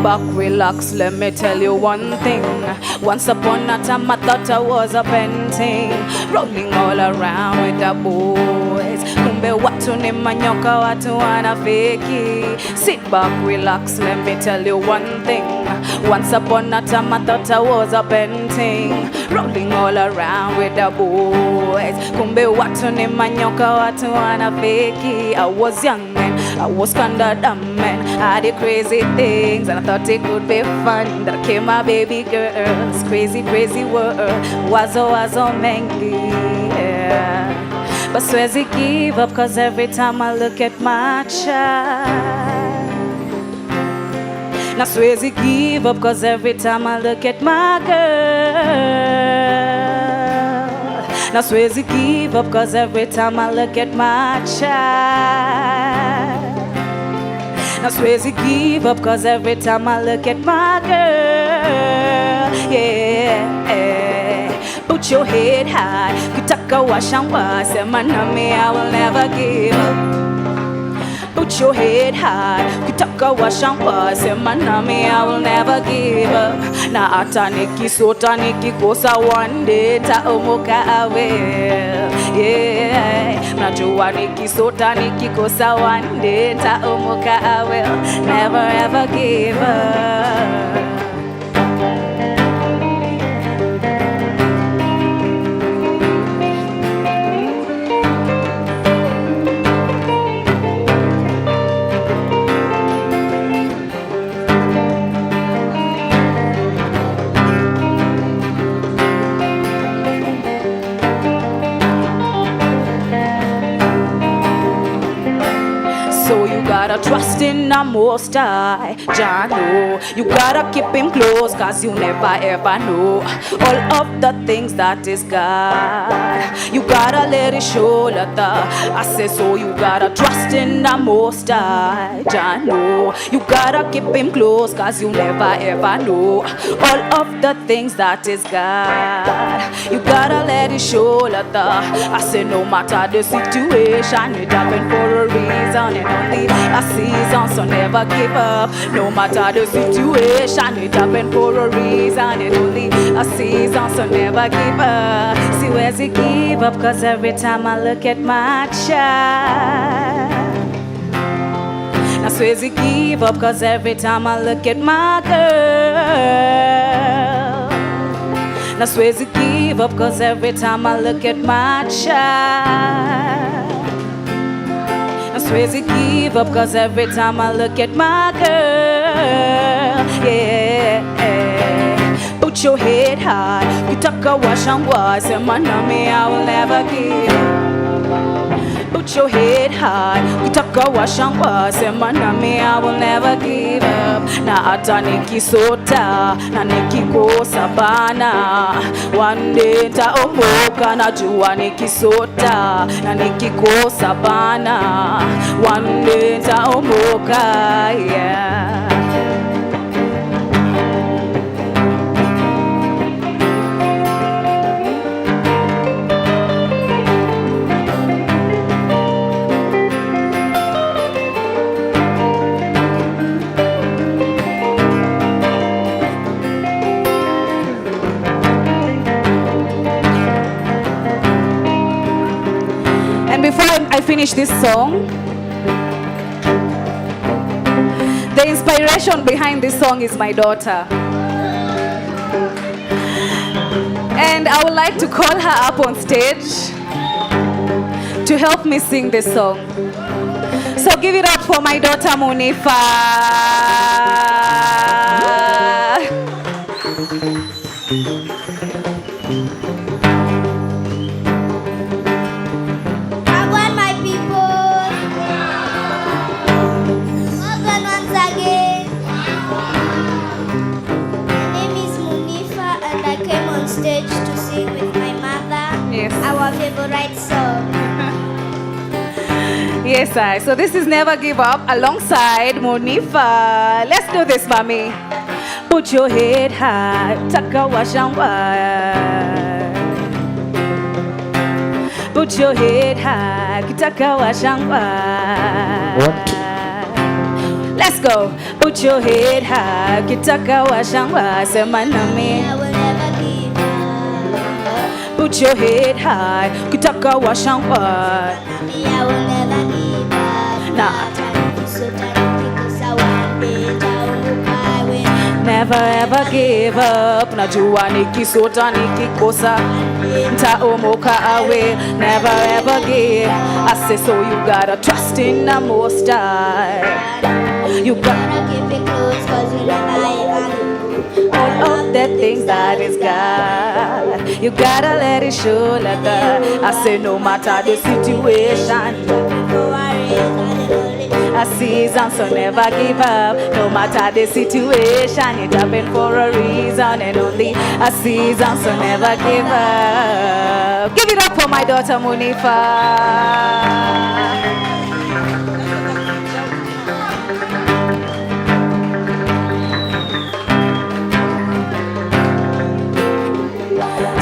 Back, relax, let me tell you one thing. Once upon a time I thought I was a painting, rolling all around with the boys. Kumbe watu ni manyoka, watu wana fake. Sit back, relax, let me tell you one thing. Once upon a time I thought I was a painting, rolling all around with the boys. Kumbe watu ni manyoka, watu wana fake. I was young and I was kinda dumb and I did crazy things and I thought it could be fun. That came my baby girls, crazy, crazy world. Wazo mengi, yeah. But siwezi give up, cause every time I look at my child. Na siwezi give up, cause every time I look at my girl. Na siwezi give up, cause every time I look at my child. Na siwezi give up, cause every time I look at my girl. Yeah. Put your head high. Kitaka washangwa, sema nami, I will never give up. Put your head high. Kitaka washangwa, sema nami, I will never give up. Na hata nikisota nikikosa, one day taomoka I will. Yeah. Najua nikisota nikikosa, one day taomoka I will. Never ever give up. So you gotta trust in the Most High, Jano. You gotta keep him close, cause you never ever know all of the things that is God. You gotta let it show, I say so. You gotta trust in the Most High, Jano. You gotta keep him close, cause you never ever know all of the things that is God. You gotta let it show, I say no matter the situation, it happened for a reason and only a season, so never give up. No matter the situation, it happened for a reason and only a season, so never give up. See where's it give up, cause every time I look at my child. Now where's it give up, cause every time I look at my girl. Now where's it give up, cause every time I look at my child. Crazy give up, cause every time I look at my girl, yeah. Put your head high. Kitaka washangwa, sema nami, I will never give up. Put your head high. Kitaka washangwa, sema nami, I will never give up. Na hata nikisota, na nikikosa bana, one day taomoka. Najua nikisota, na nikikosa bana, one day taomoka, yeah. Before I finish this song, the inspiration behind this song is my daughter. And I would like to call her up on stage to help me sing this song. So give it up for my daughter Munifa. Stage to sing with my mother. Yes. Our favorite song. Yes, I. So this is Never Give Up alongside Munifa. Let's do this, mommy. Put your head high, taka washangwa. Put your head high, kitaka washangwa. Let's go. Put your head high, kitaka washangwa. Sema nami. Put your head high, kitaka washangwa. I will never give up. Nah. Never ever give up. Najua nikisota nikikosa. ntaomoka I will never ever give. I say so you gotta trust in the Most High. You gotta keep it close, cause you don't know all of the things that is God. You gotta let it show like that. I say no matter the situation, a season, so never give up. No matter the situation, it happened for a reason, and only a season, so never give up. Give it up for my daughter Munifa.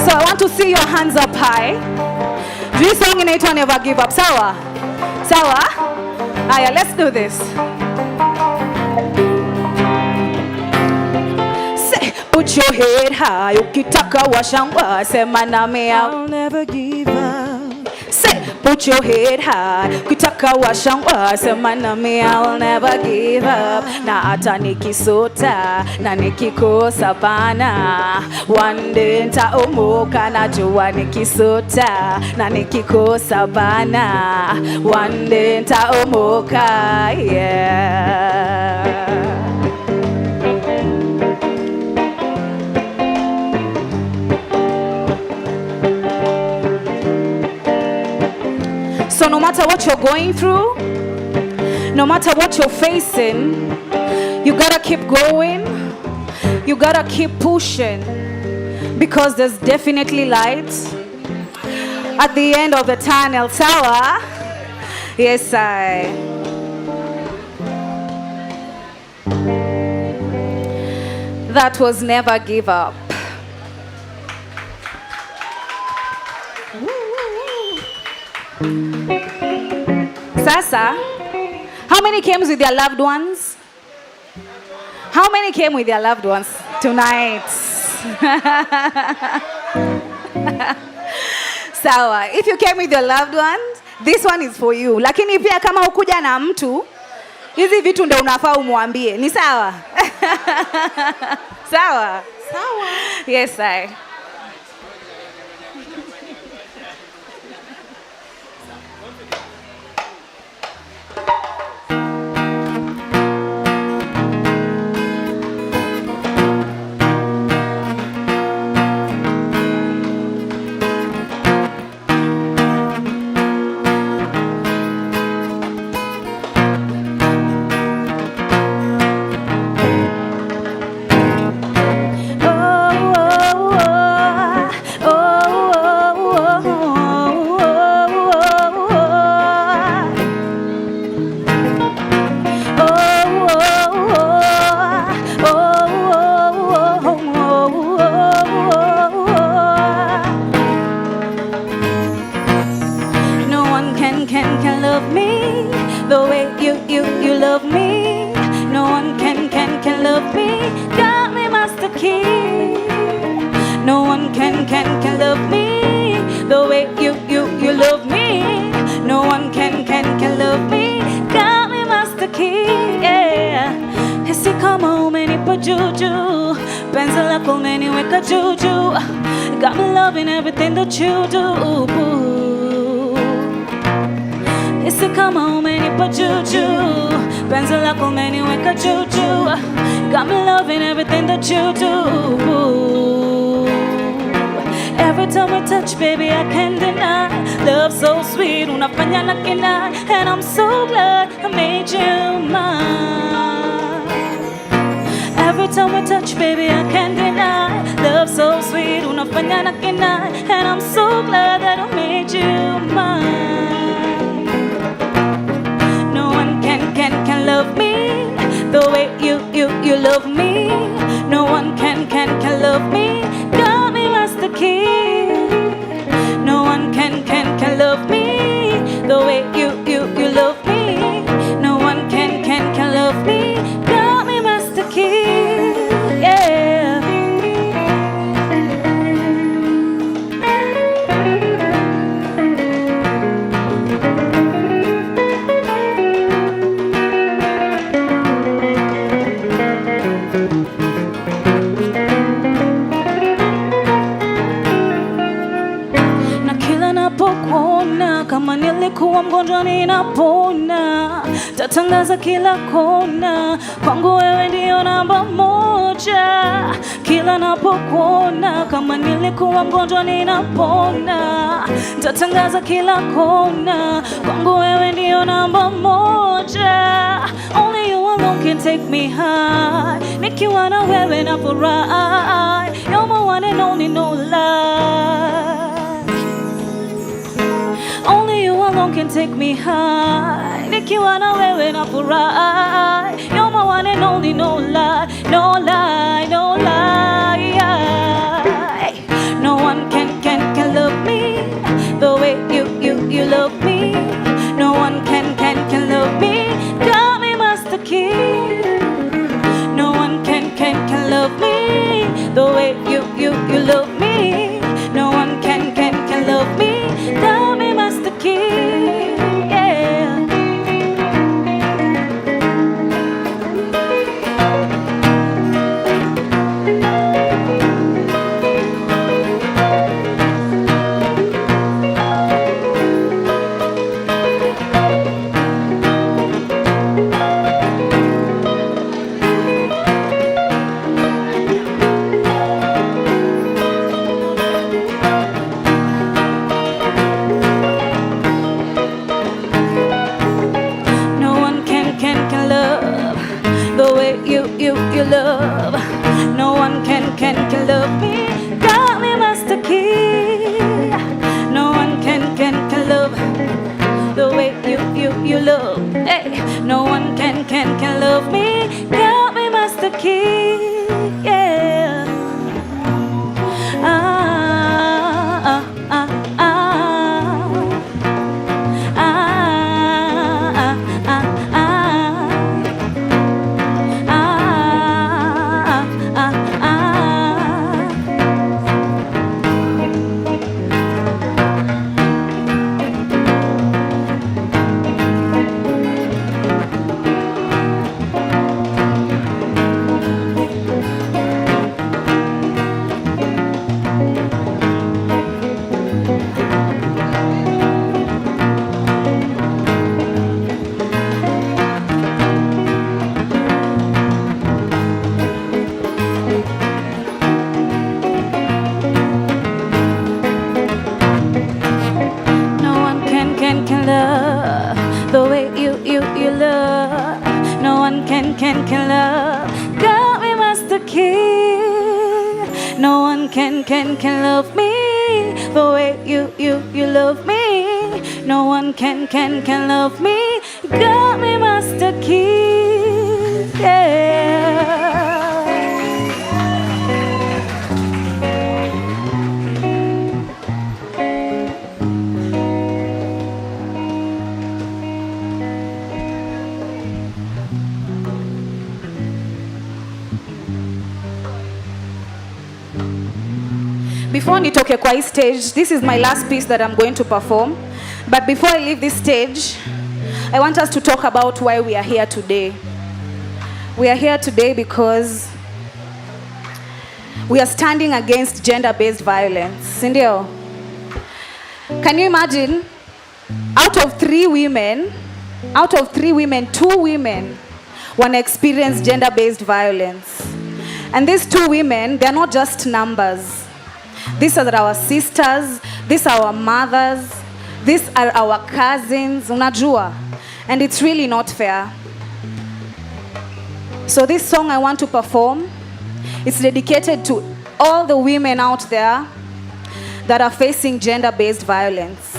So I want to see your hands up high. This song inaitwa Never Give Up. Sawa? Sawa? Aya, let's do this. Say, put your head high. Ukitaka washangwa, sema nami I'll never give up. Say, put your head high. Ukitaka washangwa, sema nami I'll never give up. Na hata nikisota, na nikikosa bana. One day nitaomoka, najua nikisota, na nikikosa bana. One day nitaomoka, yeah. So no matter what you're going through, no matter what you're facing, you gotta keep going, you gotta keep pushing, because there's definitely light at the end of the tunnel. Sawa? Yes, that was Never Give Up. Sasa, how many came with their loved ones? How many came with their loved ones tonight? Sawa, if you came with your loved ones, this one is for you. Lakini pia kama ukuja na mtu, hizi vitu ndio unafaa umwambie. Ni sawa? Sawa? Sawa. Yes, I. Got me loving everything that you do. It's a come home and you put juju. Pencil like a man, you wake a juju. Got me loving everything that you do. Every time we touch, baby, I can't deny. Love so sweet, unafanya na kina. And I'm so glad I made you mine. Every time we touch, baby, I can't deny. Love so sweet, unafanya na kina. And I'm so glad that I made you mine. No one can love me the way you love me. No one can love me. Got me master key. No one can love me the way you love me. No one can love me. Got me master key. Yeah. kona, kama nilikuwa mgonjwa ninapona. Tatangaza kila kona, kwangu wewe ndio namba moja. Kila napokuona, kama nilikuwa mgonjwa ninapona. Tatangaza kila kona, kwangu wewe ndio namba moja. Only you alone can take me high. Nikiwa na wewe nafurahi. You're my one and only, no lie. Only you alone can take me high. Nikiwa na wewe nafurahi. You're my one and only, no lie, no lie, no lie. No one can love me the way you love me. No one can love me. Got me master key. No one can love me the way you love me. No one can love me. Got me master key. Yeah. You love. No one can love me. Got me master key. No one can love the way you love. Hey, no one can love me. Got me master key. Yeah. Can love. Got me master key. No one can love me the way you love me. No one can love me. Got me master key. Yeah. Before nitoke kwa hii stage, this is my last piece that I'm going to perform. But before I leave this stage, I want us to talk about why we are here today. We are here today because we are standing against gender-based violence. Sindio? Can you imagine? Out of three women, 2 women wanna experience gender-based violence. And these 2 women, they're not just numbers. These are our sisters, these are our mothers, these are our cousins, unajua. And it's really not fair. So this song I want to perform, it's dedicated to all the women out there that are facing gender-based violence.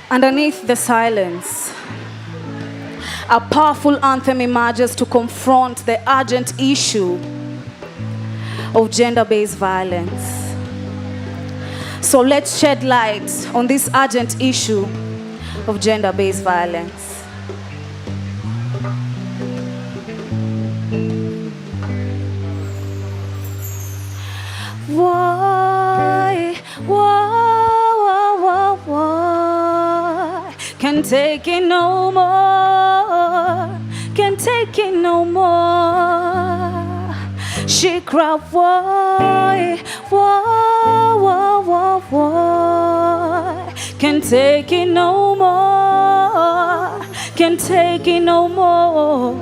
Underneath the silence, a powerful anthem emerges to confront the urgent issue of gender-based violence. So let's shed light on this urgent issue of gender-based violence. Why can't take it no more, can't take it no more. She cried, why, why? Can't take it no more. Can't take it no more.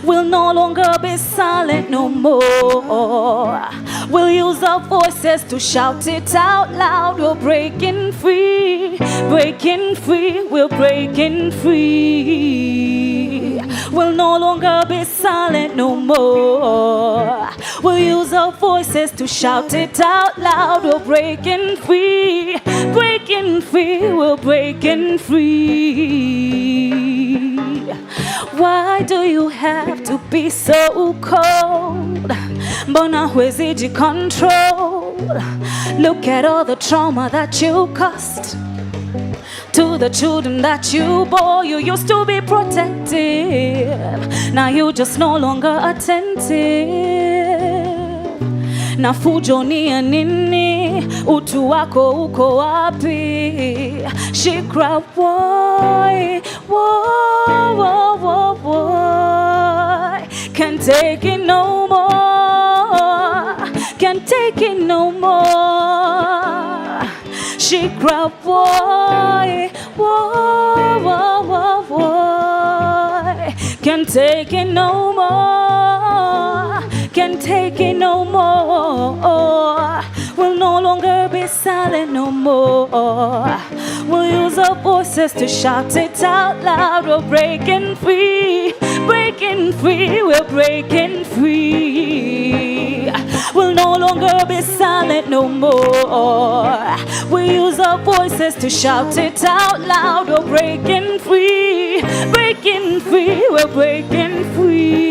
We'll no longer be silent no more. We'll use our voices to shout it out loud. We're breaking free, breaking free. We're breaking free. We'll no longer be silent no more. We'll use our voices to shout it out loud. We're breaking free, breaking free. We're breaking free. Why do you have to be so cold? Mbona huwezi control? Look at all the trauma that you caused to the children that you bore. You used to be protective, now you just no longer attentive. Na fujo ni ya nini? Utu wako uko wapi? She cried, why, why? Can't take it no more. Can't take it no more. She cried, why, why? Can't take it no more. Can't take it no more. We'll no longer be silent no more. We'll use our voices to shout it out loud. We're breaking free, breaking free. We're breaking free. We'll no longer be silent no more. We use our voices to shout it out loud. We're breaking free, breaking free. We're breaking free.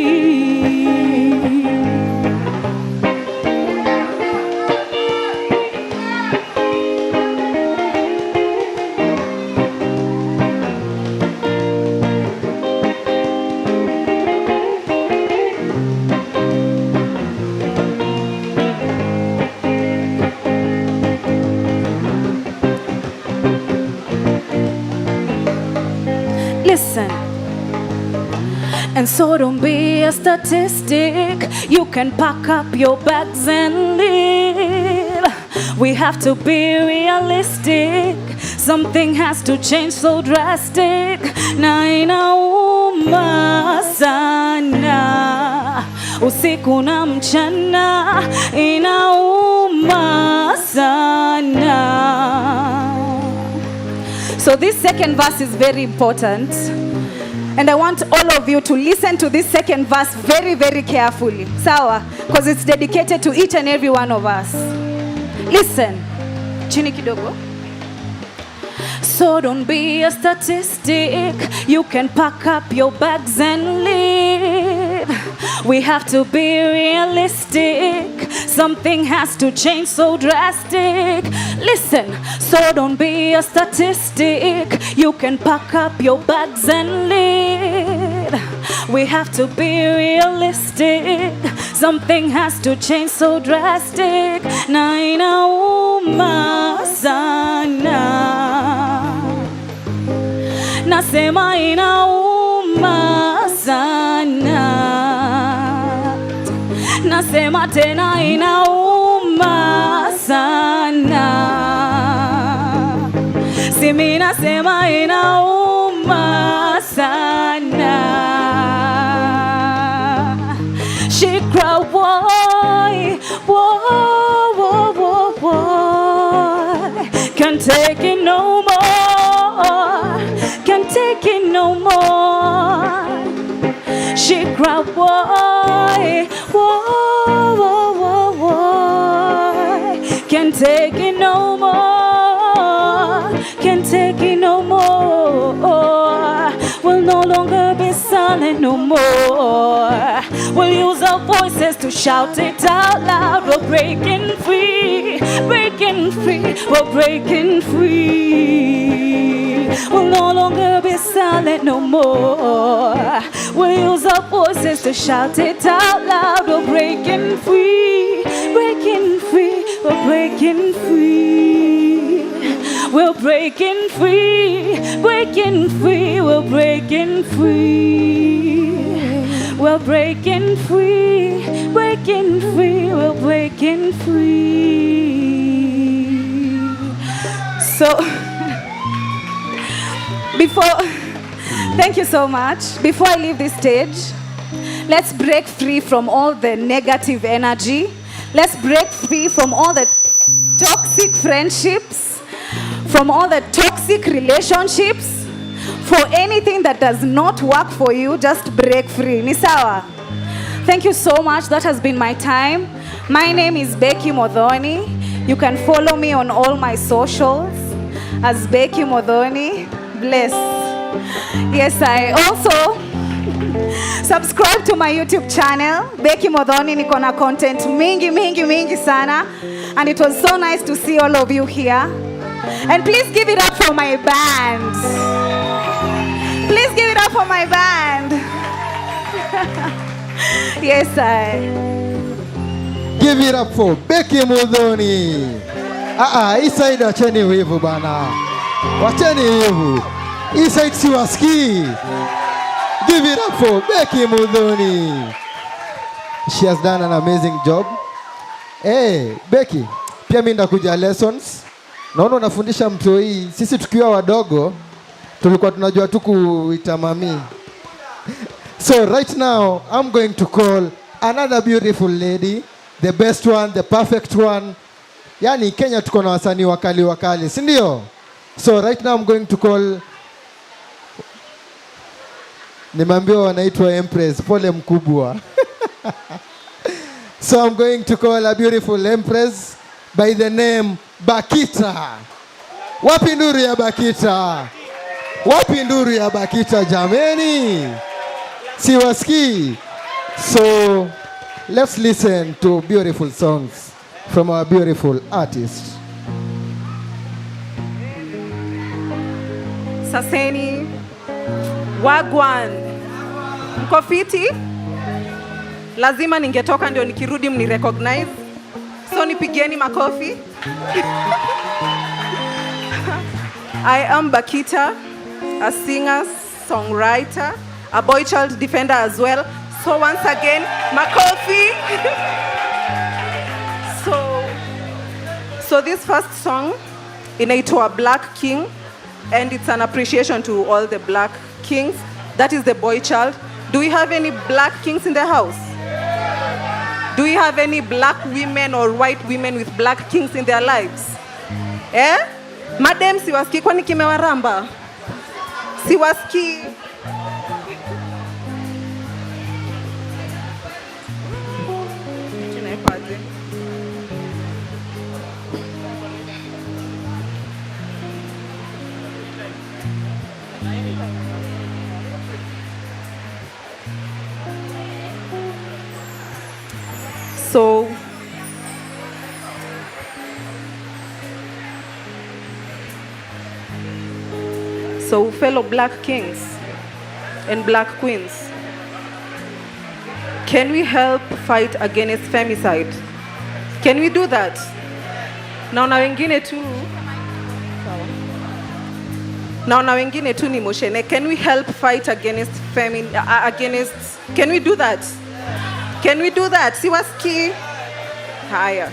Listen, and so don't be a statistic. You can pack up your bags and leave. We have to be realistic. Something has to change so drastic. Na inauma sana, usiku na mchana, inauma sana. So this second verse is very important. And I want all of you to listen to this second verse very, very carefully. Sawa? Because it's dedicated to each and every one of us. Listen. Chini kidogo. So don't be a statistic. You can pack up your bags and leave. We have to be realistic. Something has to change so drastic. Listen, so don't be a statistic. You can pack up your bags and leave. We have to be realistic. Something has to change so drastic. Na inauma sana. Nasema inauma sana. Nasema tena inauma sana. Simi nasema inauma sana. She cried, why, why? Can't take it no more. Can't take it no more. She cried, why, why? Can't take it no more. Can't take it no more. We'll no longer be silent no more. We'll use our voices to shout it out loud. We're breaking free, breaking free. We're breaking free. We'll no longer be silent no more. We'll use our voices to shout it out loud. We're breaking free, breaking free. We're breaking free. We're breaking free, breaking free. We're breaking free. We're breaking free, breaking breaking free, we're breaking free. So, thank you so much. Before I leave this stage, let's break free from all the negative energy. Let's break free from all the toxic friendships, from all the toxic relationships. For anything that does not work for you, just break free. Ni sawa? Thank you so much. That has been my time. My name is Becky Modhoni. You can follow me on all my socials as Becky Modhoni. Bless. Yes, I also subscribe to my YouTube channel, Becky Modhoni. Niko na content mingi sana. And it was so nice to see all of you here. And please give it up for my band. Please give it up for my band. Yes, I. Give it up for Becky Modhoni. Hii side wacheni wivu bana. Wacheni wivu. Hii side siwasikii. Give it up for Becky Modhoni. She has done an amazing job. Hey, Becky, pia mimi ndakuja lessons. Naona unafundisha mtoi. Sisi tukiwa wadogo tulikuwa tunajua tu kuita mami. So right now I'm going to call another beautiful lady, the best one, the perfect one. Yani Kenya tuko na wasanii wakali, si ndio? So right now I'm going to call, nimeambiwa wanaitwa Empress, pole mkubwa. So I'm going to call a beautiful Empress by the name Bakita. Wapi nduru ya Bakita? Wapi nduru ya Bakita jameni? Siwaski. So let's listen to beautiful songs from our beautiful artist. Saseni, wagwan, mko fiti? Lazima ningetoka ndio nikirudi mnirecognize. So nipigieni makofi. I am Bakita, a singer, songwriter, a boy child defender as well. So once again, makofi. So this first song inaitwa Black King, and it's an appreciation to all the black kings. That is the boy child. Do we have any black kings in the house? Do we have any black women or white women with black kings in their lives? Eh? Madam, siwaski kwani kimewaramba? Siwaski. So fellow black kings and black queens, can we help fight against femicide? Can we do that? Naona wengine tu ni moshene. Can we help fight against can we do that? Can we do that? Siwaski. Higher.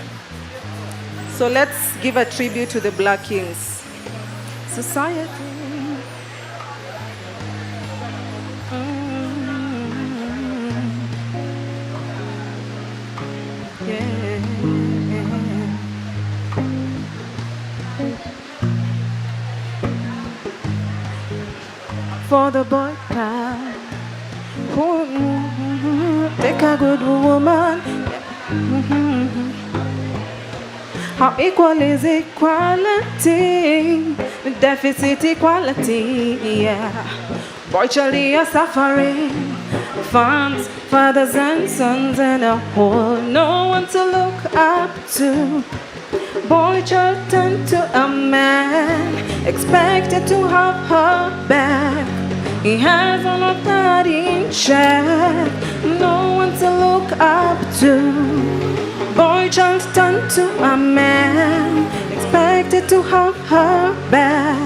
So let's give a tribute to the black kings. Society. For the boy child, take a good woman. How equal is equality? Deficit equality, yeah. Boy child are suffering. Funds, fathers and sons and a whole. No one to look up to. Boy child turned to a man, expected to have her back. He has all of that in check. No one to look up to. Boy child turned to a man, expected to have her back.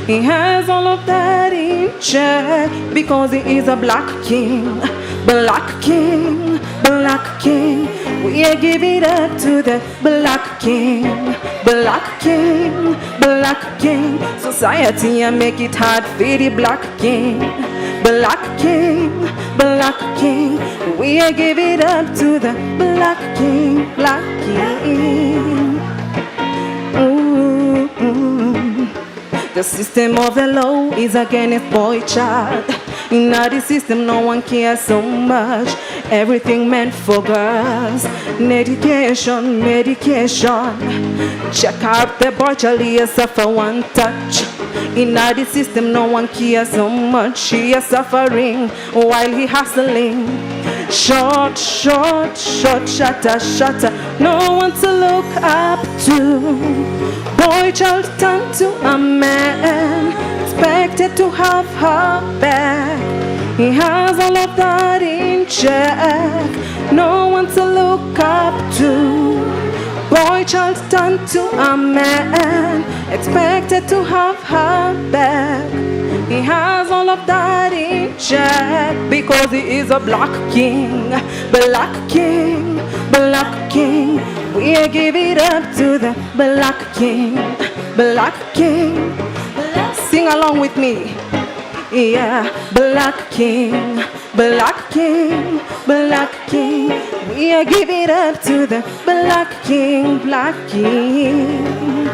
He has all of that in check because he is a black king, black king, black king. We give it up to the Black King, Black King, Black King. Society and make it hard for the Black King, Black King, Black King. We give it up to the Black King, Black King. Ooh, ooh. The system of the law is against boy child. In the system, no one cares so much. Everything meant for girls. Medication, medication. Check out the boy child, he suffer one touch. In the system, no one cares so much. He is suffering while he hustling. Short, short, short, shatter, shatter. No one to look up to. Boy child turned to a man, expected to have her back. He has all of that in check. No one to look up to. Boy child turned to a man, expected to have her back. He has all of that in check because he is a Black King, Black King, Black King. We give it up to the Black King, Black King. Sing along with me. Yeah, Black King, Black King, Black King. We give it up to the Black King, Black King.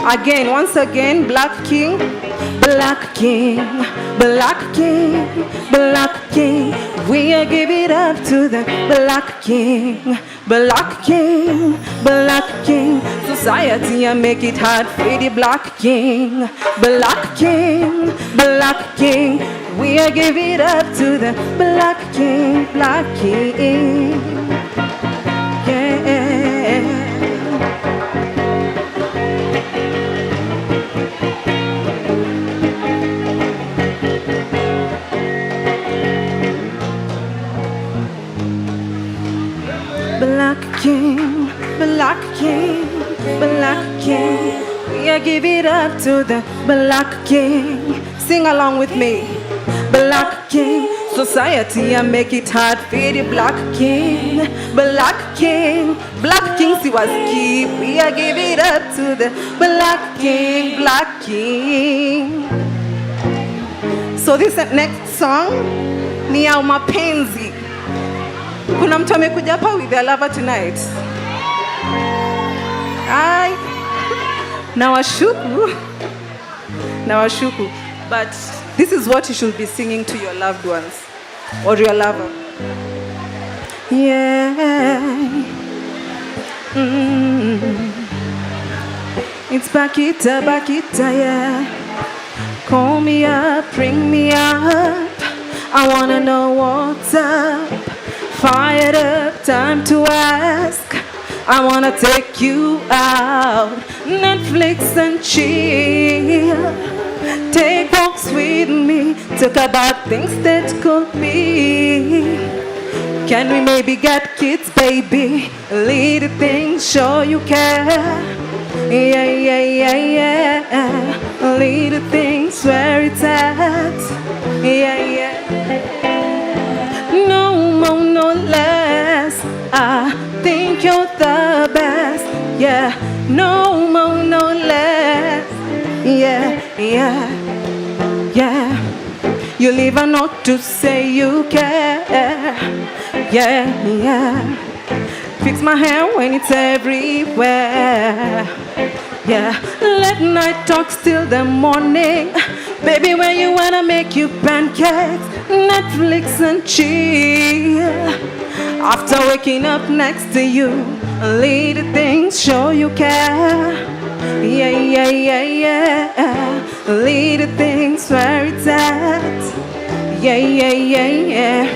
Again, once again, Black King, Black King, Black King, Black King. We give it up to the Black King, Black King, Black King. Society and make it hard for the Black King, Black King, Black King. We give it up to the Black King, Black King. Yeah. Black King, Black King, Black King. We give it up to the Black King. Sing along with me. Black King. Society and make it hard for the Black King, Black King. Black King, see what's key. We give it up to the Black King, Black King. So this next song ni ya mapenzi. Kuna mtu amekuja hapa with their lover tonight? Ai. Nawashuku. But this is what you should be singing to your loved ones or your lover. Yeah. It's Bakita, yeah. Call me up, bring me up. I wanna know what's up. Fired up, time to ask. I wanna take you out, Netflix and chill. Take walks with me, talk about things that could be. Can we maybe get kids, baby? Little things, show you care. Yeah, yeah, yeah, yeah. Little things, where it's at. Yeah, yeah. No more, no less. I think you're the best. Yeah, no more, no less. Yeah, yeah, yeah. You leave a note to say you care. Yeah, yeah. Fix my hair when it's everywhere. Yeah, late night talks till the morning. Baby, when you wanna make you pancakes, Netflix and chill. After waking up next to you, little things show you care. Yeah, yeah, yeah, yeah. Little things where it's at. Yeah, yeah, yeah, yeah.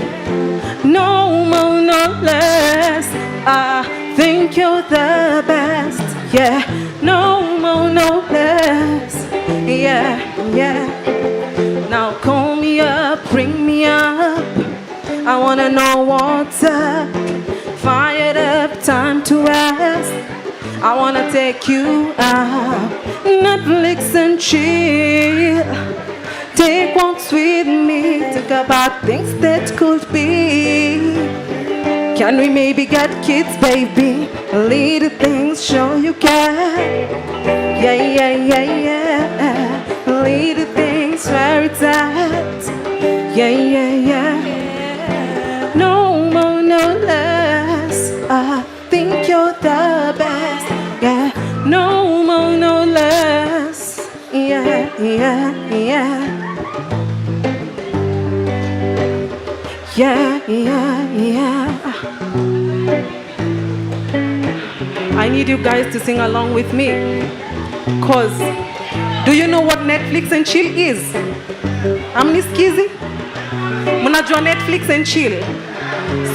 No more, no less. I think you're the best. Yeah, no more, no less. Yeah, yeah. Now call me up, bring me up. I wanna know what's up. Fired up, time to rest. I wanna take you out, Netflix and chill. Take walks with me, talk about things that could be. Can we maybe get kids, baby? Little things show you care. Yeah, yeah, yeah, yeah. Little things where it's at. Yeah, yeah, yeah. No more, no less. I think you're the best. Yeah, no more, no less. Yeah, yeah, yeah. Yeah, yeah, yeah. I need you guys to sing along with me. Cause do you know what Netflix and chill is? Amniskizi? Munajua Netflix and chill.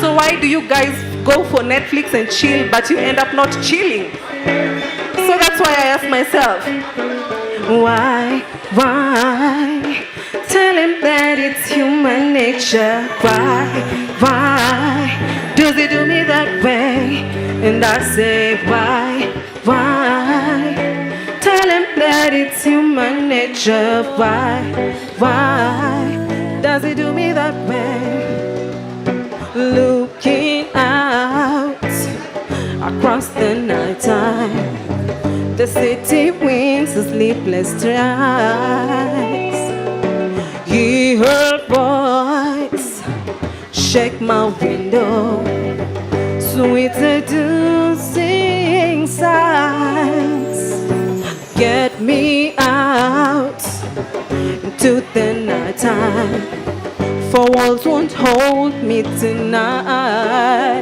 So why do you guys go for Netflix and chill but you end up not chilling? So that's why I ask myself, why? Tell him that it's human nature. Why does he do me that way? And I say, why? Tell him that it's human nature. Why does he do me that way? Looking out across the night time, the city winds a sleepless strikes. He heard voice shake my window, sweet seducing signs. Get me out into the night time, for walls won't hold me tonight.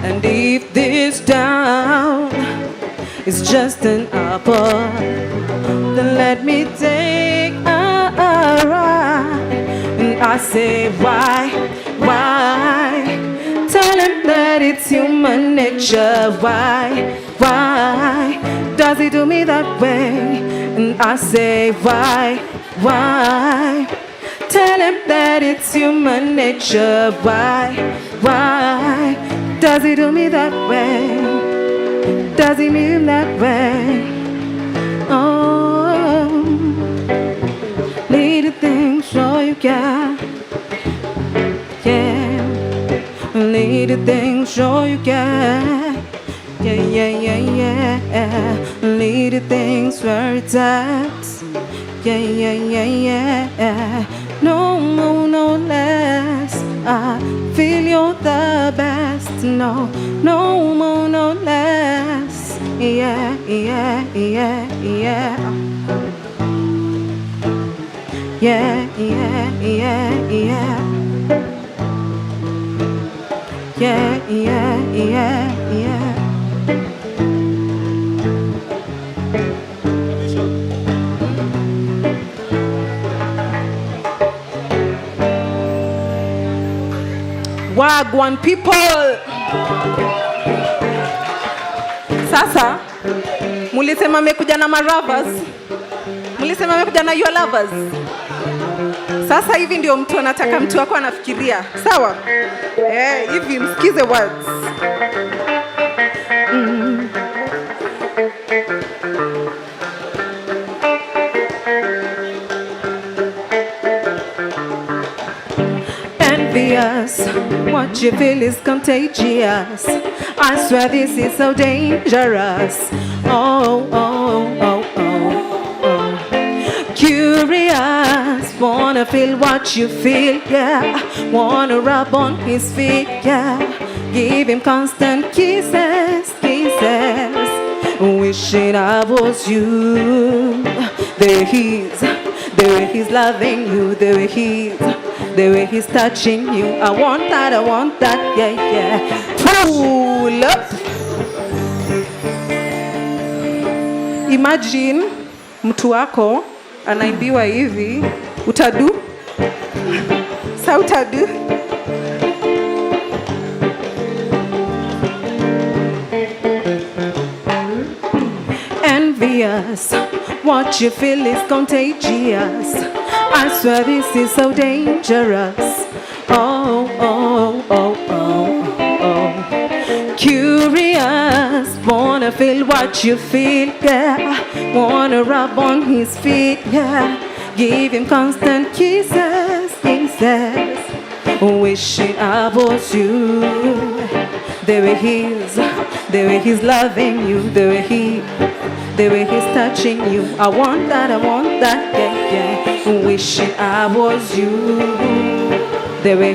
And if this down is just an apple, then let me take a ride. And I say, why? Tell him that it's human nature. Why does he do me that way? And I say, why? Tell him that it's human nature. Why does he do me that way? Does he mean that way? Oh, little things show you care. Yeah, little things show you care. Yeah, yeah, yeah, yeah. Little things where it's at. Yeah, yeah, yeah, yeah. No more, no less. I feel you're the best. No more, no less. Yeah, yeah, yeah, yeah. Yeah, yeah, yeah, yeah. Yeah, yeah, yeah, yeah. Wagwan people. Sasa mulisema mekuja na maravas, mulisema mekuja na your lovers. Sasa hivi ndio mtu anataka mtu wako anafikiria, sawa? Hivi msikize words. Envious, what you feel is contagious. I swear this is so dangerous. Oh, oh, oh, oh, oh. Curious, wanna feel what you feel, yeah. Wanna rub on his feet, yeah. Give him constant kisses, kisses. Wishing I was you. There he's loving you. There he's touching you. I want that, yeah, yeah. Pull up. Imagine mtu wako anaibiwa hivi, utadu? Sa utadu? Envious, what you feel is contagious. I swear this is so dangerous. Oh, oh, oh, oh, oh. Curious, wanna feel what you feel, yeah. Wanna rub on his feet, yeah. Give him constant kisses, kisses. wishing I was you. The way he's loving you, the way he's touching you. I want that, yeah, yeah. Wishing I was you. The way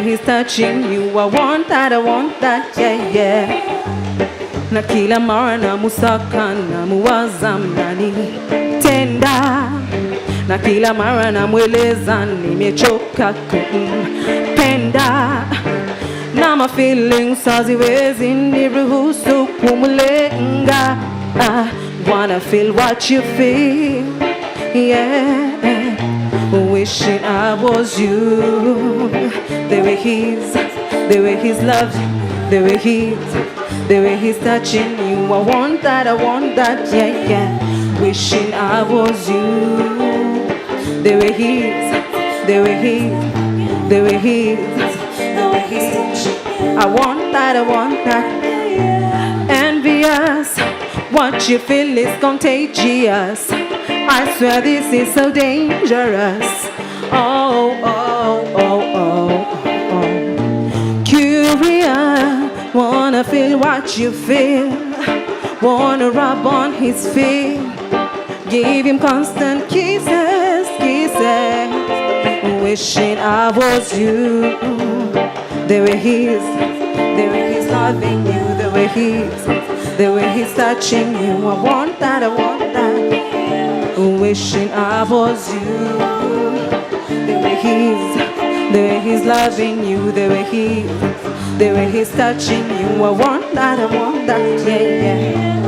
he's touching you. I want that, yeah, yeah. Na kila mara na musaka na muwaza mnani tenda. Na kila mara na mweleza nimechoka kumpenda. Na my feelings haziwezi niruhusu kumulenga. I wanna feel what you feel, yeah. Wishing I was you. The way he's loving, the way he's touching you. I want that, yeah, yeah. Wishing I was you. The way he's I want that. Envious, what you feel is contagious. I swear this is so dangerous. Oh. Curious, wanna feel what you feel. Wanna rub on his feet. Give him constant kisses. Wishing I was you. The way he's loving you. The way he's touching you. I want that. Wishing I was you. The way he's loving you. The way he's touching you. I want that, yeah, yeah.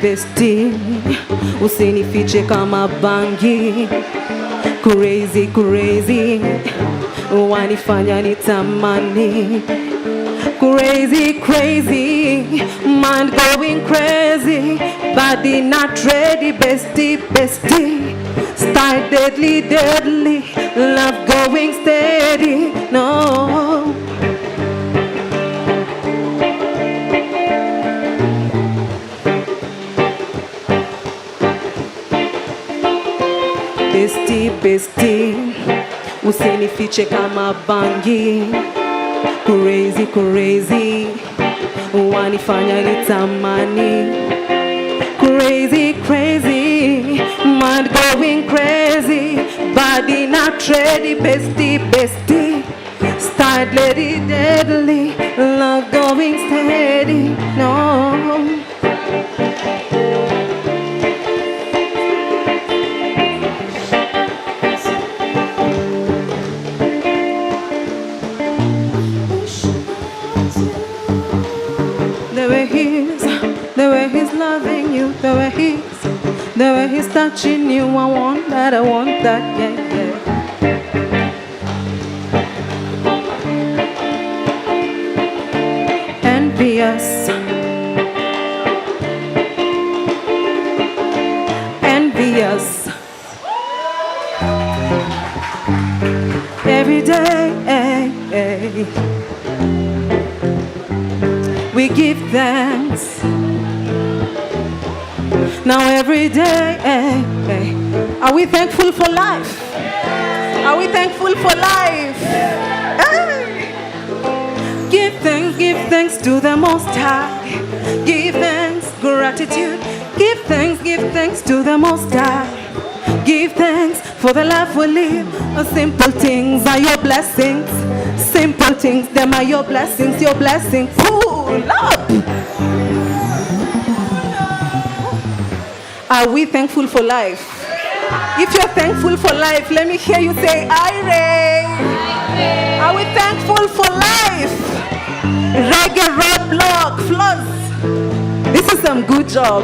Bestie, usinifiche kama bangi. Crazy, wanifanya nitamani. Crazy, mind going crazy. Body not ready, bestie. Style deadly, love going steady, no. Bestie, usinifiche kama bangi. Crazy, wanifanya nitamani. Crazy, mind going crazy. Body not ready, bestie. Style deadly, love going steady, no. The way he's loving you, the way he's touching you. I want that, yeah, yeah. Envious, every day, we give thanks. Now every day, are we thankful for life? Are we thankful for life? Give thanks to the Most High. Give thanks, gratitude. Give thanks to the Most High. Give thanks for the life we live. Simple things are your blessings. Simple things, them are your blessings. Your blessings. Pull up. Are we thankful for life? If you're thankful for life, let me hear you say, Ire. Are we thankful for life? Reggae, Roadblock, Flozz. This is some good job.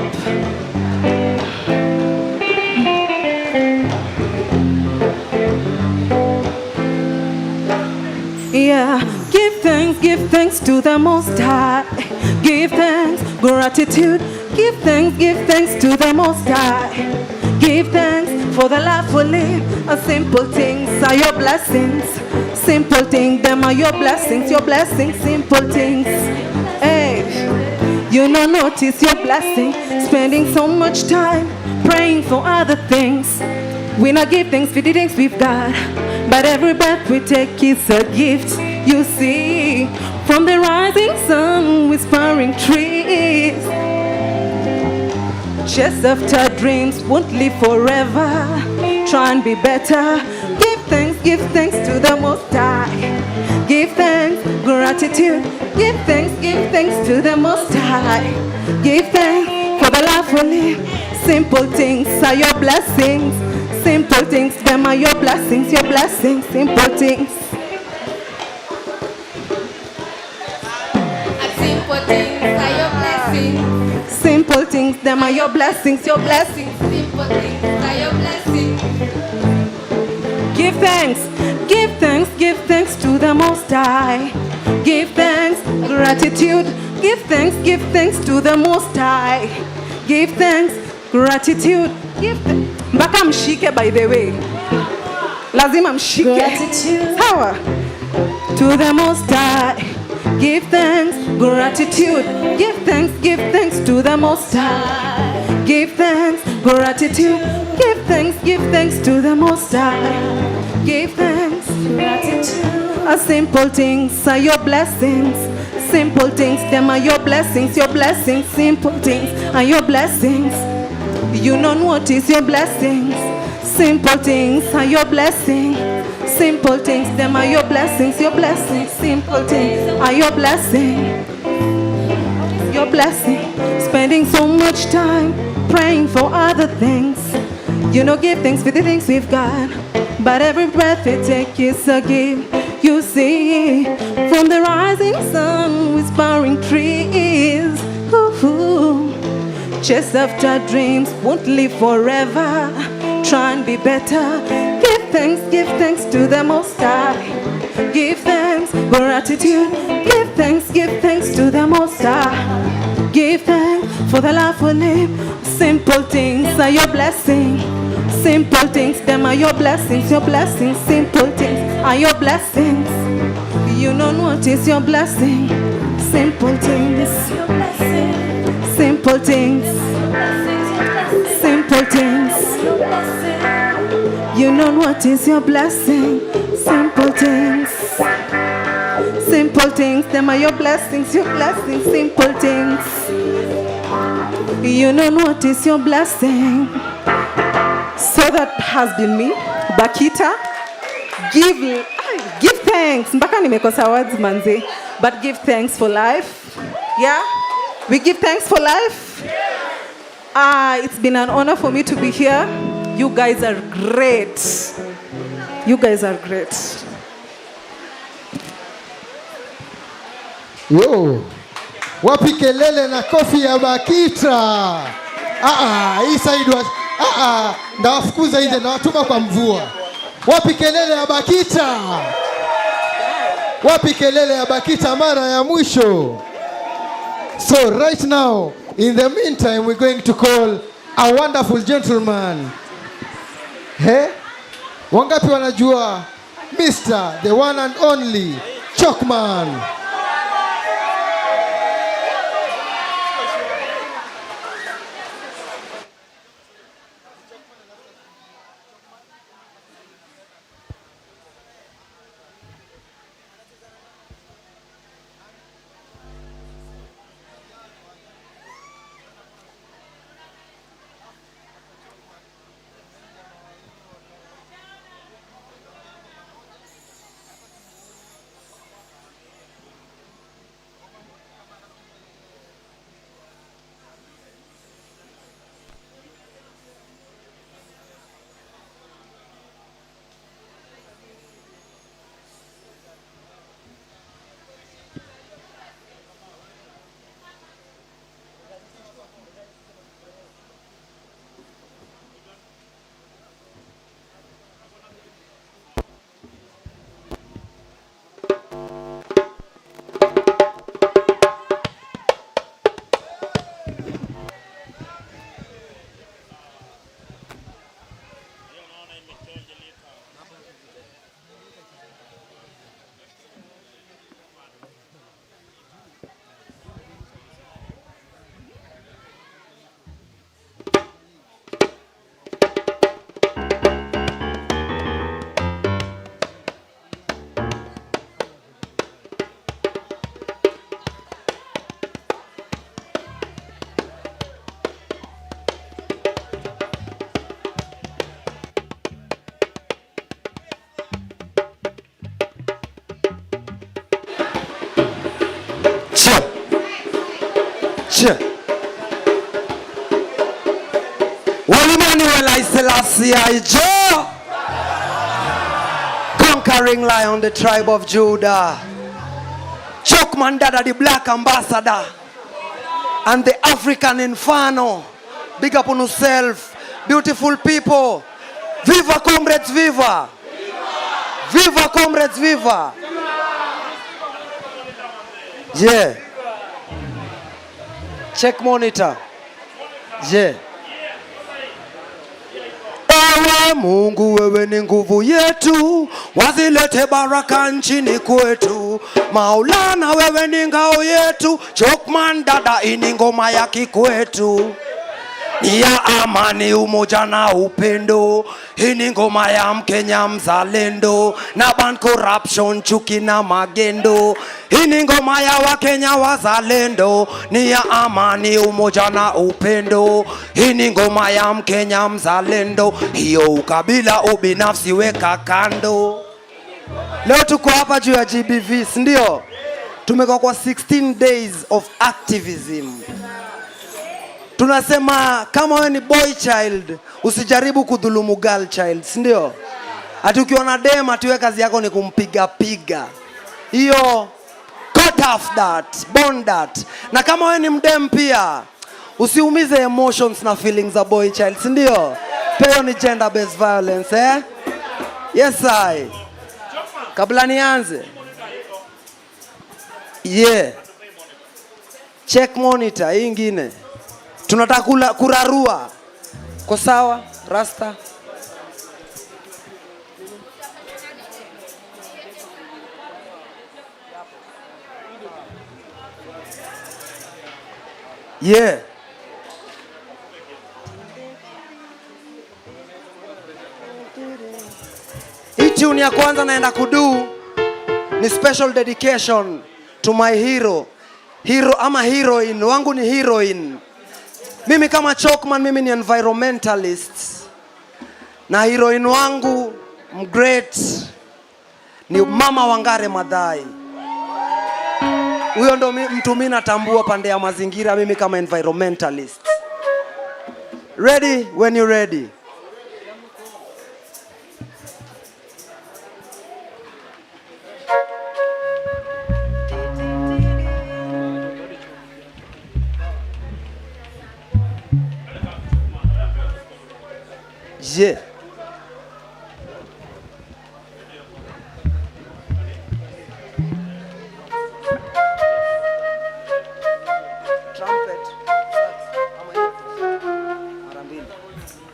Yeah, give thanks to the Most High. Give thanks, gratitude. Give thanks to the Most High. Give thanks for the life we live. Simple things are your blessings. Simple things, them are your blessings. Your blessings, simple things. Hey, you don't notice your blessing. Spending so much time praying for other things. We not give thanks for the things we've got, but every breath we take is a gift. You see, from the rising sun, whispering trees. Chest after dreams won't live forever. Try and be better. Give thanks to the Most High. Give thanks, gratitude. Give thanks to the Most High. Give thanks for the life we live. Simple things are your blessings. Simple things, them are your blessings. Your blessings, simple things. Simple things are your blessings. Simple things, them are your blessings. Your blessings. Simple things are your blessings. Give thanks to the Most High. Give thanks, gratitude. Give thanks to the Most High. Give thanks, gratitude. Mpaka mshike, by the way. Lazima mshike. Gratitude. Power to the Most High. Give thanks, gratitude. Give thanks to the Most High. Give thanks, gratitude. Give thanks to the Most High. Give thanks, gratitude. Simple things are your blessings. Simple things, them are your blessings. Your blessings, simple things are your blessings. You don't notice your blessings. Simple things are your blessings. Simple things, them are your blessings. Your blessings, simple things are your blessing. Your blessing. Spending so much time praying for other things. You know, give thanks for the things we've got, but every breath we take is a gift. You see, from the rising sun, whispering trees. Ooh, chase after dreams won't live forever. Try and be better. Give thanks to the Most High. Give thanks, gratitude. Give thanks to the Most High. Give thanks for the life we live. Simple things are your blessing. Simple things, them are your blessings. Your blessings, simple things are your blessings. You don't notice your blessing. Simple things. Simple things. Simple things. You know what is your blessing. Simple things. Simple things, them are your blessings. Your blessings, simple things. You know what is your blessing. So that has been me, Bakita. Give thanks. Mpaka nimekosa words manze. But give thanks for life. Yeah? We give thanks for life. It's been an honor for me to be here. You guys are great. You guys are great. Yo. Wapi kelele na kofi ya Bakita. Hii side was ndawafukuza nje na watuma kwa mvua. Wapi kelele ya Bakita? Wapi kelele ya Bakita mara ya mwisho? So right now, in the meantime, we're going to call a wonderful gentleman. Hey? Wangapi wanajua Mr. the one and only Chokman. Je. Walimani Wela Selassie I Joe. Conquering lion, the tribe of Judah. Chokman Dada, the black ambassador. And the African Inferno. Big up on yourself. Beautiful people. Viva comrades, viva. Viva comrades, viva. Yeah. Check monitor. Yeah. Ewe Mungu, wewe ni nguvu yetu, wazilete baraka nchini kwetu. Maulana, wewe ni ngao yetu, Chokman Dada ini ngoma ya kikwetu. Ni ya amani, umoja na upendo. Hii ni ngoma ya Mkenya mzalendo, na ban corruption, chuki na magendo. Hii ni ngoma ya Wakenya wazalendo. Ni ya amani, umoja na upendo. Hii ni ngoma ya Mkenya mzalendo. Hiyo ukabila, ubinafsi weka kando. Leo tuko hapa juu ya GBV, ndio? Tumekuwa kwa 16 days of activism. Tunasema kama wewe ni boy child, usijaribu kudhulumu girl child, ndio? Ati ukiona dem atiwe kazi yako ni kumpiga piga. Hiyo cut off that, bond that. Na kama wewe ni mdem pia, usiumize emotions na feelings za boy child, ndio? Peo ni gender based violence, eh? Yes I. Kabla nianze. Yeah. Check monitor hii ingine. Tunataka kurarua. Kwa sawa, Rasta? Yeah. Hii tune ya kwanza naenda kudu ni special dedication to my hero. Hero ama heroine, wangu ni heroine. Mimi kama Chokman, mimi ni environmentalist. Na heroine wangu mgreat ni Mama Wangare Maathai. Huyo ndo mtu mimi natambua pande ya mazingira, mimi kama environmentalist. Ready when you're ready. Yeah. Trumpet.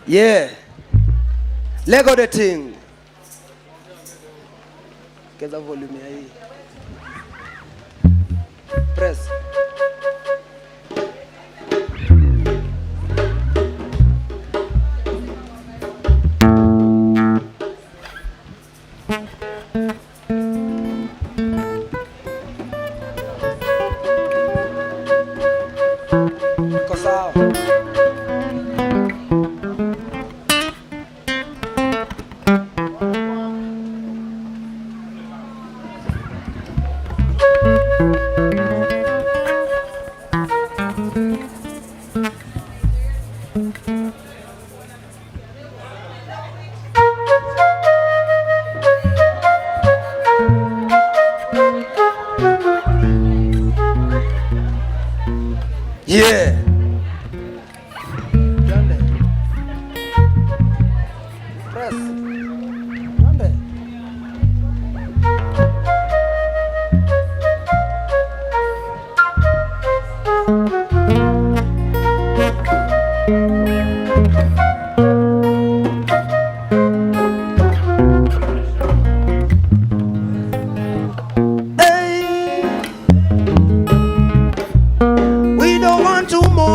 Yeah. Lego the thing. Keza volume ya hii. Press. Yeah. Press.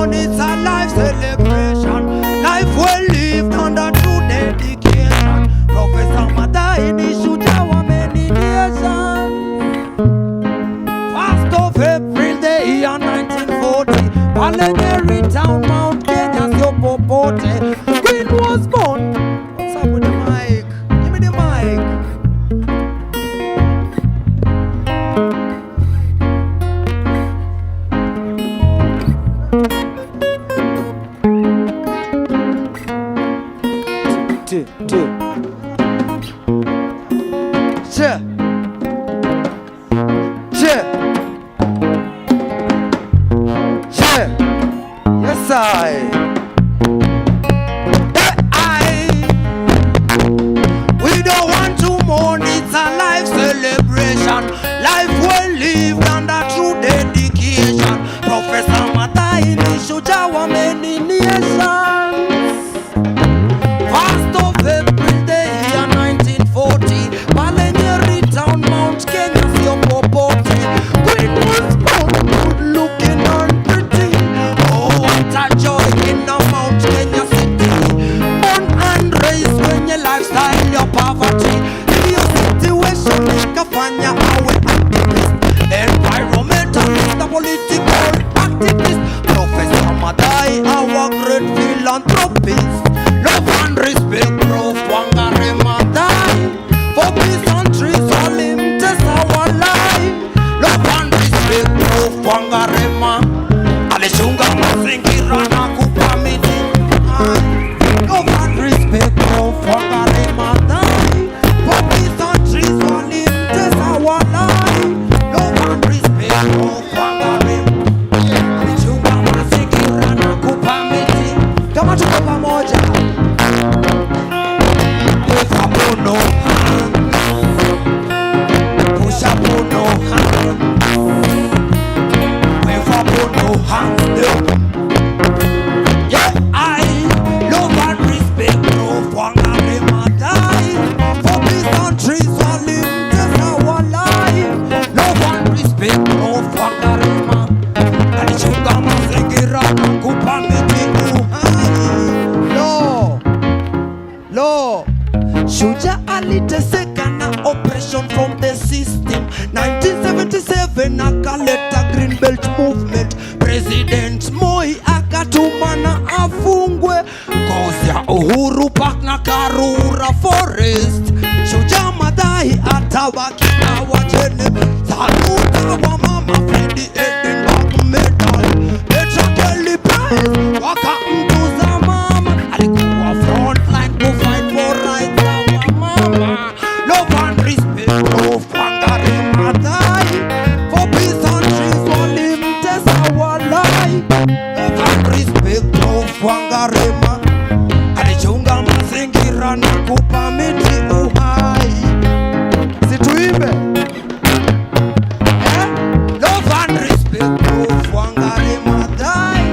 It's a life celebration. Life well lived under true dedication. two. Cheer. Yes, we don't want to mourn, it's a life celebration. Life well lived under true dedication. Professor Matai ni shujaa wa many nations. First of April the year 1940, pale Nyeri town, Mount Kenya sio popote. Queen was born good looking and pretty. Oh, what a joy in a Mount Kenya city. Born and raised when your lifestyle, your poverty. In your situation, ikafanya awe activist. Environmentalist, a political activist. Professor Madai, our great philanthropist. Love and respect, Prof. Wangari Madai. For peace and trees, all him test our life. Love and respect, Prof. Wangari Madai. Alishunga mazingira na kupa miti. Love and respect, Prof. Wangari Madai. For peace and trees, all him test our life. Love and respect, Prof. Wangari Madai. Alishunga mazingira na kupa miti. Kama tuko pamoja. Push up on no hands. Wave up on no hands. Yeah, I love and respect Prof. Wangari Madai. For peace and trees, all him test our life. Love and respect Prof. Wangari Madai. Alichunga mazingira na kupa miti uhai. Lo, shujaa aliteseka na oppression from the system. 1977 akaleta Green Belt movement. President Moi akatumana afungwe cause ya Uhuru Park na Karura Forest. Shujaa Madai atabaki na wajene. Saluta wa mama Fredi Edinburgh medal. Petra Kelly Prize wakamtuza mama. Alikuwa frontline to fight for rights za mama. Love and respect Prof. Wangari Madai. For peace and trees, all him test our life. Love and respect Prof. Wangari Madai. Alichunga mazingira na kupa miti uhai. Situimbe. Love and respect Prof. Wangari Madai.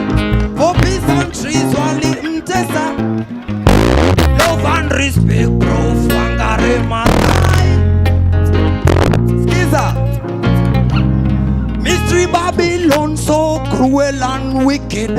For peace and trees, all him test. Love and respect Prof. Wangari Madai. Skiza. Mystery Babylon so cruel and wicked.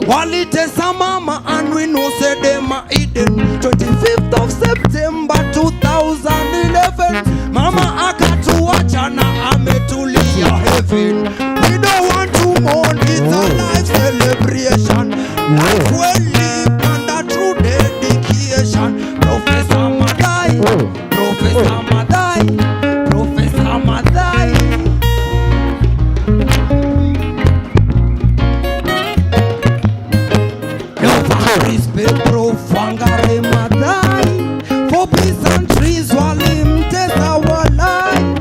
Walitesa mama and we know say them are hidden. 25th of September 2011. Mama akatuacha na ametulia heaven. We don't want to mourn, it's a life celebration. Life well lived under true dedication. Professor Madai, Professor Madai, Professor Madai. Love and respect Prof. Wangari Madai. For peace and trees, while him test our life.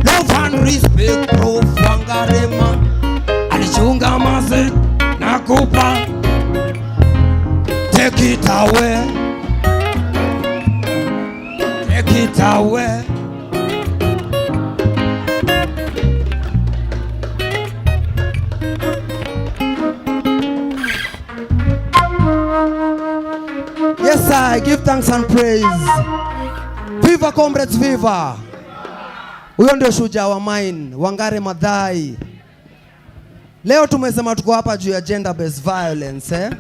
Love and respect Prof. Wangari Madai. Alichunga maze na kupa. Take it away. Take it away. Yes, I give thanks and praise. Viva comrades, viva. Huyo ndio shujaa wa mine, Wangari Madai. Leo tumesema tuko hapa juu ya gender based violence,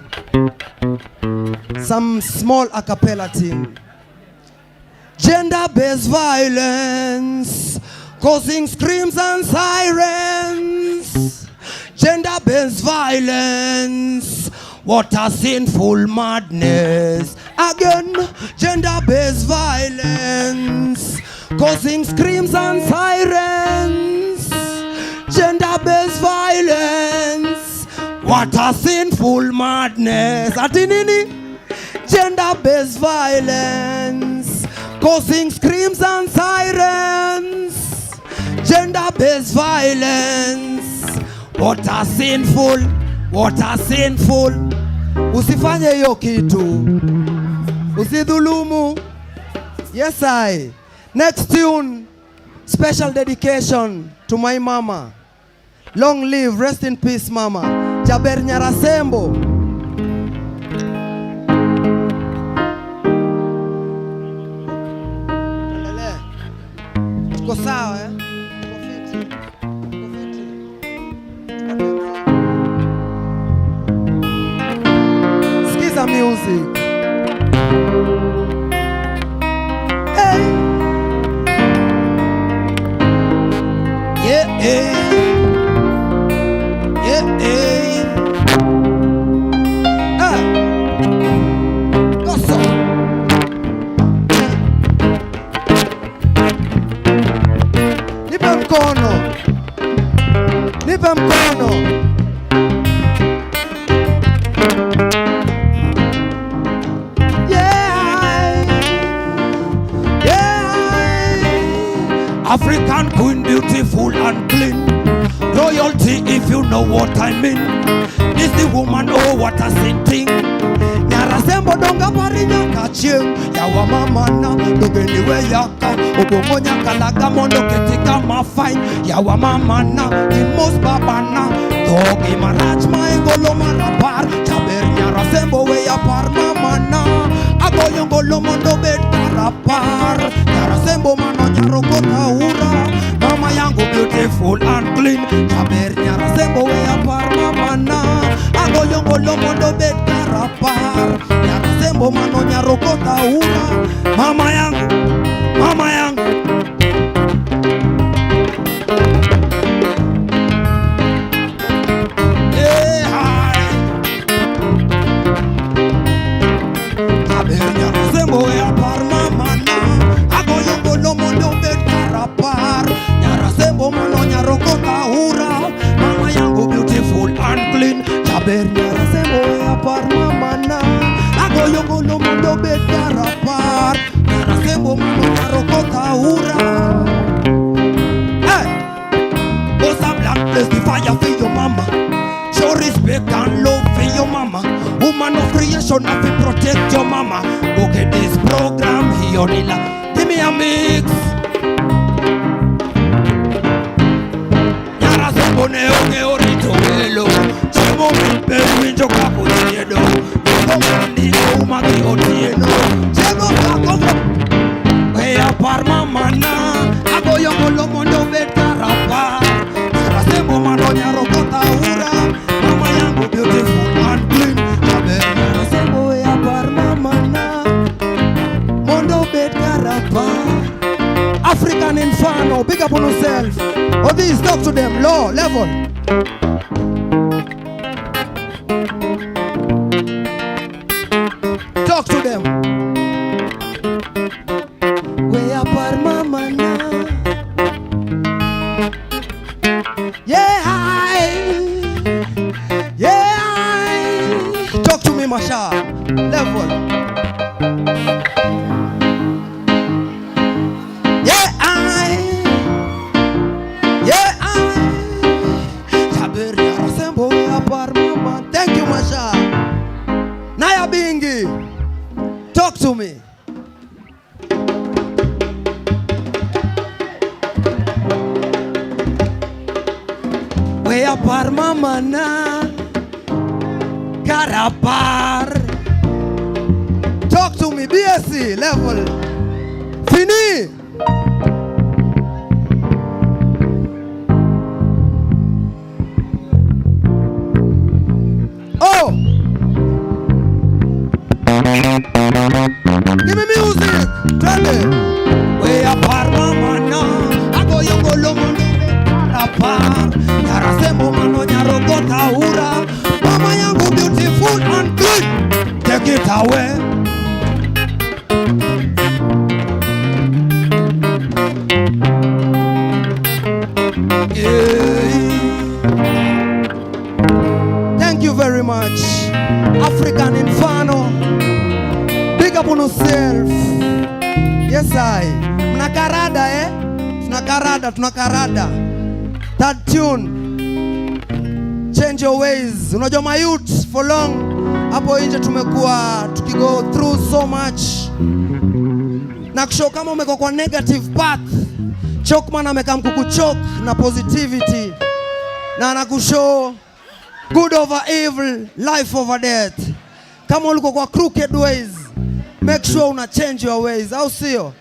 Some small a cappella team. Gender based violence causing screams and sirens. Gender based violence, what a sinful madness. Again, gender based violence causing screams and sirens. Gender based violence, what a sinful madness. Ati nini? Gender-based violence causing screams and sirens. Gender-based violence. What a sinful, what a sinful. Usifanye hiyo kitu. Usidhulumu. Yes, I. Next tune, special dedication to my mama. Long live, rest in peace, mama. Jaber Nyarasembo. Tuko sawa, eh? Skiza music. Hey. Yeah, hey. Yeah, hey. Ah. Go so. Nipe mkono. Nipe mkono. African queen, beautiful and clean. Royalty, if you know what I mean. Is the woman, oh what a thing. Nyarasembo donga parinya kachie. Yawa mama na dogeniwe yaka. Obongo nyakalaga mondo ketika mafine. Yawa mama na imos babana. Dogi maraj maengolo marapar. Chaber nyarasembo we yapar mama na. Agoyongolo mondo bed karapar. Nyarasembo mano nyaroko taura. Mama yangu beautiful and clean. Chaber nyarasembo we yapar mama na. Agoyongolo mondo bed karapar. Nyarasembo mano nyaroko taura. Mama yangu, mama yangu. Mama yangu beautiful and clean. Chaber nyarasembo yapar mama na. Agoyongolo mondo bed karapar. Nyarasembo mano nyaroko taura. Hey, Bosa black place the fire for your mama. Show respect and love for your mama. Woman of creation have to protect your mama. Okay, this program here nila. Give me a mix. Pone oge orito velo. Chemo mpe winjo kako tiedo. Chemo mandino umaki otieno. Chemo kako we apar mama na. Agoyongolo mondo bed karapa. Nyarasembo mano nyaroko taura. Mama yangu beautiful and clean. Nyarasembo we apar mama na. Mondo bed karapa. African Inferno, big up on yourself. Oh, these, talk to them, low level. Talk to them. We are par mama na. Yeah, yeah. Talk to me, Masha. Level. Thank you, Masha. Naya Bingi, talk to me. We are par mama na karapar. Talk to me, BSc level. Fini. Oh! Give me music! Tell me! We are par mama na. Ago yongo lomo karapar. Nyarasembo mano nyaroko taura. Mama yangu beautiful and good. Take it away. yourself. Yes, I. Tunakarada, eh? Tunakarada. Third tune. Change your ways. Unajua my youth for long. Hapo nje tumekuwa tukigo through so much. Na kushow kama umekuwa kwa negative path. Chokman amekam kukuchok na positivity. Na anakushow good over evil, life over death. Kama uliko kwa crooked ways, make sure una change your ways. Au sio?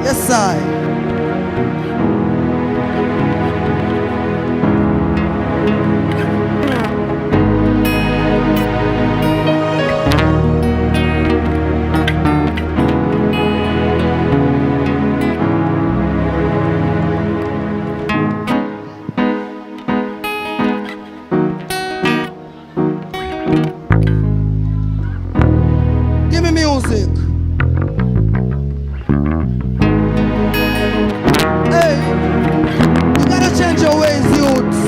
Yes, I. Give me music. Hey, you gotta change your ways, youths.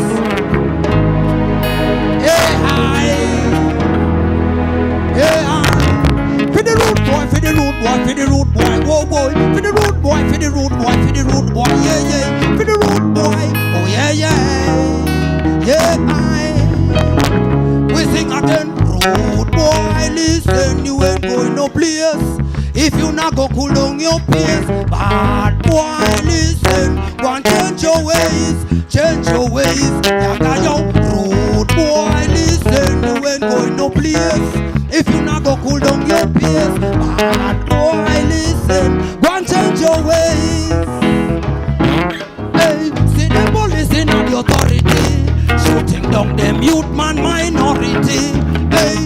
For the root boy, whoa boy. For the root boy, yeah. For the root boy, oh yeah. We sing again. Road boy, listen, you ain't going no place. If you not go cool down your pace. Bad boy, listen, go and change your ways. Yaga yo. Road boy, listen, you ain't going no place. If you not go cool down your pace. Bad boy, listen, go and change your ways. Hey, see them police in the authority. Shooting down them youth man minority. Hey,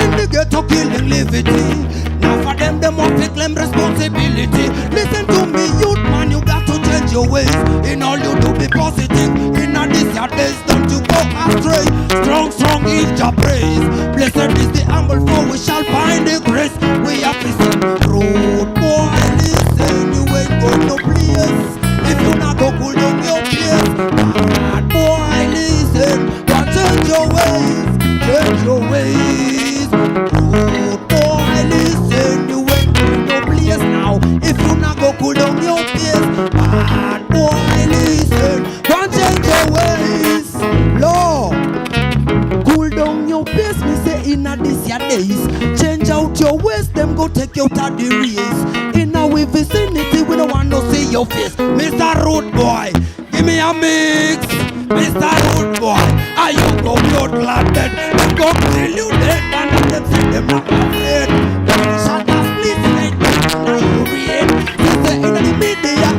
in the ghetto killing liberty. Now for them must claim responsibility. Listen to me, youth man, you got to change your ways. In all you do, be positive. In all these your days, don't you go astray. Strong is your praise. Blessed is the humble, for we shall find the grace. We are facing road boy, listen, you ain't going no place. If you not go cool down your place. Bad boy, listen, but change your ways. Road boy, listen, you ain't going no place now. If you not go cool down your place. Bad boy, listen, but change your ways. Lord, cool down your pace, me say in a this your days. Change out your ways, them go take you to the race. In our vicinity, we don't want to see your face. Mr. Road Boy, give me a mix. Mr. Road Boy, are you go blood clotted? Them go kill you dead, and them say them not afraid. Them shot us, please, like now you read. You say in the media.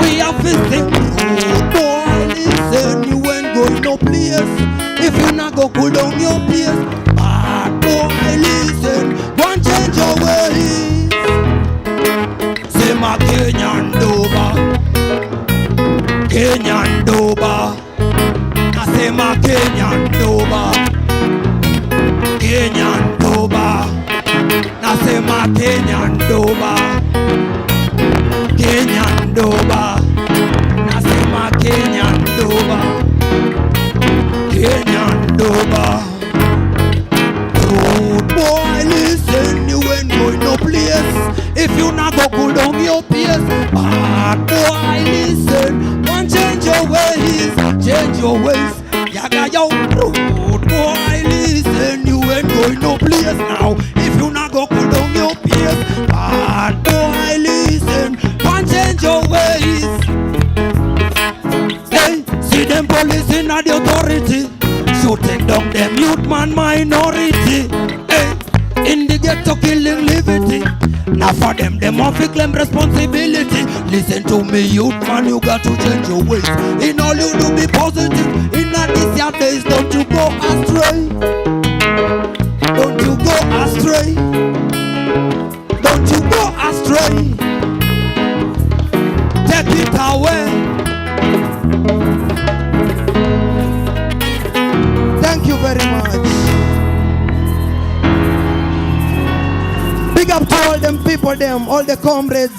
We are facing road boy, listen, you ain't going no place. If you not go cool down your pace. Bad boy, listen, go and change your ways. Say my Kenyan Doba. I say my Kenyan Doba. I say my Kenyan Doba. I say my Kenyan Doba. Road boy, listen, you ain't going no place. If you not go cool down your pace. Bad boy, listen, one change your ways. Yaga yo. Road boy, listen, you ain't going no place now. If you not go cool down your pace. Bad boy, listen, one change your ways. Hey, see them police in the authority. Shooting down them youth man minority. Hey, in the ghetto killing liberty. Now for them must claim responsibility. Listen to me, youth man, you got to change your ways. In all you do, be positive. In all these your days, don't you go astray. Don't you go astray. Don't you go astray. Take it away. Thank you very much. Big up to all them people, all the comrades.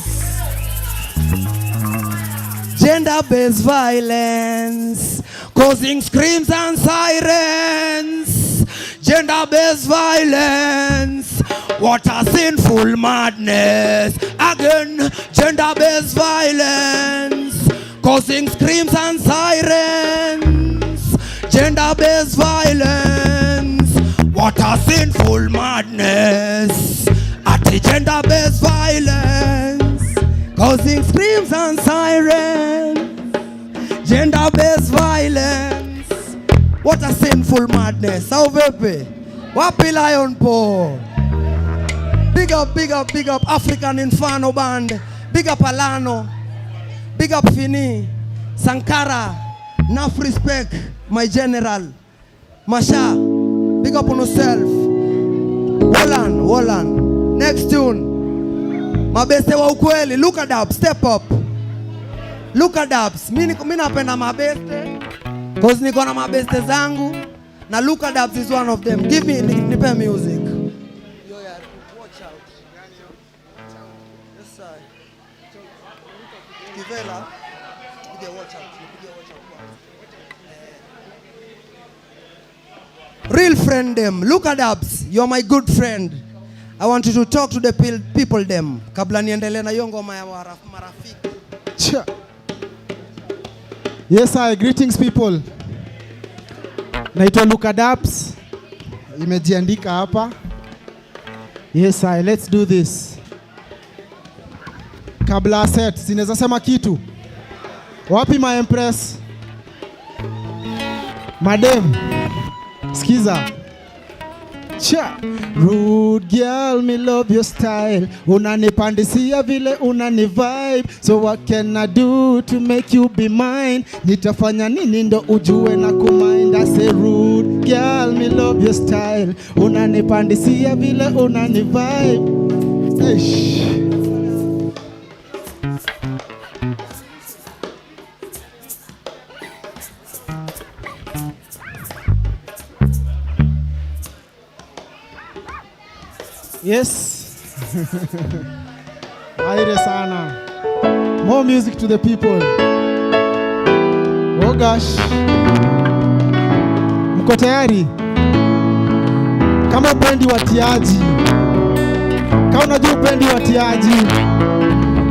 gender-based violence, causing screams and sirens. Gender-based violence, what a sinful madness. Again, gender-based violence, causing screams and sirens. Gender-based violence, what a sinful madness. At the gender-based violence, causing screams and sirens. Gender-based violence, what a sinful madness. How vepe? Wapi lion po? Big up, big up, big up African Inferno Band. Big up Alano. Big up Fini. Sankara. Enough respect, my general. Masha. Big up on yourself. Wolan. Next tune. Mabeste wa ukweli. Look at up. Step up. Look at ups. Mimi napenda mabeste. Cause niko na mabeste zangu. Na look at ups is one of them. Give me, nipe music. Watch out. Yes, sir. Kivela. Watch out. Real friend them. Look at ups. You're my good friend. I want you to talk to the people them. Kabla niendelee na yongo marafiki. Cha. Yes, I greetings people. Naitwa Luka Daps. Imejiandika hapa. Yes, I let's do this. Kabla set, sinaweza sema kitu. Wapi my empress? Madam. Skiza. Cha. Rude girl, me love your style. Unanipandisia vile unani vibe. So what can I do to make you be mine? Nitafanya nini ndo ujue na kumind. I say rude girl, me love your style. Unanipandisia vile unani vibe. Eish. Yes. Aire sana. More music to the people. Oh gosh. Mko tayari? Kama upendi watiaji. Kama unajua upendi watiaji.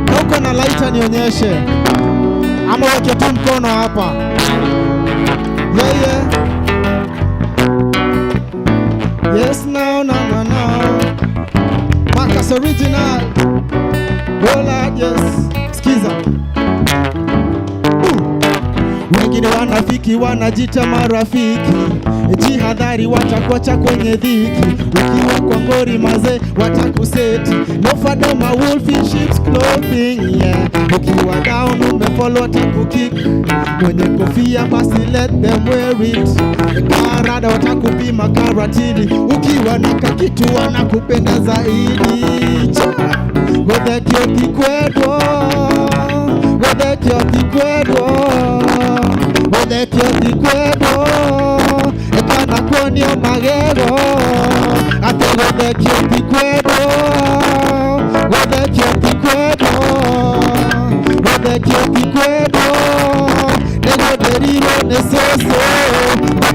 Na uko na lighter nionyeshe. Ama weke tu mkono hapa. Yeah. Yes, no. Marcus original. Oh Lord, yes. Skiza. Wengine wanafiki wanajita marafiki. Jihadhari watakuacha kwenye dhiki. Ukiwa kwa ngori maze watakuseti. No fadoma wolf in sheep's clothing, yeah. Ukiwa down umefollow watakukick. Kwenye kofia basi let them wear it. Karada watakupima karatili. Ukiwa na kakitu wanakupenda zaidi. Wedekio kikwedwo. Wedekio kikwedwo. Ekana konio magego. Ate wedekio kikwedwo. Nego deriro nesoso.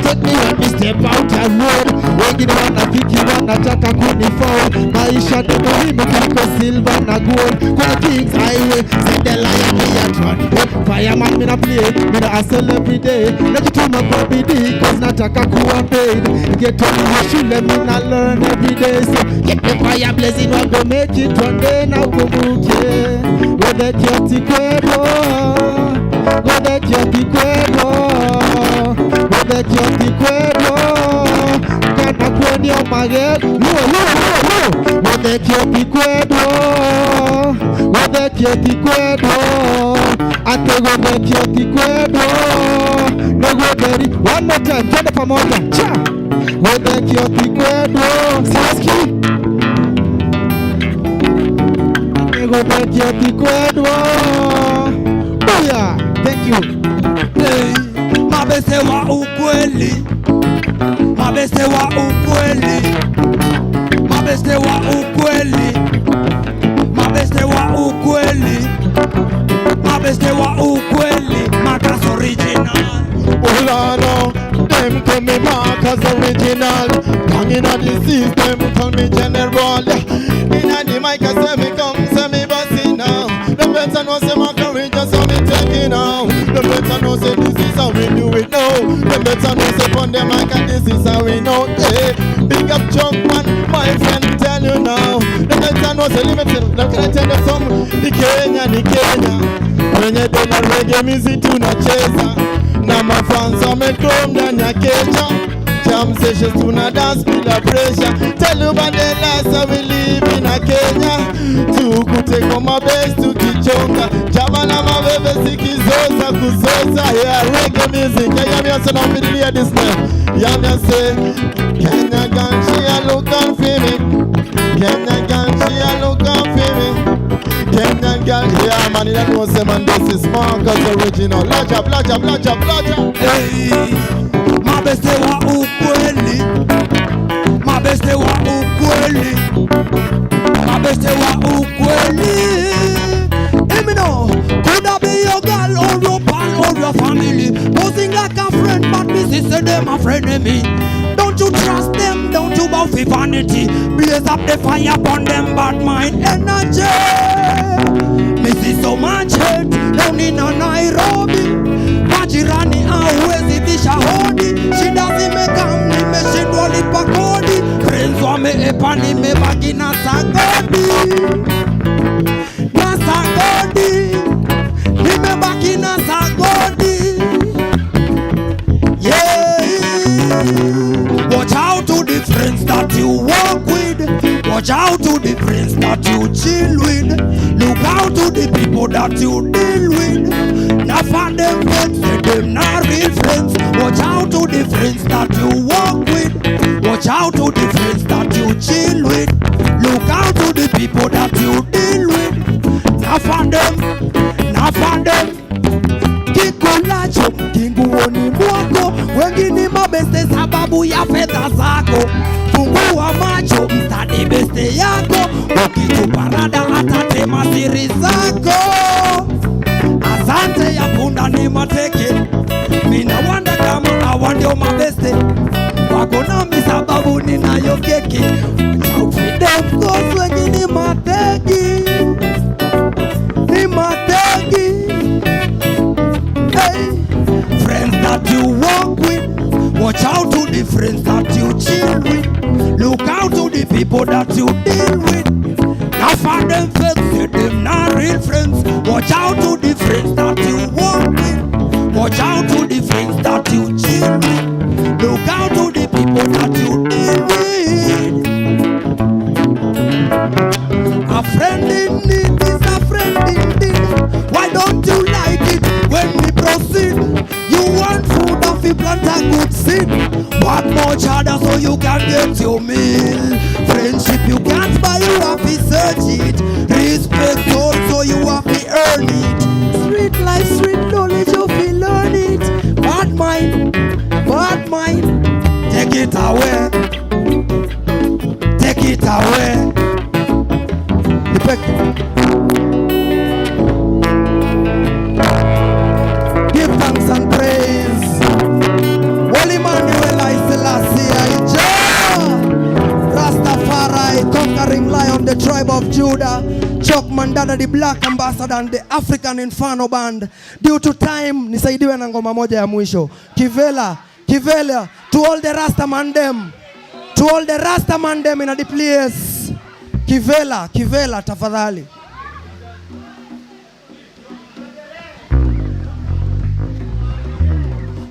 Take me when me step out a road. Wengine wanafiki wanataka kunifall. Maisha ni muhimu kuliko silver na gold. Kwenye Kings Highway, send the lion me a run. Fireman me na play, me na hustle every day. Najituma kwa bidii, cause nataka kuwa paid. Get on the shule, me na learn every day. So get the fire blazing, we go make it one day. Na ukumbuke, wedekio kikwedwo. Wedekio kikwedwo. Kana kwenye magego. Wedekio kikwedwo. Ate wedekio kikwedwo. Nogoberi. One more time, twende pamoja. Cha. Wedekio kikwedwo. Siski. Wedekio kikwedwo. Booyah. Thank you. Hey, mabeste wa ukweli. Mabeste wa ukweli. Mabeste wa ukweli. Mabeste wa ukweli. Mabeste wa ukweli. yeah, no. Them call me back as original. Hanging on the system, call me general. In the mic, I say me come, say me bossy now. The better know say my courageous, so me taking now. The better know say this is how we do it now. The better know say on the mic and this is how we know. Hey, big up Junkman, my friend, tell you now. The better know say limited. Now can I tell you something? The Kenya. When you done a reggae music tunacheza na mafansa wamechrome ndani ya kecha. Jam sessions tuna dance bila pressure. Tell you about the life that we live in a Kenya. Tukuteko mabest tukichonga. Jama na mabebe sikizoza kuzoza. Yeah, reggae music. Yeah, me also now me hear this name. Yeah, me say Kenya girl she a look on for me. Kenya girl she a look on for me. Kenyan girl, yeah man, you know say man, this is Marcus original. Lodge up. Hey, mabeste wa ukweli, mabeste wa ukweli, mabeste wa ukweli. Let me know, could I be your girl or your pal or your family? Posing like a friend, but me sister them a friend of me. Don't you trust them, don't you bow for vanity. Blaze up the fire upon them bad mind energy. Me see so much hate down in a Nairobi. Majirani hawezi bisha hodi. Shida zimekam nimeshindwa lipa kodi. Friends wameepa nimebaki na sagodi. Na sagodi, nimebaki na sagodi. Yeah. Watch out to the friends that you walk with. Watch out to the friends that you chill with. Look out to the people that you deal with. Now find them friends, say them not real friends. Watch out to the friends that you walk with. Watch out to the friends that you chill with. Look out to the people that you deal with. Now find them, now find them. Kikulacho, kinguoni mwako. Wengine mabeste sababu ya fedha zako. Fungua macho, mstadi beste yako. Ukituparada atatema siri zako. Asante ya punda ni mateke. Mina wanda kama hawa ndio mabeste. Wako nami sababu ninayo keki. Freedom cause wengine mateki. Ni mateki. Hey, friends that you walk with. Watch out to the friends that you chill with. Look out to the people that you deal with. Now find them friends, them not real friends. Watch out to the friends that you walk with. Watch out to the friends that you chill with. Look out to the people that you deal with. A friend in need is a friend indeed. Why don't you like it when we proceed? You want food of a plant a good seed. Work much harder so you can get your meal. Friendship you can't buy, you have to search it. Respect also you have to earn it. Street life, street knowledge you feel learn it. Bad mind, take it away. Take it away. Give thanks and praise. Holy Manuel I Selassie Rastafari, conquering lion, the tribe of Judah. Chuck Mandada, the black ambassador and the African Inferno band. Due to time, nisaidiwe na ngoma moja ya mwisho. Kivela, to all the Rastaman them. To all the Rastaman them in the place. Kivela, tafadhali.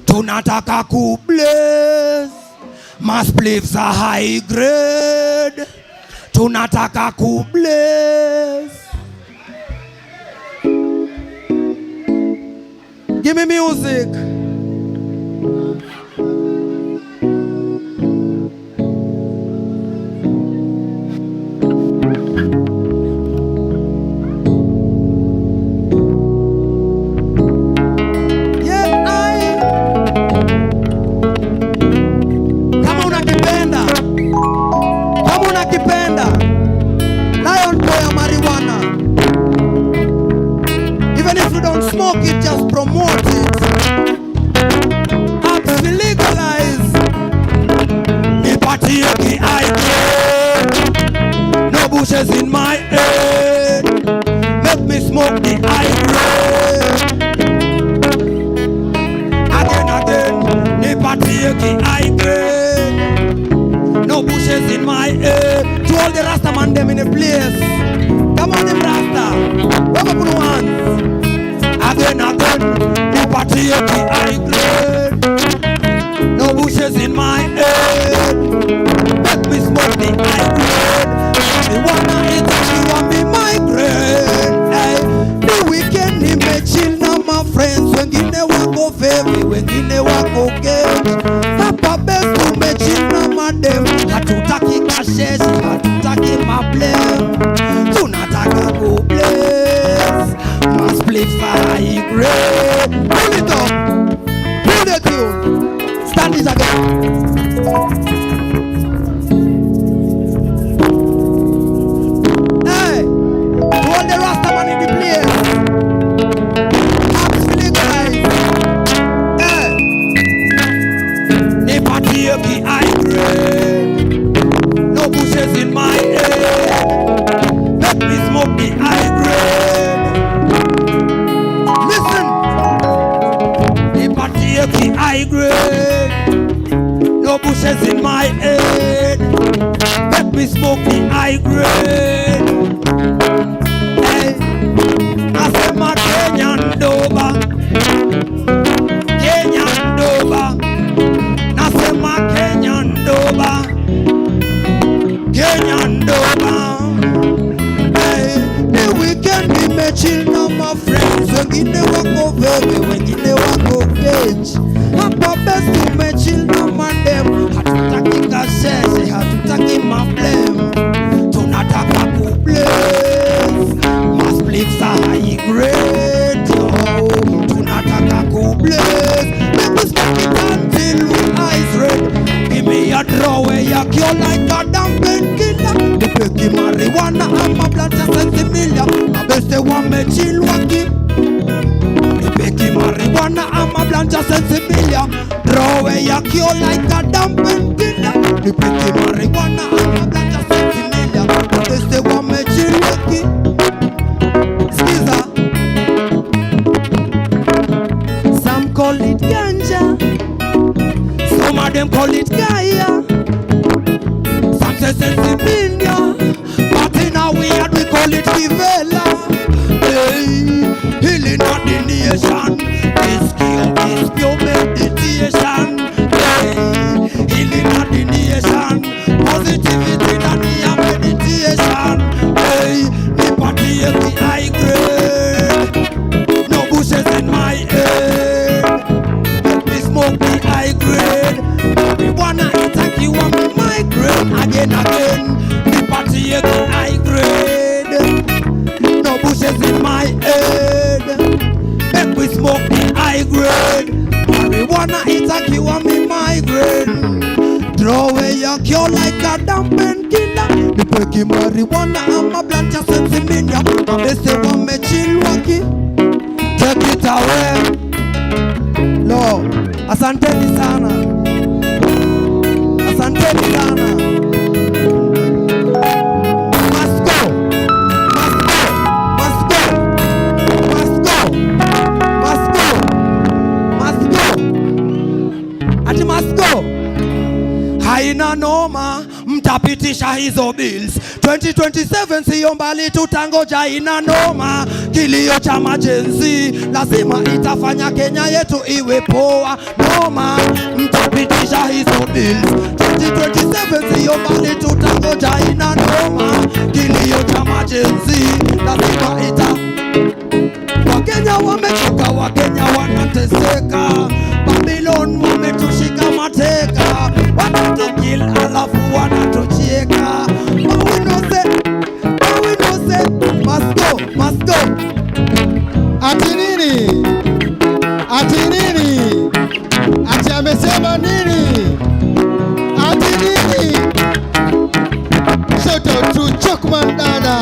Tunataka kublaze. Mass spliffs are high grade. Tunataka kublaze. Give me music. Smoke it, just promote it. bushes in my head. Make me smoke the high grade. Again, the party high grade. No bushes in my head. To all the Rasta man them in the place. Come on, them Rasta. Wave up on hands. Again, the party high grade. No bushes in my head. Let me smoke the high grade. The wanna eat it, you want me migraine. Hey, the weekend he may chill now, my friends. When Guinea walk go favor, when Guinea walk go get. Papa best to me chill now, madam. Hatutaki kashes, hatutaki my blame. Tunataka go place. Must play high grade. Pull it up, pull the tune. Stand this again. Hey, all the Rasta man in the place. Absolutely guys. Hey, the party high grade. No bushes in my head. Let me smoke the high grade. Listen, the party high grade. No bushes in my head. Let me smoke the high grade. Hey, I say my Kenyan Doba. Kenyan Doba. I say my Kenyan Doba. Kenyan Doba. Hey, the weekend we may chill now, my friends. When Guinea walk over, when Guinea walk over. Papa best to me chill now, madam. Hatutaki kasese, hatutaki my blame. Tunataka ku place. Must live high grade. Tunataka ku place. Let me smoke it until we eyes red. Give me a draw where you cure like a damn painkiller. The peki marijuana, I'm a plant just $70 million. I best they want me chill waki. Marijuana, I'm a blanche $70 million. Draw away your cure like a damn painkiller. The pretty marijuana, I'm a blanche $70 million. This the one me chill lucky. Skiza. Some call it ganja. Some of them call it gaia. Some say $70 million. But in our weird we call it Vivela. Hey, healing of the nation. This pure meditation. Hey, healing of the nation. Positivity and the meditation. Hey, the party is the high grade. No bushes in my head. Let me smoke the high grade. We wanna attack you on me migraine. Again. The party is the high grade. No bushes in my head. Make we smoke the high grade. Marijuana it a cure on me migraine. Throw away your cure like a damn painkiller. The peki marijuana I'm a blanche $70 million. They say want me chill waki. Take it away. No, asanteni sana. Asanteni sana. Haina noma, mtapitisha hizo bills. 2027 siyo mbali, tutangoja. Ina noma, kilio cha majenzi lazima itafanya Kenya yetu iwe poa. Noma, mtapitisha hizo bills. 2027 siyo mbali, tutangoja. Ina noma, kilio cha majenzi lazima Wakenya wamechoka, Wakenya wanateseka. Babylon wametushika mateka, wanatukil alafu wanatucheka. But we know say, must go. Ati nini? Ati amesema nini? Ati nini? Shout out to Chokman Dada.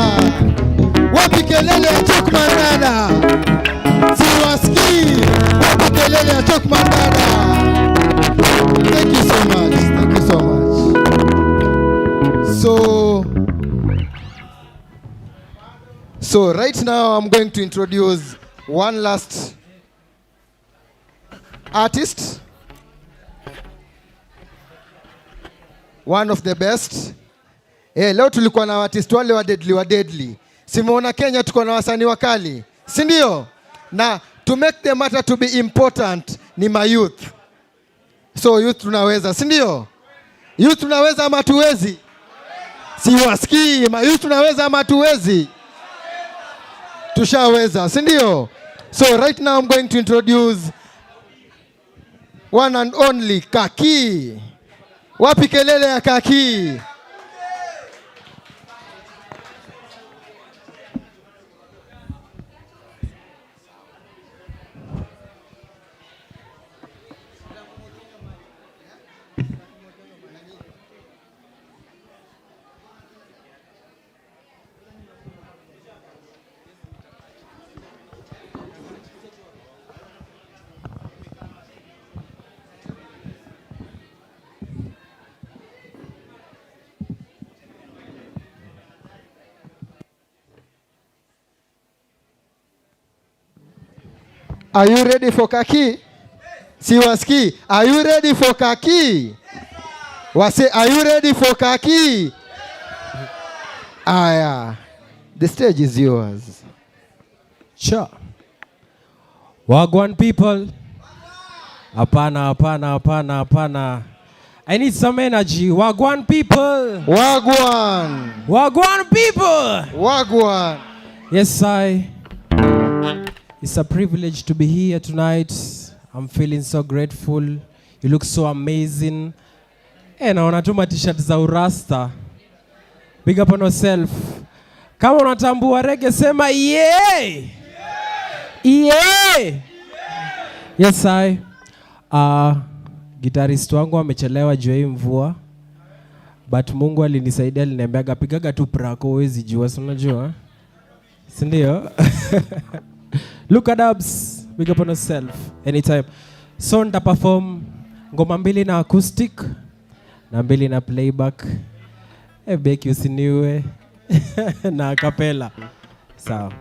Wapi kelele ya Chokman Dada? Siwaski. Wapi kelele ya Chokman Dada? Thank you so much. So So right now I'm going to introduce one last artist. One of the best. Leo tulikuwa na artist wale wa deadly. Simuona Kenya tuko na wasanii wakali. Si ndio? Na to make the matter to be important ni my youth. So youth tunaweza, si ndio? Youth tunaweza ama tuwezi? Si wasikii, my youth tunaweza ama tuwezi? Tushaweza, si ndio? So right now I'm going to introduce one and only Kaki. Wapi kelele ya Kaki? Are you ready for Kaki? Siwaski, are you ready for Kaki? Wase, are you ready for Kaki? Aya, the stage is yours. Sure. Wagwan people. Apana. I need some energy. Wagwan people. Wagwan people. Yes, it's a privilege to be here tonight. I'm feeling so grateful. You look so amazing. Naona tu t-shirt za urasta. Big up on yourself. Kama unatambua reggae sema yeah. Yeah. Yes, guitarist wangu amechelewa juu ya mvua. But Mungu alinisaidia, aliniambia pigaga tu prako huwezi jua, si unajua? Si ndio? Look at us. Big up on yourself. Anytime. So nita perform ngoma 2 na acoustic na 2 na playback. Beki usiniwe na acapella. Sawa.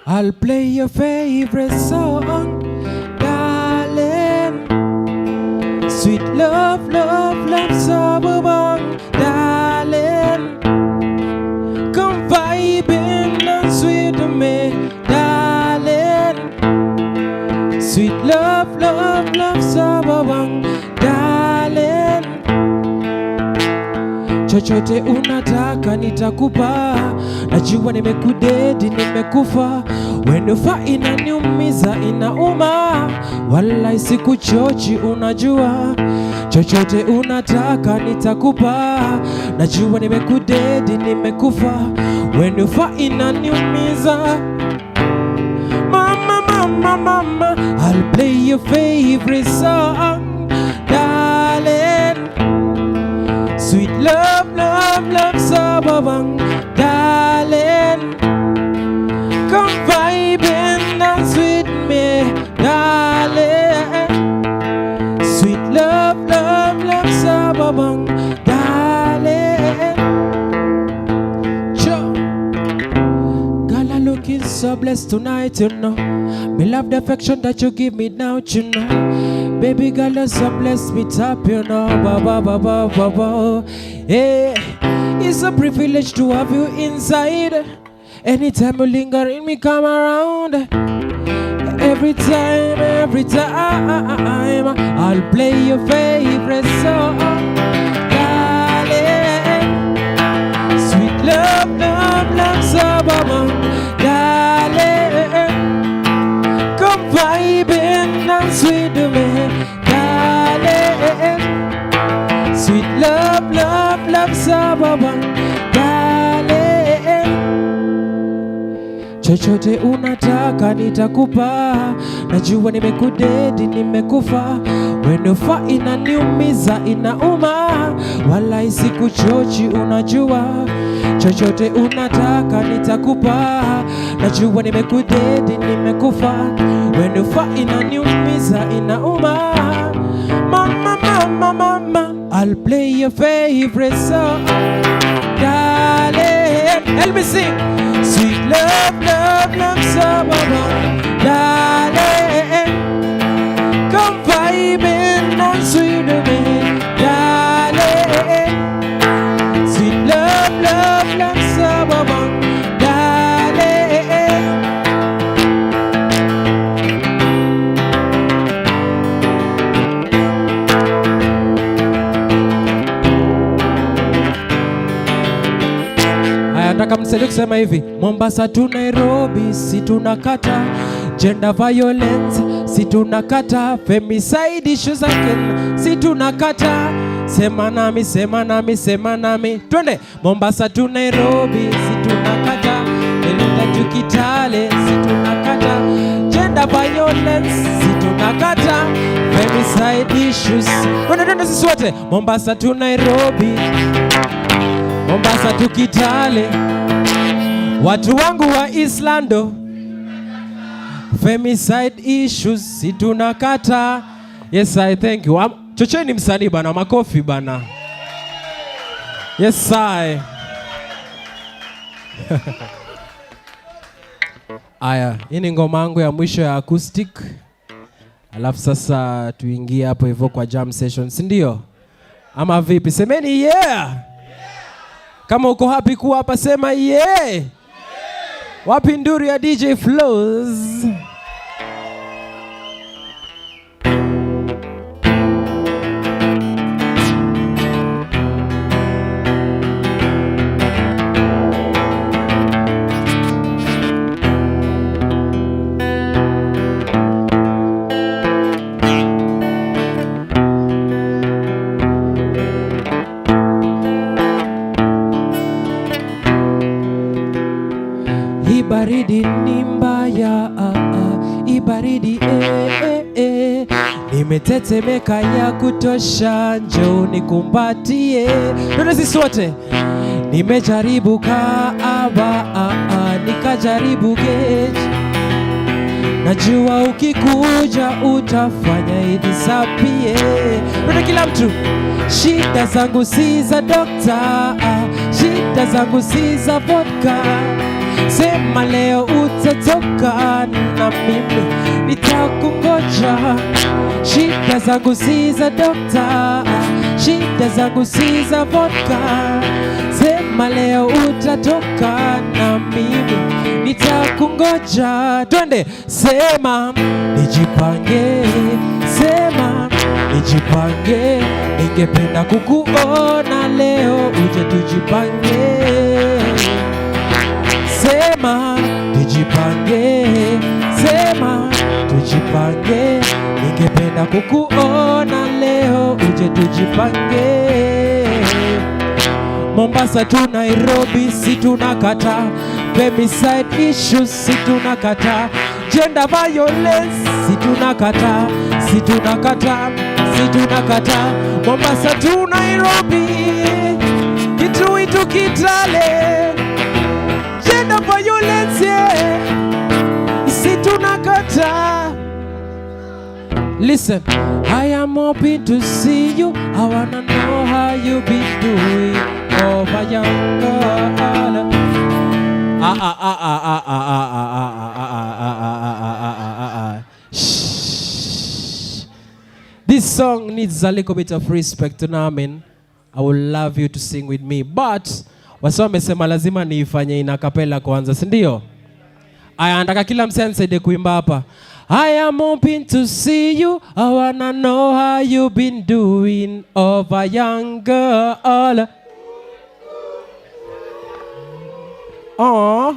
I'll play your favorite song, darling. Sweet love, love, love, sababang, darling. Come vibing and sweet to me, darling. Sweet love, love, love, sababang, darling. Chochote unataka nitakupa, najua nimekudedi nimekufa. Wenofa inaniumiza inauma, wala sikuchochi unajua. Chochote unataka nitakupa, najua nimekudedi nimekufa. Wenofa inaniumiza. Mama, mama, mama, I'll play your favorite song, darling. Sweet love, love, love, sababang, darling. Come vibing and sweet me, darling. Sweet love, love, love, sababang, darling. Joe, girl, I'm looking so blessed tonight, you know. Me love the affection that you give me now, you know. Baby girl, you're so blessed me top, you know. Ba ba ba ba ba ba. Hey, it's a privilege to have you inside. Anytime you linger in me, come around. Every time, I'll play your favorite song, darling. Sweet love, love, love, sababang, darling. Come vibing and sweet to me, darling. darling. Chochote unataka nitakupa, najua nimekudedi nimekufa. Wenofa inaniumiza inauma, wala isikuchochi unajua. Chochote unataka nitakupa, najua nimekudedi nimekufa. Wenofa inaniumiza inauma. Mama, mama, mama, I'll play your favorite song, darling. Help me sing. Sweet love, love, love, someone, darling. Come vibing on sweet me, darling. Sweet love, love, love, someone, darling. Nataka msaidie kusema hivi. Mombasa tu Nairobi, si tunakata gender violence, si tunakata femicide issues again, si tunakata. Sema nami, sema nami, sema nami. Twende. Mombasa tu Nairobi, si tunakata Elunda tu Kitale, si tunakata gender violence, si tunakata femicide issues. Twende sisi wote. Mombasa tu Nairobi, Mombasa tu Kitale, watu wangu wa Islando, femicide issues si tunakata. Yes, I thank you. Chochote ni msanii bana, makofi bana. Yes, I. Aya, hii ni ngoma yangu ya mwisho ya acoustic. Alafu sasa tuingie hapo hivyo kwa jam session, si ndio? Ama vipi? Semeni yeah. Kama uko happy kuwa hapa sema yeah. Wapi nduru ya DJ Flozz? Ibaridi ni mbaya, ibaridi nimetetemeka ya kutosha, njoo nikumbatie. Ndio sisi wote. Nimejaribu kaaba, nikajaribu gauge, najua ukikuja utafanya idisapie. Ndio kila mtu. Shida zangu si za dokta, shida zangu si za vodka. Sema leo utatoka na mimi nitakungoja. Shida zangu si za dokta, shida zangu si za vodka. Sema leo utatoka na mimi nitakungoja. Twende. Sema nijipange, sema nijipange, ningependa kukuona leo, uje tujipange. Sema tujipange, sema tujipange, ningependa kukuona leo, uje tujipange. Mombasa tu Nairobi, si tunakata femicide issues, si tunakata gender violence, si tunakata, si tunakata, si tunakata. Mombasa tu Nairobi, Kitui tu Kitale, gender violence, yeah, si tunakata. Listen, I am hoping to see you. I wanna know how you been doing over young girl. This song needs a little bit of respect, you know what I mean? I would love you to sing with me, but wasa wamesema lazima niifanye ina kapela kwanza, si ndio? Aya, nataka kila msee anisaidie kuimba hapa. I am hoping to see you. I wanna know how you been doing over young girl. Oh,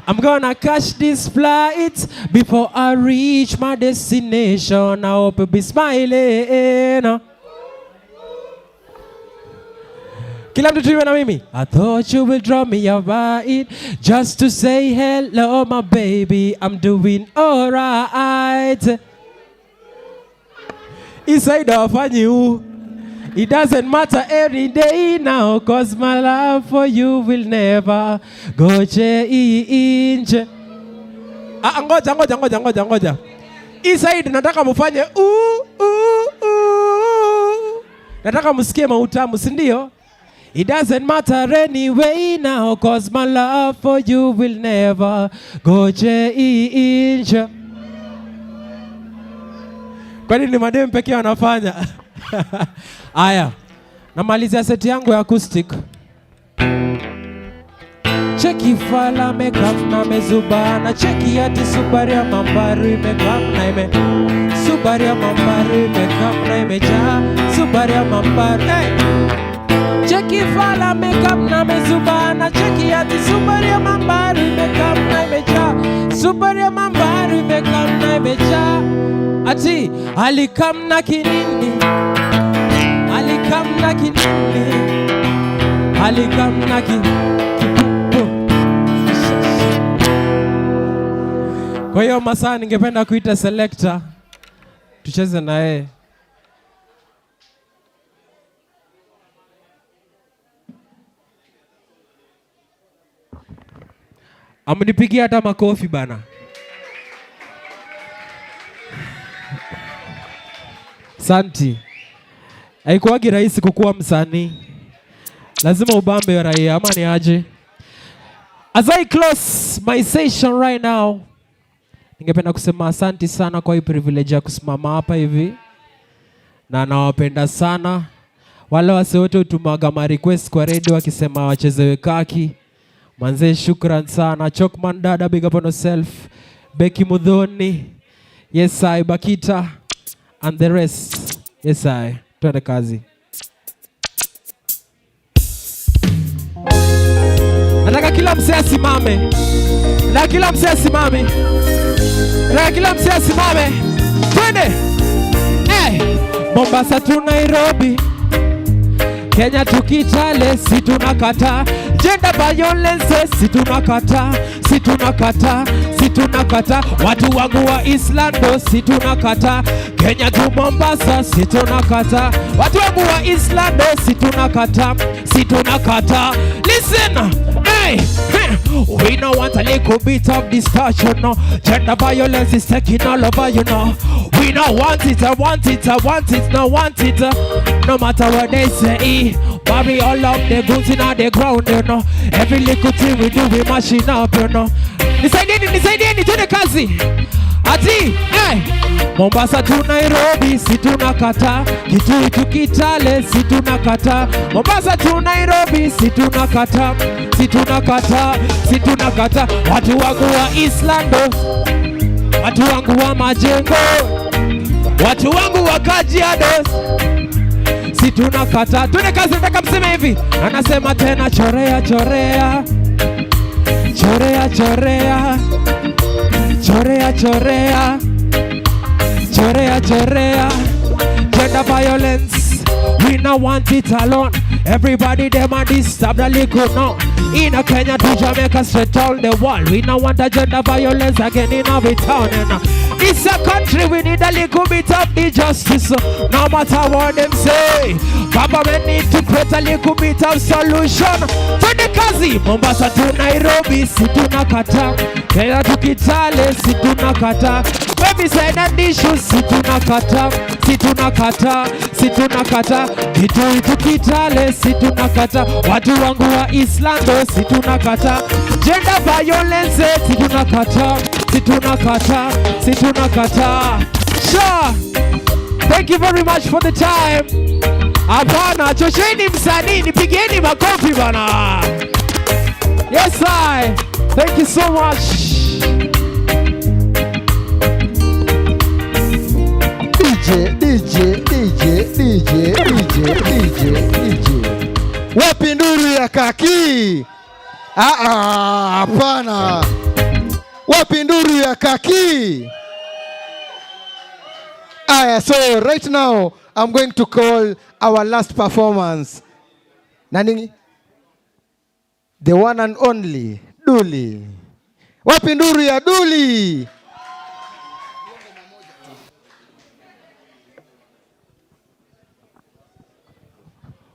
I'm gonna catch this flight before I reach my destination. I hope you'll be smiling. Kila Kila mtu tuimbe na mimi. I thought you will drop me a bite just to say hello my baby, I'm doing alright. Inside hawafanyi huu. It doesn't matter every day now, cause my love for you will never go change. Ngoja. Inside nataka mufanye nataka musikie mautamu, si ndio? It doesn't matter anyway now, cause my love for you will never go change. Kwani ni madem pekee wanafanya? Aya, namalizia seti yangu ya acoustic. Cheki fala makeup na mezubana, cheki ati subaria mambaru makeup na ime subaria mambaru makeup na imeja subaria mambaru. Hey! Cheki fala makeup na mezubana, cheki ati subaria mambaru makeup na imeja subaria mambaru makeup na imeja. Ati alikamna kinini, alikamna kinini, alikamna kinini. Kwa hiyo masaa ningependa kuita selector tucheze na yeye. Amnipigia hata makofi bana. Santi. Haikuwagi rahisi kukuwa msanii. Lazima ubambe raia ama ni aje. As I close my session right now, ningependa kusema asanti sana kwa hii privilege ya kusimama hapa hivi. Na nawapenda sana. Wale wase wote utumaga ma request kwa radio wakisema wachezewe kaki. Manze shukran sana. Chokman dada, big up on yourself. Becky Mudhoni. Yes I, Bakita. And the rest. Yes I. Tuende kazi. Nataka kila msee asimame. Nataka kila msee asimame. Nataka kila msee asimame. Twende. Hey. Mombasa tu Nairobi. Kenya tukitale si tunakata. Gender violence si tunakata. Si tunakata. Si tunakata. Watu wangu wa Islando si tunakata. Kenya tu Mombasa si tunakata. Watu wangu wa Islando si tunakata. Si tunakata. Listen. Hey, we don't want a little bit of discussion, no. Gender violence is taking all over, you know. We don't want it, I want it, I want it, no want it. No matter what they say, bury all of the goods in the ground, you know. Every little thing we do, we mashing up, you know. Nisaidieni, tuende kazi. Ati, hey. Mombasa tu Nairobi si tunakata. Kitui tu Kitale si tunakata. Mombasa tu Nairobi si tunakata. Si tunakata, si tunakata. Watu wangu wa Islando, watu wangu wa Majengo, watu wangu wa Kajiado si tunakata. Tuende kazi, nataka mseme hivi. Anasema tena chorea chorea. Chorea chorea. Chorea chorea. Chorea chorea. Gender violence, we not want it alone. Everybody them a disturb the little no. In a Kenya to Jamaica straight all the world. We not want a gender violence again in our town. It's a country, we need a little bit of the justice. No matter what them say, government need to create a little bit of solution. To the kazi, Mombasa to Nairobi, si tunakata. Kenya to Kitale, si tunakata. When we say that issue, si tunakata. Si tunakata, si tunakata. Kitui to Kitale, si tunakata. Watu wangu wa Islando, si tunakata. Gender violence, si tunakata. Si tunakata, si tunakata. Sure. Thank you very much for the time. Hapana, chosheni msanii, nipigeni makofi bana. Yes I. Thank you so much. DJ. Wapi nduru ya kaki? Hapana. Wapi nduru ya kaki? Aya, so right now I'm going to call our last performance. Nani? The one and only Duli. Wapi nduru ya Duli?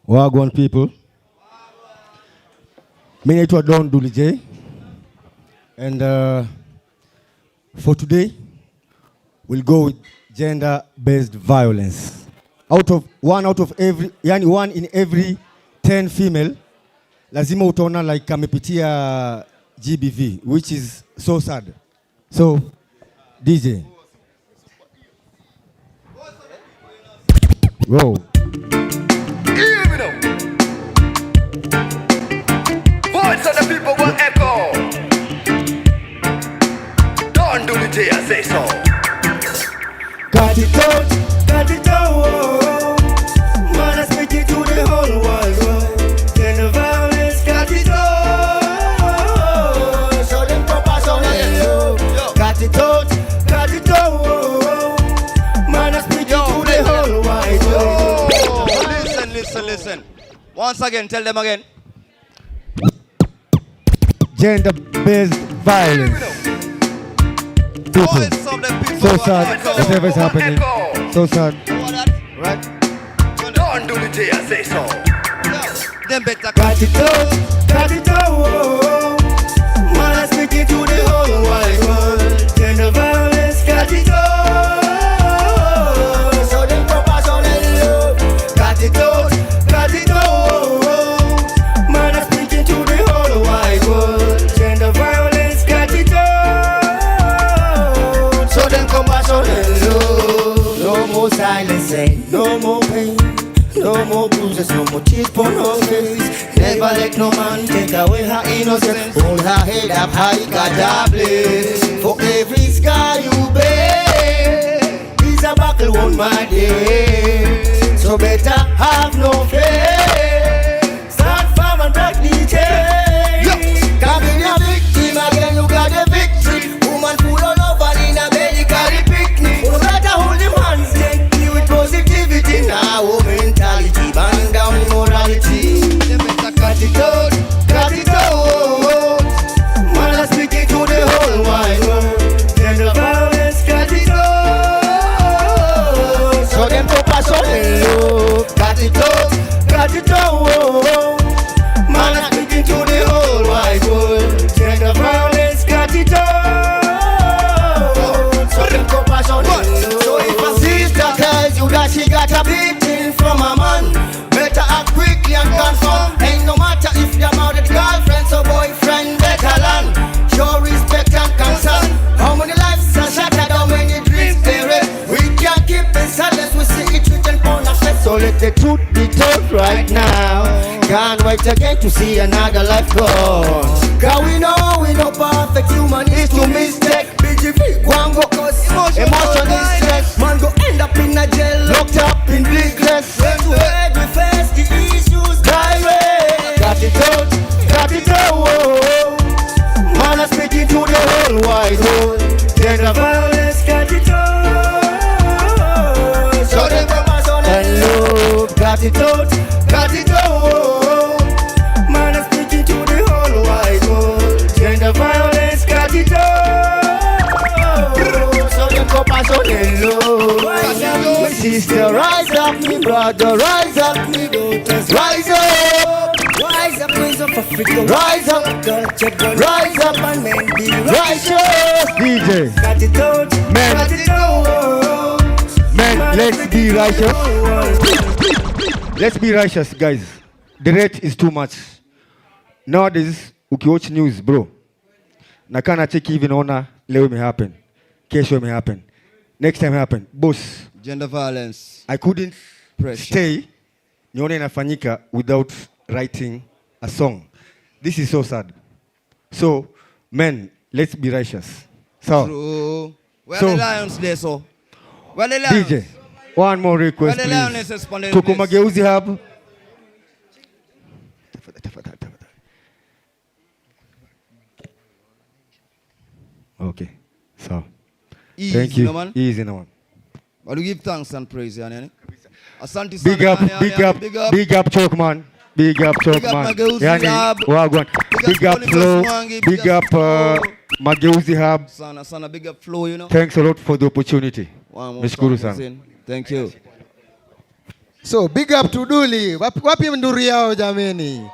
Wagwan people. Me naitwa Don Duli J. And for today, we'll go with gender-based violence. One in every 10 female, lazima utaona like amepitia GBV, which is so sad. So, DJ. Whoa. Voice of the people will echo. Don't do the J, I say so. Got it out, man, I speak it to the whole world. Then the violence got it out. Show them compassion and love. Got it out, man, I speak it to the whole world. Listen. Once again, tell them again. Gender-based violence. People. So sad, whatever's happening. So sad. Right? Don't do the J, I say so. Them better got it out. Man, I speak it to the whole wide world. Then the violence got it out. So them compassion and love. Got it out. Man, I speak it to the whole wide world. Then the violence got it out. So them compassion and love. No more silence, no more pain. No more bruises, no more tears for no face. Never let no man take away her innocence. Hold her head up high, God her bless. For every scar you bear is a buckle on my day. So better have no fear. Start firm and break the chain. Come in a victim again, you got a victory. Woman full all over in a medical picnic. No matter hold them hands, take you with positivity. Now mentality, bang down immorality. Cut it out. Man, I speak it to the whole wide world. Then the violence cut it out. So them compassion and love. Cut it out. Man, I speak it to the whole wide world. Then the violence cut it out. So them compassion and love. So if a sister tells you that she got a beating from a man, better act quickly and confirm. Ain't no matter if you're married girlfriend or boyfriend, better land. Show respect and concern. How many lives are shattered, how many dreams they wreck. We can't keep this unless we see it written on our face. So let the truth be told right now. Can't wait again to see another life gone. Cause we know perfect human is to mistake. BGV, one go cause emotion is stress. Man go end up in a jail, locked up in bleakless. When to head we face the issues direct. Got it out. Man, I speak it to the whole wide world. Then the violence got it out. So the compassion and love. Got it out. Man, I speak it to the whole wide world. Then the violence got it out. So the compassion and love. My sister, rise up, me brother, rise up, me daughters, rise up. Rise up, Queens of Africa, rise up, rise up and men be righteous. DJ. Got it out, Men, let's be righteous. Let's be righteous, guys. The rate is too much. Nowadays, ukiwatch news, bro. Nakana check even ona leo may happen. Kesho may happen. Next time happen. Boss. Gender violence. I couldn't stay nione inafanyika without writing a song. This is so sad. So, men, let's be righteous. So, True. Where the lions there, so? Where the lions? DJ, one more request, Where the lions please. responding Tuko this? Mageuzi hub. Okay, so. Easy, Thank you. no man. Easy, no man. But we give thanks and praise, yani. Asante Big sana, up, yani, big yani, up, big up, choke man. Big up Top Big up Man. Mageuzi Yani, Hub. Wagwan. Big up Flo. Big up Mageuzi Hub. Sana, big up Flo, you know. Thanks a lot for the opportunity. Nashukuru sana. Thank you. So big up to Duli. Wapi nduri yao jameni.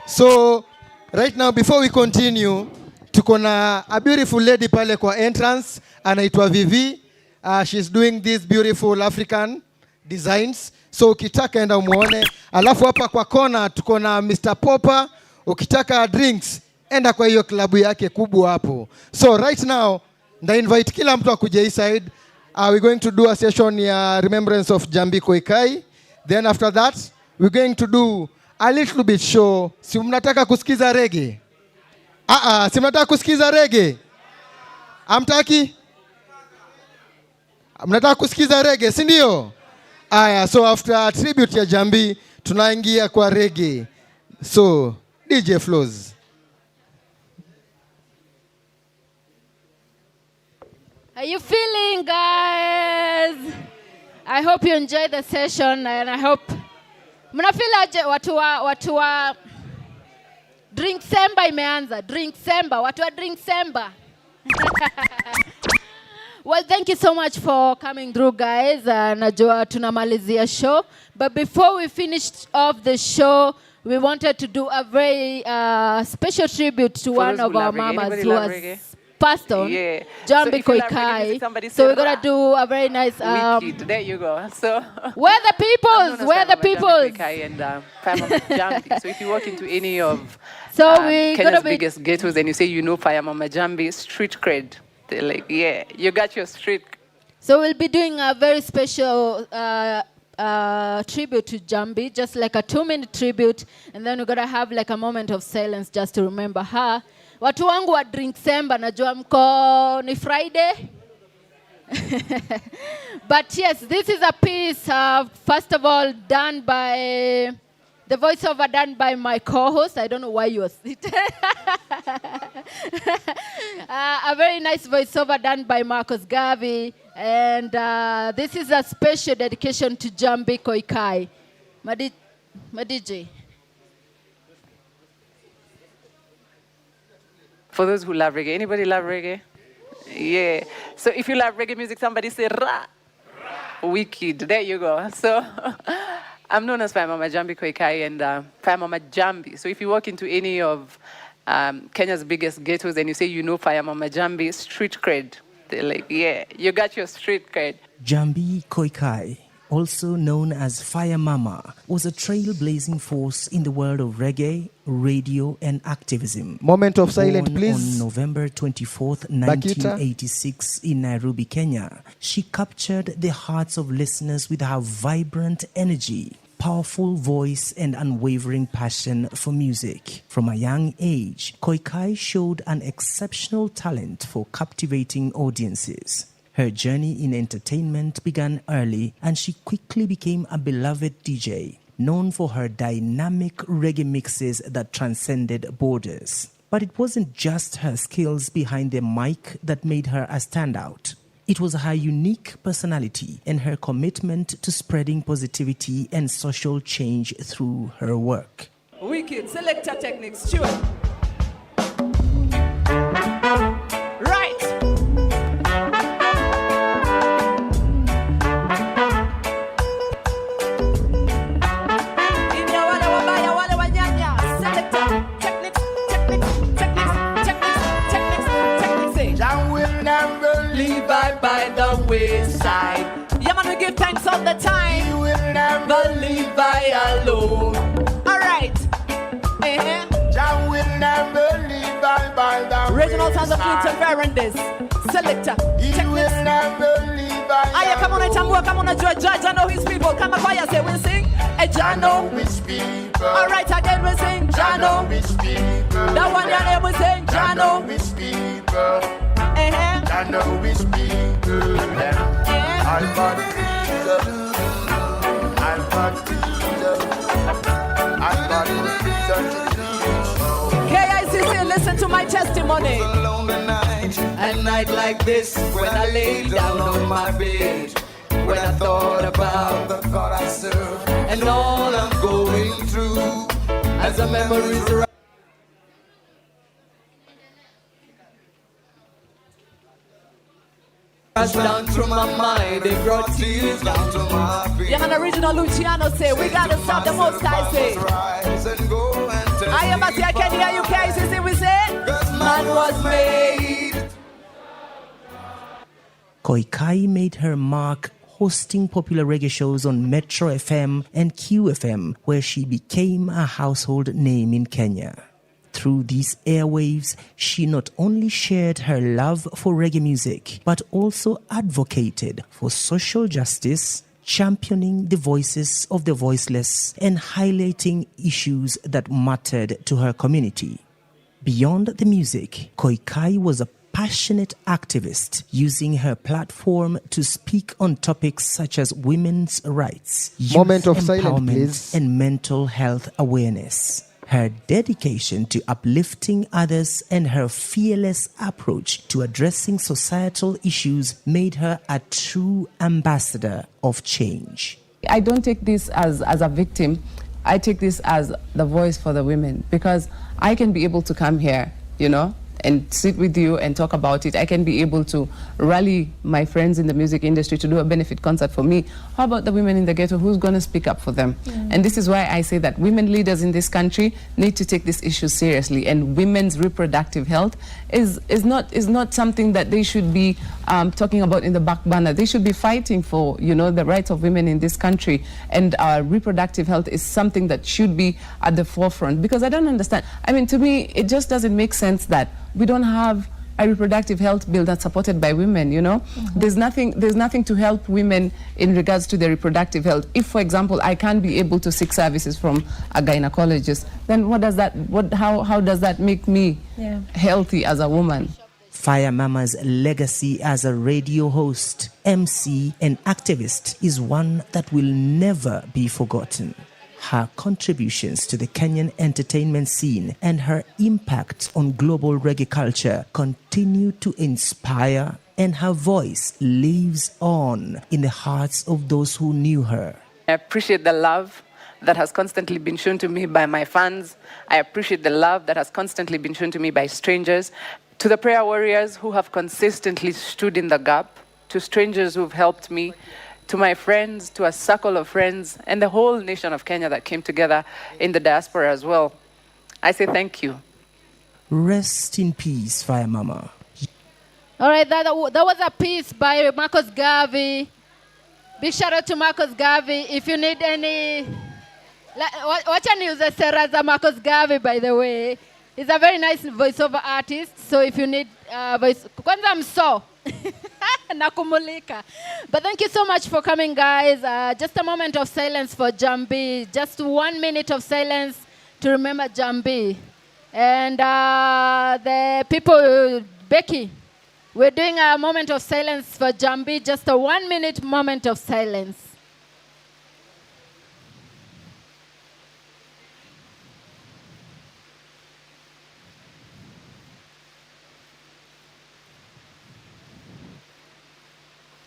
So right now before we continue, tuko na a beautiful lady pale kwa entrance anaitwa Vivi. She's doing these beautiful African designs. So ukitaka enda umuone. Alafu hapa kwa kona tuko na Mr. Popper. Ukitaka drinks enda kwa hiyo klabu yake kubwa hapo. So right now nda invite kila mtu akuje hii side. We're going to do a session ya remembrance of Jambi Koikai. Then after that we're going to do a little bit show. Si mnataka kusikiza reggae? Si mnataka kusikiza reggae? Amtaki? Mnataka kusikiza reggae, si ndio? Aya, so after tribute ya Jambi tunaingia kwa reggae. So DJ Flozz. Are you feeling, guys? I hope you enjoy the session and I hope mnafeel aje watu wa drink semba imeanza. Drink semba, watu wa drink semba. Well, thank you so much for coming through, guys. Najua tunamalizia show. But before we finished off the show, we wanted to do a very special tribute to one of our mamas who has passed on, Jambi Koikai. So we're going to do a very nice... Wicked. There you go. So where the peoples? Where the peoples? And Mama Jambi. So if you walk into any of Kenya's biggest ghettos and you say you know Fire Mama Jambi, street cred. They're like, yeah, you got your street. So we'll be doing a very special tribute to Jambi, just like a 2-minute tribute, and then we're gonna have like a moment of silence just to remember her. Watu wangu wa drink semba, najua mko ni Friday. But yes, this is a piece, first of all, done by the voiceover done by my co-host. I don't know why you are sitting. A very nice voiceover done by Marcus Garvey. And this is a special dedication to Jambi Koikai. Madiji. For those who love reggae. Anybody love reggae? Yeah. So if you love reggae music, somebody say Ra. Wicked. There you go. So I'm known as Fire Mama Jambi Koikai and Fire Mama Jambi. So if you walk into any of Kenya's biggest ghettos and you say you know Fire Mama Jambi, street cred. They're like, yeah, you got your street cred. Jambi Koikai, also known as Fire Mama, was a trailblazing force in the world of reggae, radio, and activism. Moment of silence, Born please. on November 24th, 1986 in Nairobi, Kenya, she captured the hearts of listeners with her vibrant energy, powerful voice, and unwavering passion for music. From a young age, Koikai showed an exceptional talent for captivating audiences. Her journey in entertainment began early, and she quickly became a beloved DJ, known for her dynamic reggae mixes that transcended borders. But it wasn't just her skills behind the mic that made her a standout. It was her unique personality and her commitment to spreading positivity and social change through her work. Wicked. Selector techniques. Stuart. Right. By the wayside. Yeah, man, we give thanks all the time. You will never leave I alone. Alright. Jah will never leave I by the Original sounds of Clinton Ferrandes. Selector. He will never leave I come on, Chambua, come on, Judge. I know his people. Come on, choir, say we'll sing. Jah know his people. Alright, again we sing. Jah know his people. That one your name we sing. Jah know his people. I know his people. I've got Jesus. I've got Jesus. I've got Jesus. KICC, listen to my testimony. A night like this, when I lay down on my bed, when I thought about the God I serve and all I'm going through as the memories rush down through my mind, they brought tears down to my feet. Yeah, man, original Luciano say, we gotta stop the most I say. I am at I can hear you guys, you see we say? Man was made. Koikai made her mark hosting popular reggae shows on Metro FM and QFM, where she became a household name in Kenya. Through these airwaves, she not only shared her love for reggae music, but also advocated for social justice, championing the voices of the voiceless, and highlighting issues that mattered to her community. Beyond the music, Koikai was a passionate activist, using her platform to speak on topics such as women's rights, youth Moment of silence, empowerment, please. and mental health awareness. Her dedication to uplifting others and her fearless approach to addressing societal issues made her a true ambassador of change. I don't take this as a victim. I take this as the voice for the women, because I can be able to come here, you know, and sit with you and talk about it. I can be able to rally my friends in the music industry to do a benefit concert for me. How about the women in the ghetto? Who's going to speak up for them? And this is why I say that women leaders in this country need to take this issue seriously, and women's reproductive health is not something that they should be talking about in the back burner. They should be fighting for, you know, the rights of women in this country, and reproductive health is something that should be at the forefront, because I don't understand. I mean, to me, it just doesn't make sense that we don't have a reproductive health bill that's supported by women, you know? There's nothing to help women in regards to their reproductive health. If, for example, I can't be able to seek services from a gynecologist, then how does that make me healthy as a woman? Fire Mama's legacy as a radio host, MC, and activist is one that will never be forgotten. Her contributions to the Kenyan entertainment scene and her impact on global reggae culture continue to inspire, and her voice lives on in the hearts of those who knew her. I appreciate the love that has constantly been shown to me by my fans. I appreciate the love that has constantly been shown to me by strangers. To the prayer warriors who have consistently stood in the gap, to strangers who've helped me, to my friends, to a circle of friends, and the whole nation of Kenya that came together in the diaspora as well. I say thank you. Rest in peace, Fire Mama. All right, that was a piece by Marcus Garvey. Big shout out to Marcus Garvey. If you need any... Watch and use the Seraza Marcus Garvey, by the way. He's a very nice voiceover artist. So if you need voice... Kwanza I'm so... Nakumulika. But thank you so much for coming, guys. Just a moment of silence for Jambi. Just 1 minute of silence to remember Jambi. And the people, Becky, we're doing a moment of silence for Jambi. Just a 1 minute moment of silence.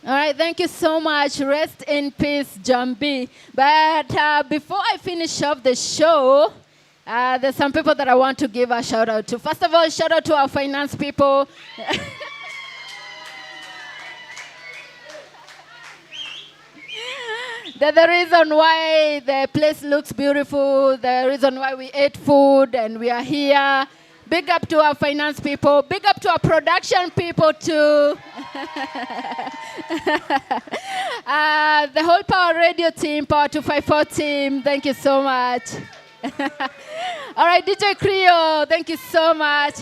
All right, thank you so much. Rest in peace, Jambi. But before I finish off the show, there's some people that I want to give a shout out to. First of all, shout out to our finance people. They're the reason why the place looks beautiful, the reason why we ate food and we are here. Big up to our finance people. Big up to our production people too. The whole Power Radio team, Power 254 team, thank you so much. All right, DJ Creo, thank you so much.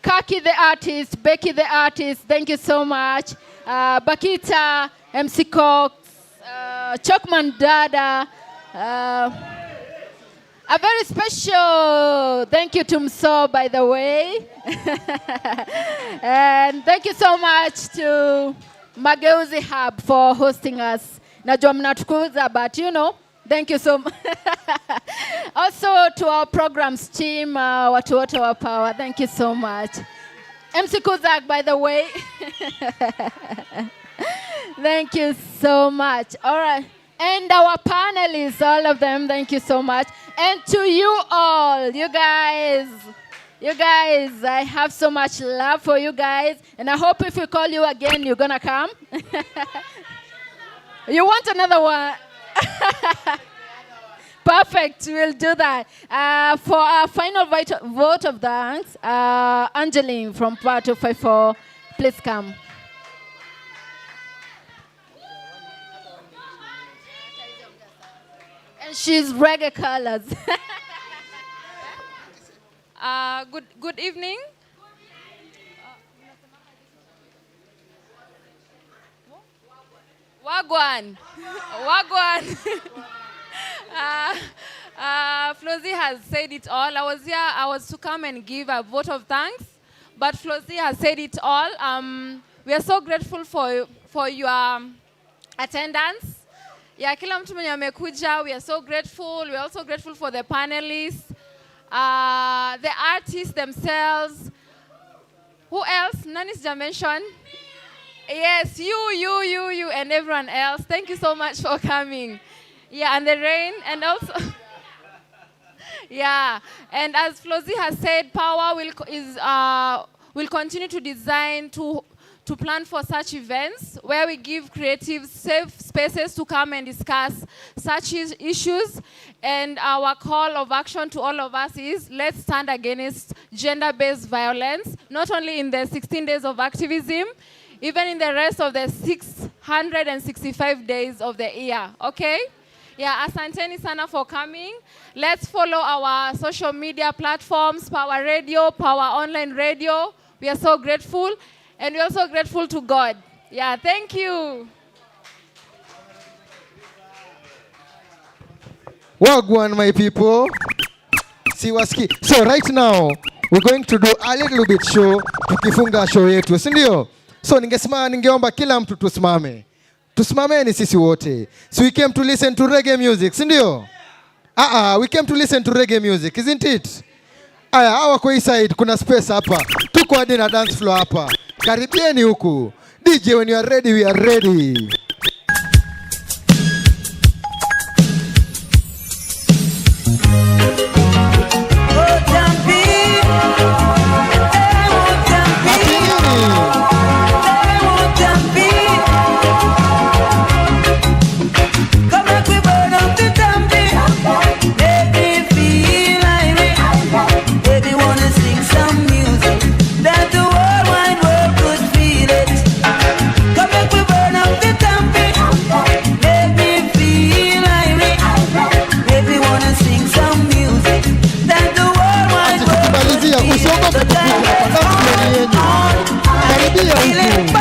Kaki the artist, Becky the artist, thank you so much. Bakita, MC Cox, Chokman Dada. A very special thank you to Mso, by the way. And thank you so much to Mageuzi Hub for hosting us. Najua mnatukuza, but you know, thank you so much. Also to our programs team, watu wote wa Power, thank you so much. MC Kuzak, by the way. Thank you so much. All right. And our panelists, all of them, thank you so much. And to you all, you guys, I have so much love for you guys. And I hope if we call you again, you're going to come. You want another one? Perfect, we'll do that. For our final vote of thanks, Angeline from Part 254, please come. And she's reggae colors. Good evening. Wagwan. Flozzy has said it all. I was to come and give a vote of thanks, but Flozzy has said it all. We are so grateful for your attendance. Yeah, kila mtu mwenye amekuja, we are so grateful. We are also grateful for the panelists, the artists themselves. Who else? None is mentioned. Yes, you, and everyone else. Thank you so much for coming. Yeah, and the rain, and also, yeah. And as Flozzy has said, Power will continue to design to plan for such events where we give creatives safe spaces to come and discuss such issues. And our call of action to all of us is, let's stand against gender-based violence, not only in the 16 days of activism, even in the rest of the 665 days of the year, okay? Yeah, asanteni sana for coming. Let's follow our social media platforms, Power Radio, Power Online Radio. We are so grateful. And we're also grateful to God. Yeah, thank you. Wagwan, my people. Siwaski. So right now, we're going to do a little bit show, tukifunga show yetu, si ndio? So ningeomba kila mtu tusimame. Tusimameni sisi wote. So we came to listen to reggae music, si ndio? We came to listen to reggae music, isn't it? Hawa kwa hii side kuna space hapa. Tuko hadi na dance floor hapa. Karibieni huku. DJ, when you are ready, we are ready. Karibia huku.